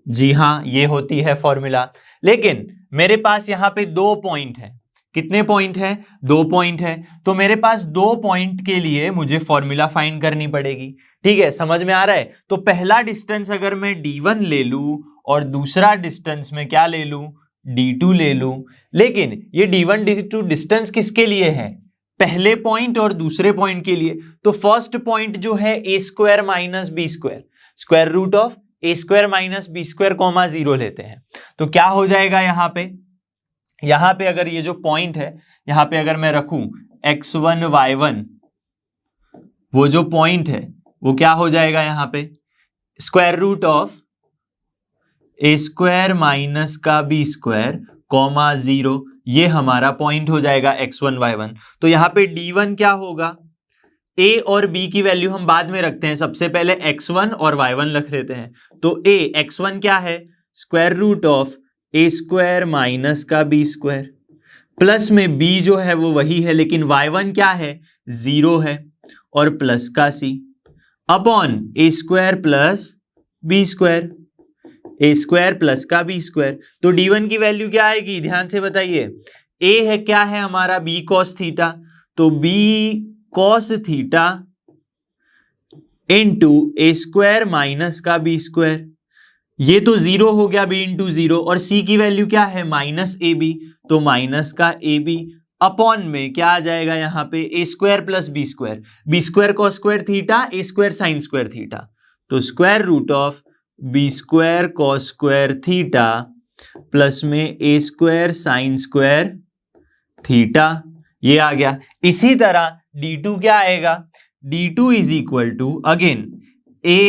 जी हाँ, ये होती है फॉर्मूला। लेकिन मेरे पास यहाँ पे दो पॉइंट है, कितने पॉइंट है, दो पॉइंट है। तो मेरे पास दो पॉइंट के लिए मुझे फॉर्मूला फाइंड करनी पड़ेगी। ठीक है, समझ में आ रहा है। तो पहला डिस्टेंस अगर मैं d1 ले लूं और दूसरा डिस्टेंस में क्या ले लूं, d2 ले लूं, लेकिन ये d1 d2 डिस्टेंस किसके लिए है, पहले पॉइंट और दूसरे पॉइंट के लिए। तो फर्स्ट पॉइंट जो है a square minus b square, square root of a square minus b square comma 0 लेते हैं। तो क्या हो जाएगा यहां पे अगर ये जो पॉइंट है यहां पे अगर मैं रखूं x1 y1, वो जो पॉइंट है वो क्या हो जाएगा यहां पे, square root of a square minus का बी स्क्वायर कॉमा 0, ये हमारा पॉइंट हो जाएगा x1 y1। तो यहां पे d1 क्या होगा, a और b की वैल्यू हम बाद में रखते हैं, सबसे पहले x1 और y1 रख लेते हैं। तो a x1 क्या है, square root of a square minus का b स्क्वायर, प्लस में b जो है वो वही है लेकिन y1 क्या है, 0 है, और प्लस का c upon a square plus b square, a square plus का b स्क्वायर। तो d1 की वैल्यू क्या आएगी, ध्यान से बताइए। a है क्या है हमारा, b cos थीटा, तो b cos theta into a square minus का b स्क्वायर, ये तो 0 हो गया, b इंटू 0, और c की वैल्यू क्या है, माइनस ए बी, तो माइनस का ए बी अपॉन में क्या आ जाएगा यहाँ पे, a square plus b square, b square cos square theta, a square sine square theta, तो square root of b square cos square theta plus में a square sine square theta, ये आ गया। इसी तरह d2 क्या आएगा, d2 is equal to again a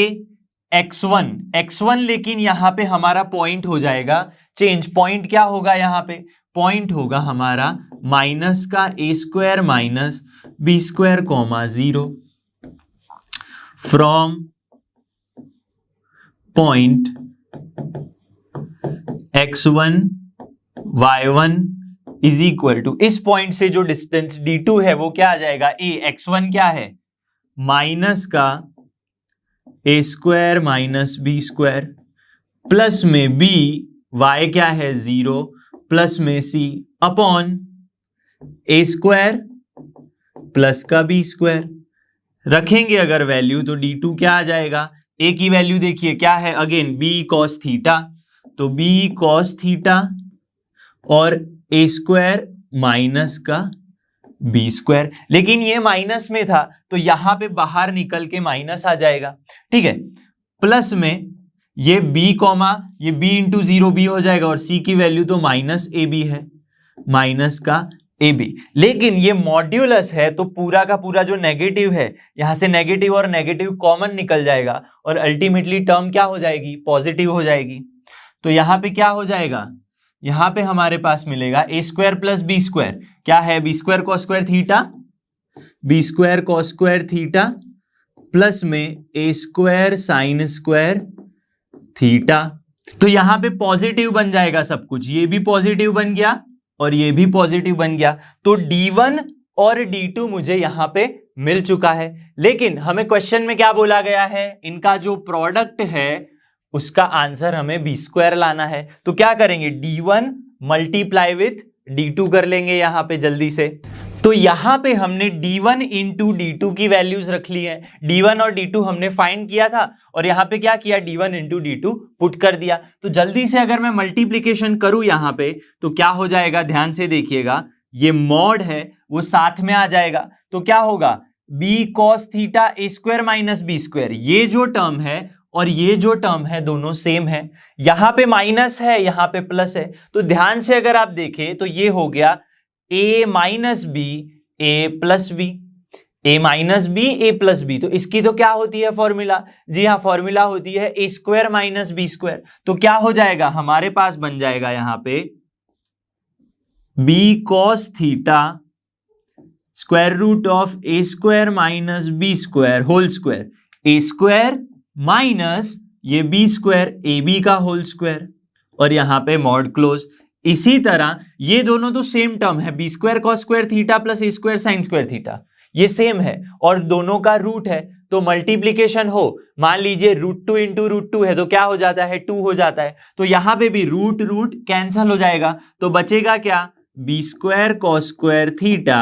x1, लेकिन यहां पे हमारा पॉइंट हो जाएगा चेंज, पॉइंट क्या होगा यहां पे, पॉइंट होगा हमारा माइनस का a square minus b square comma 0 from point x1 y1 is equal to, इस पॉइंट से जो डिस्टेंस d2 है वो क्या आ जाएगा, a x1 क्या है, माइनस का a square minus b square, plus में b, y क्या है 0, प्लस में c upon a square plus का b स्क्वायर। रखेंगे अगर वैल्यू तो d2 क्या आ जाएगा, a की वैल्यू देखिए क्या है, अगेन b cos थीटा, तो b cos थीटा और a स्क्वायर माइनस का बी स्क्वायर, लेकिन ये माइनस में था तो यहां पे बाहर निकल के माइनस आ जाएगा, ठीक है। प्लस में ये b कॉमा ये b इंटू 0 b हो जाएगा, और c की वैल्यू तो माइनस ए बी है, माइनस का ए बी। लेकिन ये मॉड्यूलस है तो पूरा का पूरा जो नेगेटिव है, यहां से नेगेटिव और नेगेटिव कॉमन निकल जाएगा और अल्टीमेटली टर्म क्या हो जाएगी, पॉजिटिव हो जाएगी। तो यहां पे क्या हो जाएगा, यहां पे हमारे पास मिलेगा a square plus b square, क्या है, B square cos square theta, b square cos square theta plus में a square sine square theta. तो यहां पे पॉजिटिव बन जाएगा सब कुछ, ये भी पॉजिटिव बन गया और ये भी पॉजिटिव बन गया। तो D1 और D2 मुझे यहां पे मिल चुका है। लेकिन हमें क्वेश्चन में क्या बोला गया है, इनका जो प्रोडक्ट है उसका आंसर हमें बी स्क्वायर लाना है। तो क्या करेंगे, D1 मल्टीप्लाई विथ D2 कर लेंगे यहां पे जल्दी से। तो यहां पे हमने D1 इंटू D2 की वैल्यूज रख ली है, D1 और D2 हमने फाइंड किया था और यहां पे क्या किया, D1 इंटू D2 पुट कर दिया। तो जल्दी से अगर मैं मल्टीप्लीकेशन करूं यहां पे तो क्या हो जाएगा, ध्यान से देखिएगा, ये मॉड है वो साथ में आ जाएगा। तो क्या होगा, b cos theta a square minus b square, ये जो टर्म है और ये जो टर्म है दोनों सेम है, यहां पे माइनस है यहां पे प्लस है। तो ध्यान से अगर आप देखें तो ये हो गया a minus b a plus b, a minus b a plus b. तो इसकी तो क्या होती है फॉर्मूला, जी हाँ, फॉर्मूला होती है ए स्क्वायर माइनस बी स्क्वायर। तो क्या हो जाएगा, हमारे पास बन जाएगा यहां पे b cos theta square root of a square minus b square whole square, a square minus ये बी स्क्वायर ए बी का होल स्क्वायर, और यहां पे मॉड क्लोज। इसी तरह ये दोनों तो सेम टर्म है, B square cos square theta plus ए स्क्वायर साइन स्क्वायर थीटा, ये सेम है और दोनों का रूट है। तो मल्टीप्लीकेशन हो, मान लीजिए √2 इंटू √2 है तो क्या हो जाता है, 2 हो जाता है। तो यहां पे भी रूट रूट कैंसल हो जाएगा, तो बचेगा क्या, b square cos square theta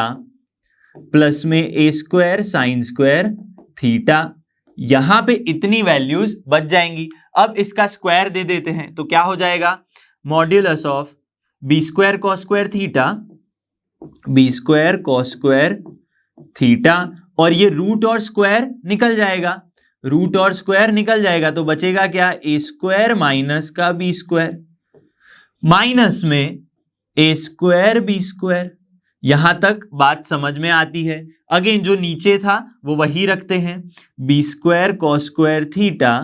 plus में a square sine square theta. यहां पे इतनी वैल्यूज बच जाएंगी। अब इसका स्क्वायर दे देते हैं तो क्या हो जाएगा, modulus of b square cos square theta, b square cos square theta, और ये रूट और स्क्वायर निकल जाएगा, रूट और स्क्वायर निकल जाएगा। तो बचेगा क्या, ए स्क्वायर माइनस का बी स्क्वायर माइनस में ए स्क्वायर बी स्क्वायर। यहां तक बात समझ में आती है। अगेन जो नीचे था वो वही रखते हैं, b square cos square theta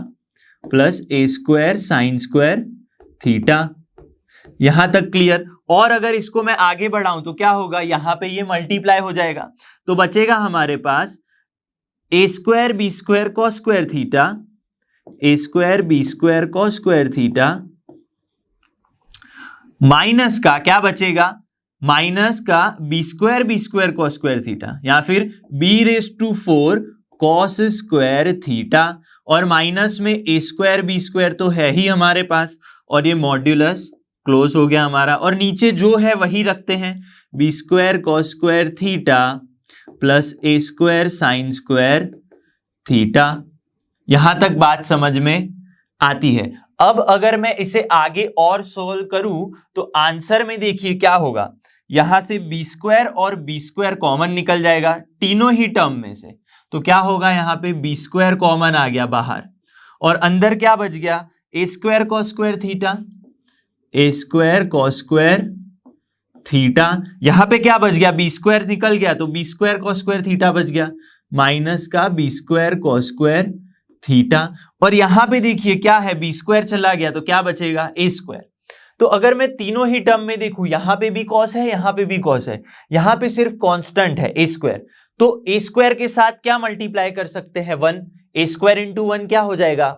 plus ए स्क्वायर साइन स्क्वायर थीटा। यहां तक क्लियर। और अगर इसको मैं आगे बढ़ाऊं तो क्या होगा, यहां पे ये मल्टीप्लाई हो जाएगा तो बचेगा हमारे पास a square b square cos square theta, a square b square cos square theta minus का क्या बचेगा, माइनस का b square cos square theta, या फिर b⁴ कॉस स्क्वायर थीटा, और माइनस में ए स्क्वायर बी स्क्वायर तो है ही हमारे पास, और ये मॉड्यूलस क्लोज हो गया हमारा। और नीचे जो है वही रखते हैं, b square cos square theta plus ए स्क्वायर साइन स्क्वायर थीटा। यहां तक बात समझ में आती है। अब अगर मैं इसे आगे और सोल्व करूं तो आंसर में देखिए क्या होगा, यहां से बी स्क्वायर और बी स्क्वायर कॉमन निकल जाएगा तीनों ही टर्म में से। तो क्या होगा, यहां पे बी स्क्वायर कॉमन आ गया बाहर, और अंदर क्या बच गया, ए square cos square theta, a square cos square theta. यहां पे क्या बच गया, बी स्क्वायर निकल गया तो b square cos square theta बच गया, माइनस का b square cos square theta. और यहां पे देखिए क्या है, बी स्क्वायर चला गया तो क्या बचेगा, ए स्क्वायर। तो अगर मैं तीनों ही टर्म में देखूं, यहां पे भी कॉस है यहां पे भी कॉस है, यहां पे सिर्फ कांस्टेंट है ए स्क्वायर। तो ए स्क्वायर के साथ क्या मल्टीप्लाई कर सकते हैं, 1, ए स्क्वायर इंटू 1 क्या हो जाएगा,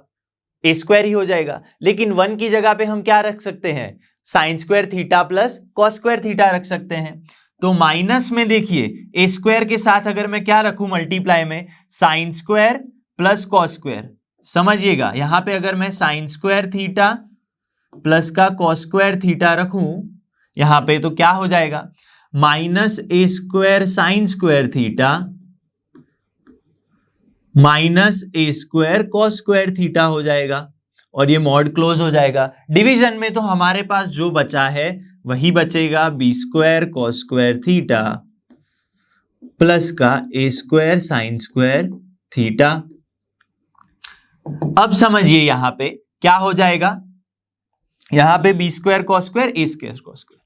ए स्क्वायर ही हो जाएगा। लेकिन 1 की जगह पे हम क्या रख सकते हैं, sign square theta plus cos square theta रख सकते हैं। तो माइनस में देखिए ए स्क्वायर के साथ अगर मैं क्या रखूं मल्टीप्लाई में, sine square plus cos square. समझिएगा यहां पे अगर मैं साइन स्क्वायर थीटा प्लस का कॉस स्क्वायर थीटा रखूं यहां पे तो क्या हो जाएगा, minus a square sine square theta minus a square cos square theta हो जाएगा, और ये मॉड क्लोज हो जाएगा। डिवीजन में तो हमारे पास जो बचा है वही बचेगा, b square cos square theta plus का a square sine square theta. अब समझिए यहां पे क्या हो जाएगा, यहां पे b square cos square a square cos square,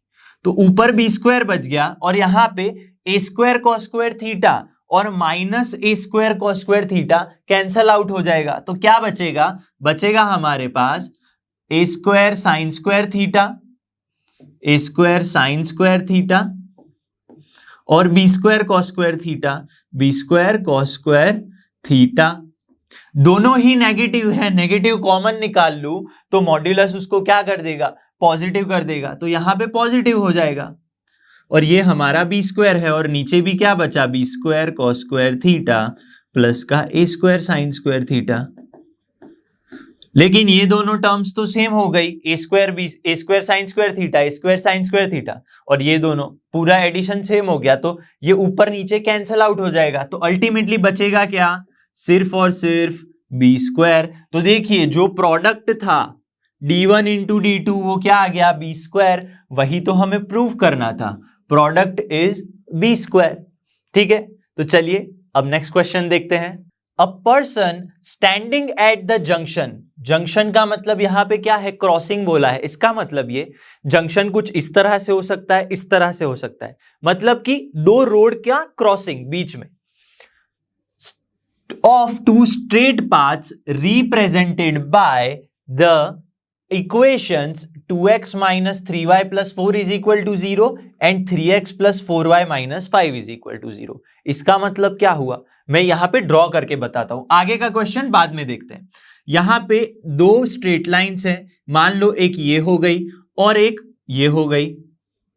तो ऊपर बी स्क्वायर बच गया और यहां पे a square cos square theta और minus a square cos square theta cancel out हो जाएगा। तो क्या बचेगा, बचेगा हमारे पास a square sine square theta, a square sine square theta और b square cos square theta, b square cos square theta. दोनों ही नेगेटिव है, नेगेटिव कॉमन निकाल लूं तो मॉड्यूलस उसको क्या कर देगा, पॉजिटिव कर देगा, तो यहां पे पॉजिटिव हो जाएगा। और ये हमारा बी स्क्वायर है और नीचे भी क्या बचा, b square cos square theta plus का a square sine square theta. लेकिन ये दोनों टर्म्स तो सेम हो गई, a square sine square theta, a square sine square theta, और ये दोनों पूरा एडिशन सेम हो गया, तो ये ऊपर नीचे कैंसल आउट हो जाएगा। तो अल्टीमेटली बचेगा क्या, सिर्फ और सिर्फ बी स्क्वायर। तो देखिए जो प्रोडक्ट था d1 इंटू d2 वो क्या आ गया, बी स्क्वायर। वही तो हमें प्रूव करना था, प्रोडक्ट इज बी स्क्वायर। ठीक है, तो चलिए अब नेक्स्ट क्वेश्चन देखते हैं। A person standing at the junction, junction का मतलब यहां पे क्या है, क्रॉसिंग बोला है, इसका मतलब ये जंक्शन कुछ इस तरह से हो सकता है, इस तरह से हो सकता है, मतलब कि दो रोड क्या क्रॉसिंग बीच में, of two straight paths represented by the equations 2x minus 3y plus 4 is equal to 0 and 3x plus 4y minus 5 is equal to 0। इसका मतलब क्या हुआ, मैं यहां पे ड्रॉ करके बताता हूं, आगे का क्वेश्चन बाद में देखते हैं। यहां पे दो स्ट्रेट लाइंस हैं, मान लो एक ये हो गई और एक ये हो गई,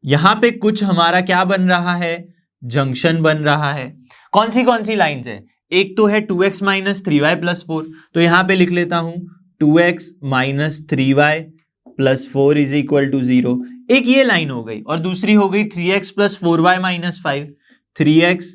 यहां पे कुछ हमारा क्या बन रहा है, जंक्शन बन रहा है। कौन सी लाइंस है, एक तो है 2x माइनस 3y प्लस 4, तो यहां पे लिख लेता हूं 2x minus 3y plus 4 is equal to 0, एक ये लाइन हो गई, और दूसरी हो गई 3x plus 4y minus 5, 3x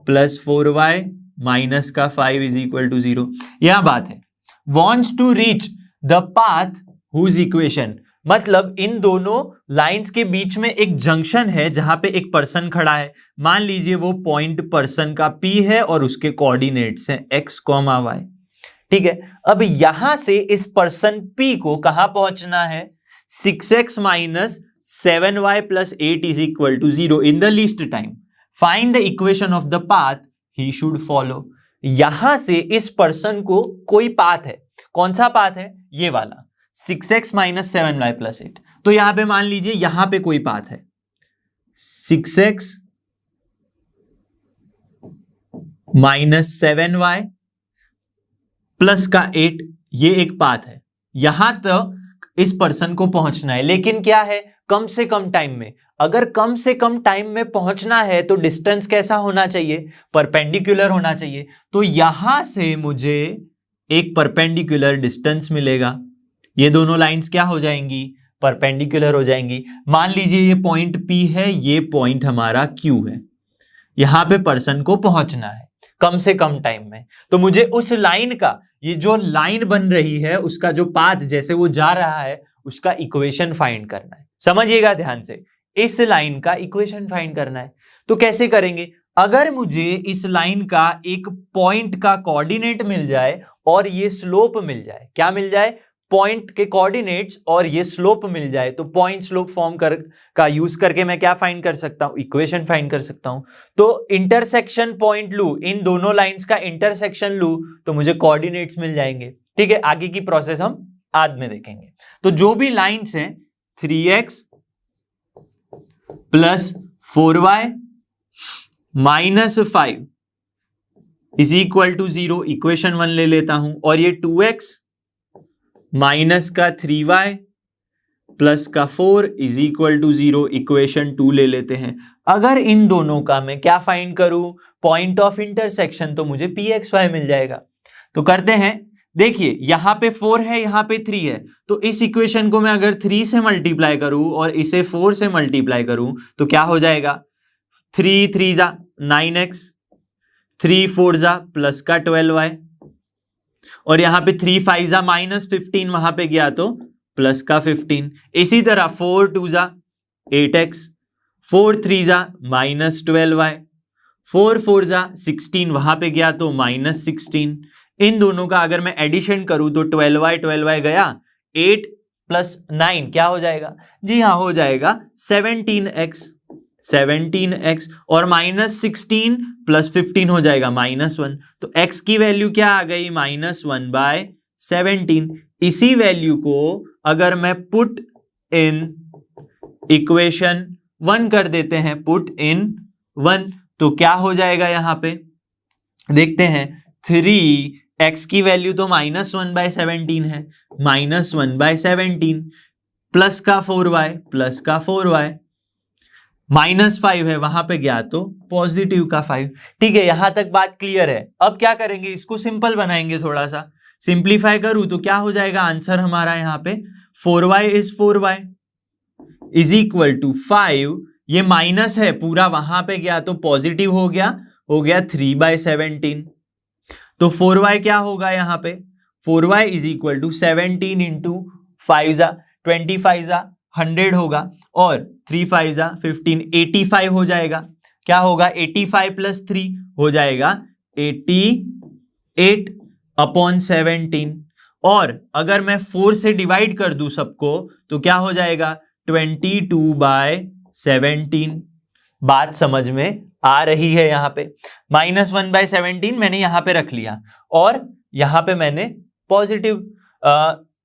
plus 4y minus का 5 इज इक्वल टू 0। यह बात है, wants to reach the path whose equation, मतलब इन दोनों लाइंस के बीच में एक जंक्शन है जहां पे एक पर्सन खड़ा है, मान लीजिए वो पॉइंट पर्सन का P है और उसके कोऑर्डिनेट्स हैं x, y। ठीक है, अब यहां से इस पर्सन P को कहां पहुंचना है, 6x minus 7y plus 8 is equal to 0 in the least time, find the equation of the path he should follow. यहां से इस पर्सन को कोई पाथ है, कौन सा पाथ है, ये वाला 6x माइनस 7y प्लस 8, तो यहां पे मान लीजिए यहां पे कोई पाथ है 6x माइनस 7y प्लस का 8, ये एक पाथ है, यहां तक इस पर्सन को पहुंचना है, लेकिन क्या है, कम से कम टाइम में। अगर कम से कम टाइम में पहुंचना है तो डिस्टेंस कैसा होना चाहिए, परपेंडिकुलर होना चाहिए, तो यहां से मुझे एक परपेंडिकुलर डिस्टेंस मिलेगा, ये दोनों लाइंस क्या हो जाएंगी, परपेंडिकुलर हो जाएंगी। मान लीजिए ये पॉइंट P है, ये पॉइंट हमारा Q है, यहां पे पर्सन को पहुंचना है कम से कम टाइम में, तो मुझे उस लाइन का, ये जो लाइन बन रही है उसका जो पाथ जैसे वो जा रहा है उसका इक्वेशन फाइंड करना है। समझिएगा ध्यान से, इस लाइन का इक्वेशन फाइंड करना है, तो कैसे करेंगे, अगर मुझे इस लाइन का एक पॉइंट का कोऑर्डिनेट मिल जाए और ये स्लोप मिल जाए, क्या मिल जाए, पॉइंट के कोऑर्डिनेट्स और ये स्लोप मिल जाए, तो पॉइंट स्लोप फॉर्म का यूज करके मैं क्या फाइंड कर सकता हूं, इक्वेशन फाइंड कर सकता हूं। तो इंटरसेक्शन पॉइंट लू, इन दोनों लाइंस का इंटरसेक्शन लू तो मुझे कोऑर्डिनेट्स मिल जाएंगे। ठीक है, आगे की प्रोसेस हम बाद में देखेंगे। तो जो भी लाइंस हैं 3x plus 4y minus 5 is equal to 0, equation 1 ले लेता हूं, और ये 2x माइनस का 3y प्लस का 4 इज इक्वल टू 0, इक्वेशन 2 ले लेते हैं। अगर इन दोनों का मैं क्या फाइंड करूं, पॉइंट ऑफ इंटरसेक्शन, तो मुझे pxy मिल जाएगा। तो करते हैं, देखिए यहां पे 4 है, यहां पे 3 है, तो इस इक्वेशन को मैं अगर 3 से मल्टीप्लाई करूं और इसे 4 से मल्टीप्लाई करूं तो क्या हो जाएगा, 3 3 जा 9x, 3 4 जा प्लस का 12y, और यहां पे 3 5 जा माइनस 15, वहां पे गया तो प्लस का 15। इसी तरह 4 2 जा 8x, 4 3 जा माइनस 12y, 4 4 जा 16, वहां पे गया तो -16। इन दोनों का अगर मैं एडिशन करूं तो 12y गया, 8 + 9 क्या हो जाएगा? जी हाँ, हो जाएगा 17x और -16 + 15 हो जाएगा -1। तो x की वैल्यू क्या आ गई? -1/17। इसी वैल्यू को अगर मैं पुट इन इक्वेशन 1 कर देते हैं, पुट इन 1, तो क्या हो जाएगा? यहां पे देखते हैं, 3x की वैल्यू तो -1/17 है, -1/17 प्लस का 4y -5 है, वहां पे गया तो पॉजिटिव का 5। ठीक है, यहां तक बात क्लियर है। अब क्या करेंगे? इसको सिंपल बनाएंगे, थोड़ा सा सिंप्लीफाई करूं तो क्या हो जाएगा आंसर हमारा? यहां पे 4y = 4y = 5। ये माइनस है पूरा, वहां पे गया तो पॉजिटिव हो गया 3/17। तो 4y क्या होगा यहां पे? 4y = 17 × 5 = 25 = 100 होगा, और 3 5 = 15, 85 हो जाएगा। क्या होगा? 85 + 3 हो जाएगा 88/17। और अगर मैं 4 से डिवाइड कर दूं सबको तो क्या हो जाएगा? 22/17। बात समझ में आ रही है? यहां पे -1/17 मैंने यहां पे रख लिया, और यहां पे मैंने पॉजिटिव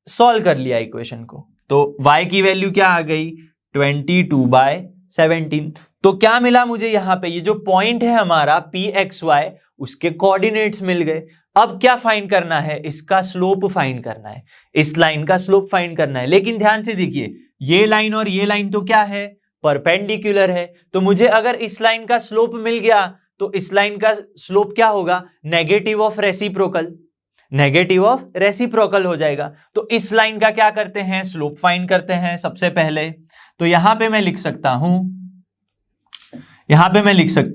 सॉल्व कर लिया इक्वेशन को। तो y की वैल्यू क्या आ गई? 22/17। तो क्या मिला मुझे यहां पे? ये जो पॉइंट है हमारा pxy, उसके कोऑर्डिनेट्स मिल गए। अब क्या फाइंड करना है? इसका स्लोप फाइंड करना है, इस लाइन का स्लोप फाइंड करना है। लेकिन ध्यान से देखिए, ये लाइन और ये लाइन तो क्या है? परपेंडिकुलर है। तो मुझे अगर इस लाइन का स्लोप मिल गया तो इस लाइन का स्लोप क्या होगा? नेगेटिव ऑफ रेसिप्रोकल हो जाएगा। तो इस लाइन का क्या करते हैं? स्लोप फाइंड करते हैं सबसे पहले। तो यहां पे मैं लिख सकता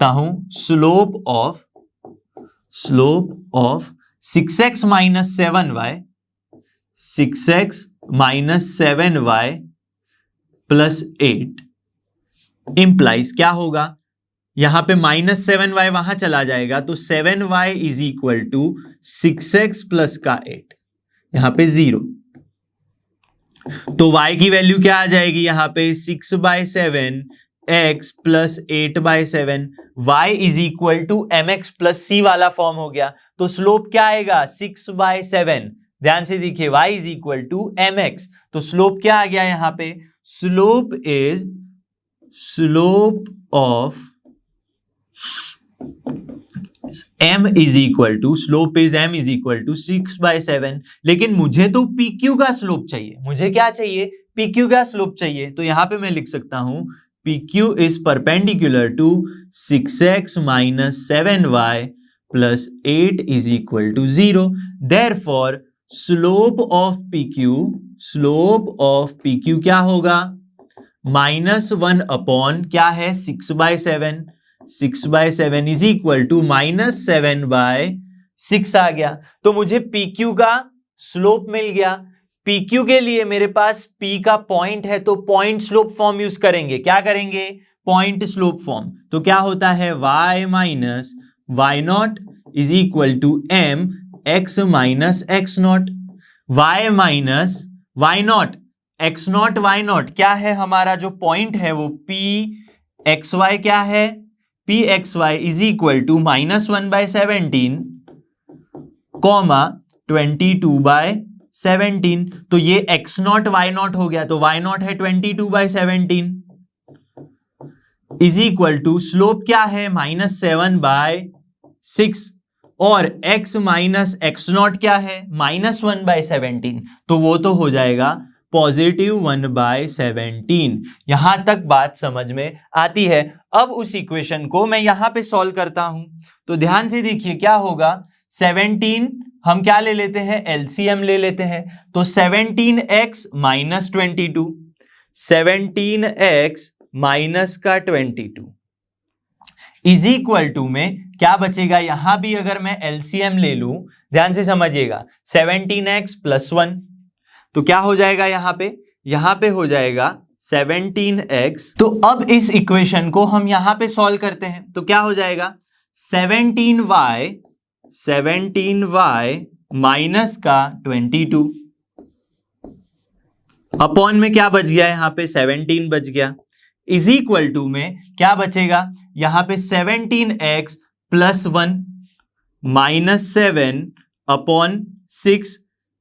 हूं slope of 6x - 7y + 8 implies क्या होगा? यहां पे -7y वहां चला जाएगा, तो 7y = 6x + 8, यहां पे 0। तो y की वैल्यू क्या आ जाएगी? यहां पे 6/7 x + 8/7, y = mx + c वाला फॉर्म हो गया। तो स्लोप क्या आएगा? 6/7। ध्यान से देखिए, y = mx, तो स्लोप क्या आ गया यहां पे? Slope of m = 6/7। लेकिन मुझे तो PQ का स्लोप चाहिए। मुझे क्या चाहिए? PQ का स्लोप चाहिए। तो यहां पे मैं लिख सकता हूं PQ is perpendicular to 6x - 7y + 8 = 0. Therefore, slope of PQ क्या होगा? -1 क्या है? 6/7 = -7/6 आ गया। तो मुझे PQ का स्लोप मिल गया। PQ के लिए मेरे पास P का पॉइंट है, तो पॉइंट स्लोप फॉर्म यूज करेंगे। क्या करेंगे? Point slope form. तो क्या होता है? y - y0 = mx - x0। y - y0 x0 y0 क्या है? हमारा जो पॉइंट है वो pxy क्या है? pxy = -1/17, 22/17। तो ये x0 y0 हो गया, तो y0 है 22/17 = स्लोप क्या है? -7/6, और x - x0 क्या है? -1/17, तो वो तो हो जाएगा +1/17। यहां तक बात समझ में आती है। अब उस इक्वेशन को मैं यहां पे सॉल्व करता हूं, तो ध्यान से देखिए क्या होगा। 17 हम क्या ले लेते हैं? LCM ले लेते हैं। तो 17x - 22, 17x - 22 = में क्या बचेगा? यहां भी अगर मैं LCM ले लूं, ध्यान से समझिएगा, 17x + 1, तो क्या हो जाएगा यहां पे हो जाएगा 17x। तो अब इस इक्वेशन को हम यहां पे सॉल्व करते हैं, तो क्या हो जाएगा? 17y माइनस का 22 अपॉन में क्या बच गया, यहाँ पे 17 बच गया, इज इक्वल टू में क्या बचेगा, यहाँ पे 17x प्लस 1 माइनस 7 अपॉन 6,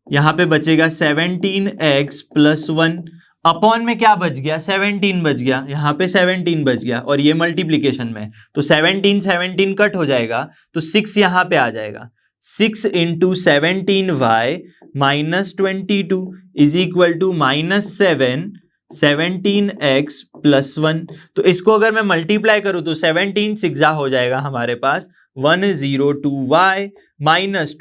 यहाँ पे बचेगा 17x प्लस 1 अपॉन में क्या बच गया, 17 बच गया, यहाँ पे 17 बच गया, और ये मल्टीप्लीकेशन में तो 17 कट हो जाएगा, तो 6 यहाँ पे आ जाएगा, 6 into 17y minus 22 is equal to minus 17x plus 1। तो इसको अगर मैं मल्टीप्लाई करूं तो 17 सिक्सा हो जाएगा हमारे पास 102y माइनस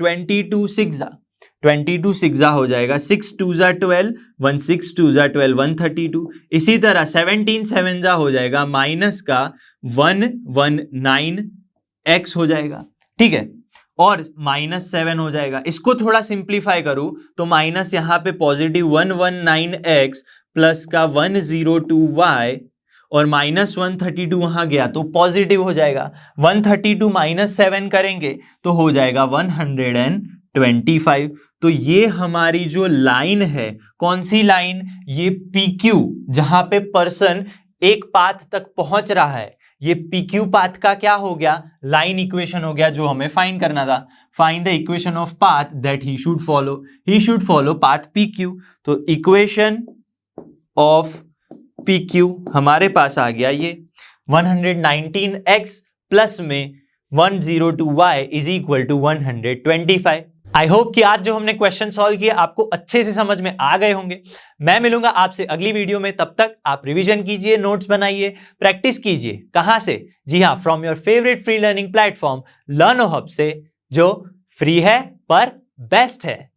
22 सिक्सा हो जाएगा, 6 2 जा 12, 1 6 2 जा 12, 132। इसी तरह 17 7 जा हो जाएगा माइनस का 119x हो जाएगा, ठीक है, और माइनस 7 हो जाएगा। इसको थोड़ा सिंप्लीफाई करूं तो माइनस यहाँ पे पॉजिटिव 119x प्लस का 102y और माइनस 132 वहां गया तो पॉजिटिव हो जाएगा, 132 माइनस 7 करेंगे तो हो जाएगा 125। तो ये हमारी जो लाइन है, कौन सी लाइन, ये PQ, जहां पे पर्सन एक पाथ तक पहुंच रहा है, ये PQ पाथ का क्या हो गया, लाइन इक्वेशन हो गया, जो हमें फाइंड करना था। Find the equation of path that he should follow path PQ। तो इक्वेशन ऑफ PQ हमारे पास आ गया ये 119x प्लस में 102y is equal to 125। I hope कि आज जो हमने क्वेश्चन सॉल्व किए आपको अच्छे से समझ में आ गए होंगे। मैं मिलूंगा आपसे अगली वीडियो में, तब तक आप रिवीजन कीजिए, नोट्स बनाइए, प्रैक्टिस कीजिए। कहां से, जी हाँ, from your favourite free learning platform लर्नो hub से, जो फ्री है पर बेस्ट है।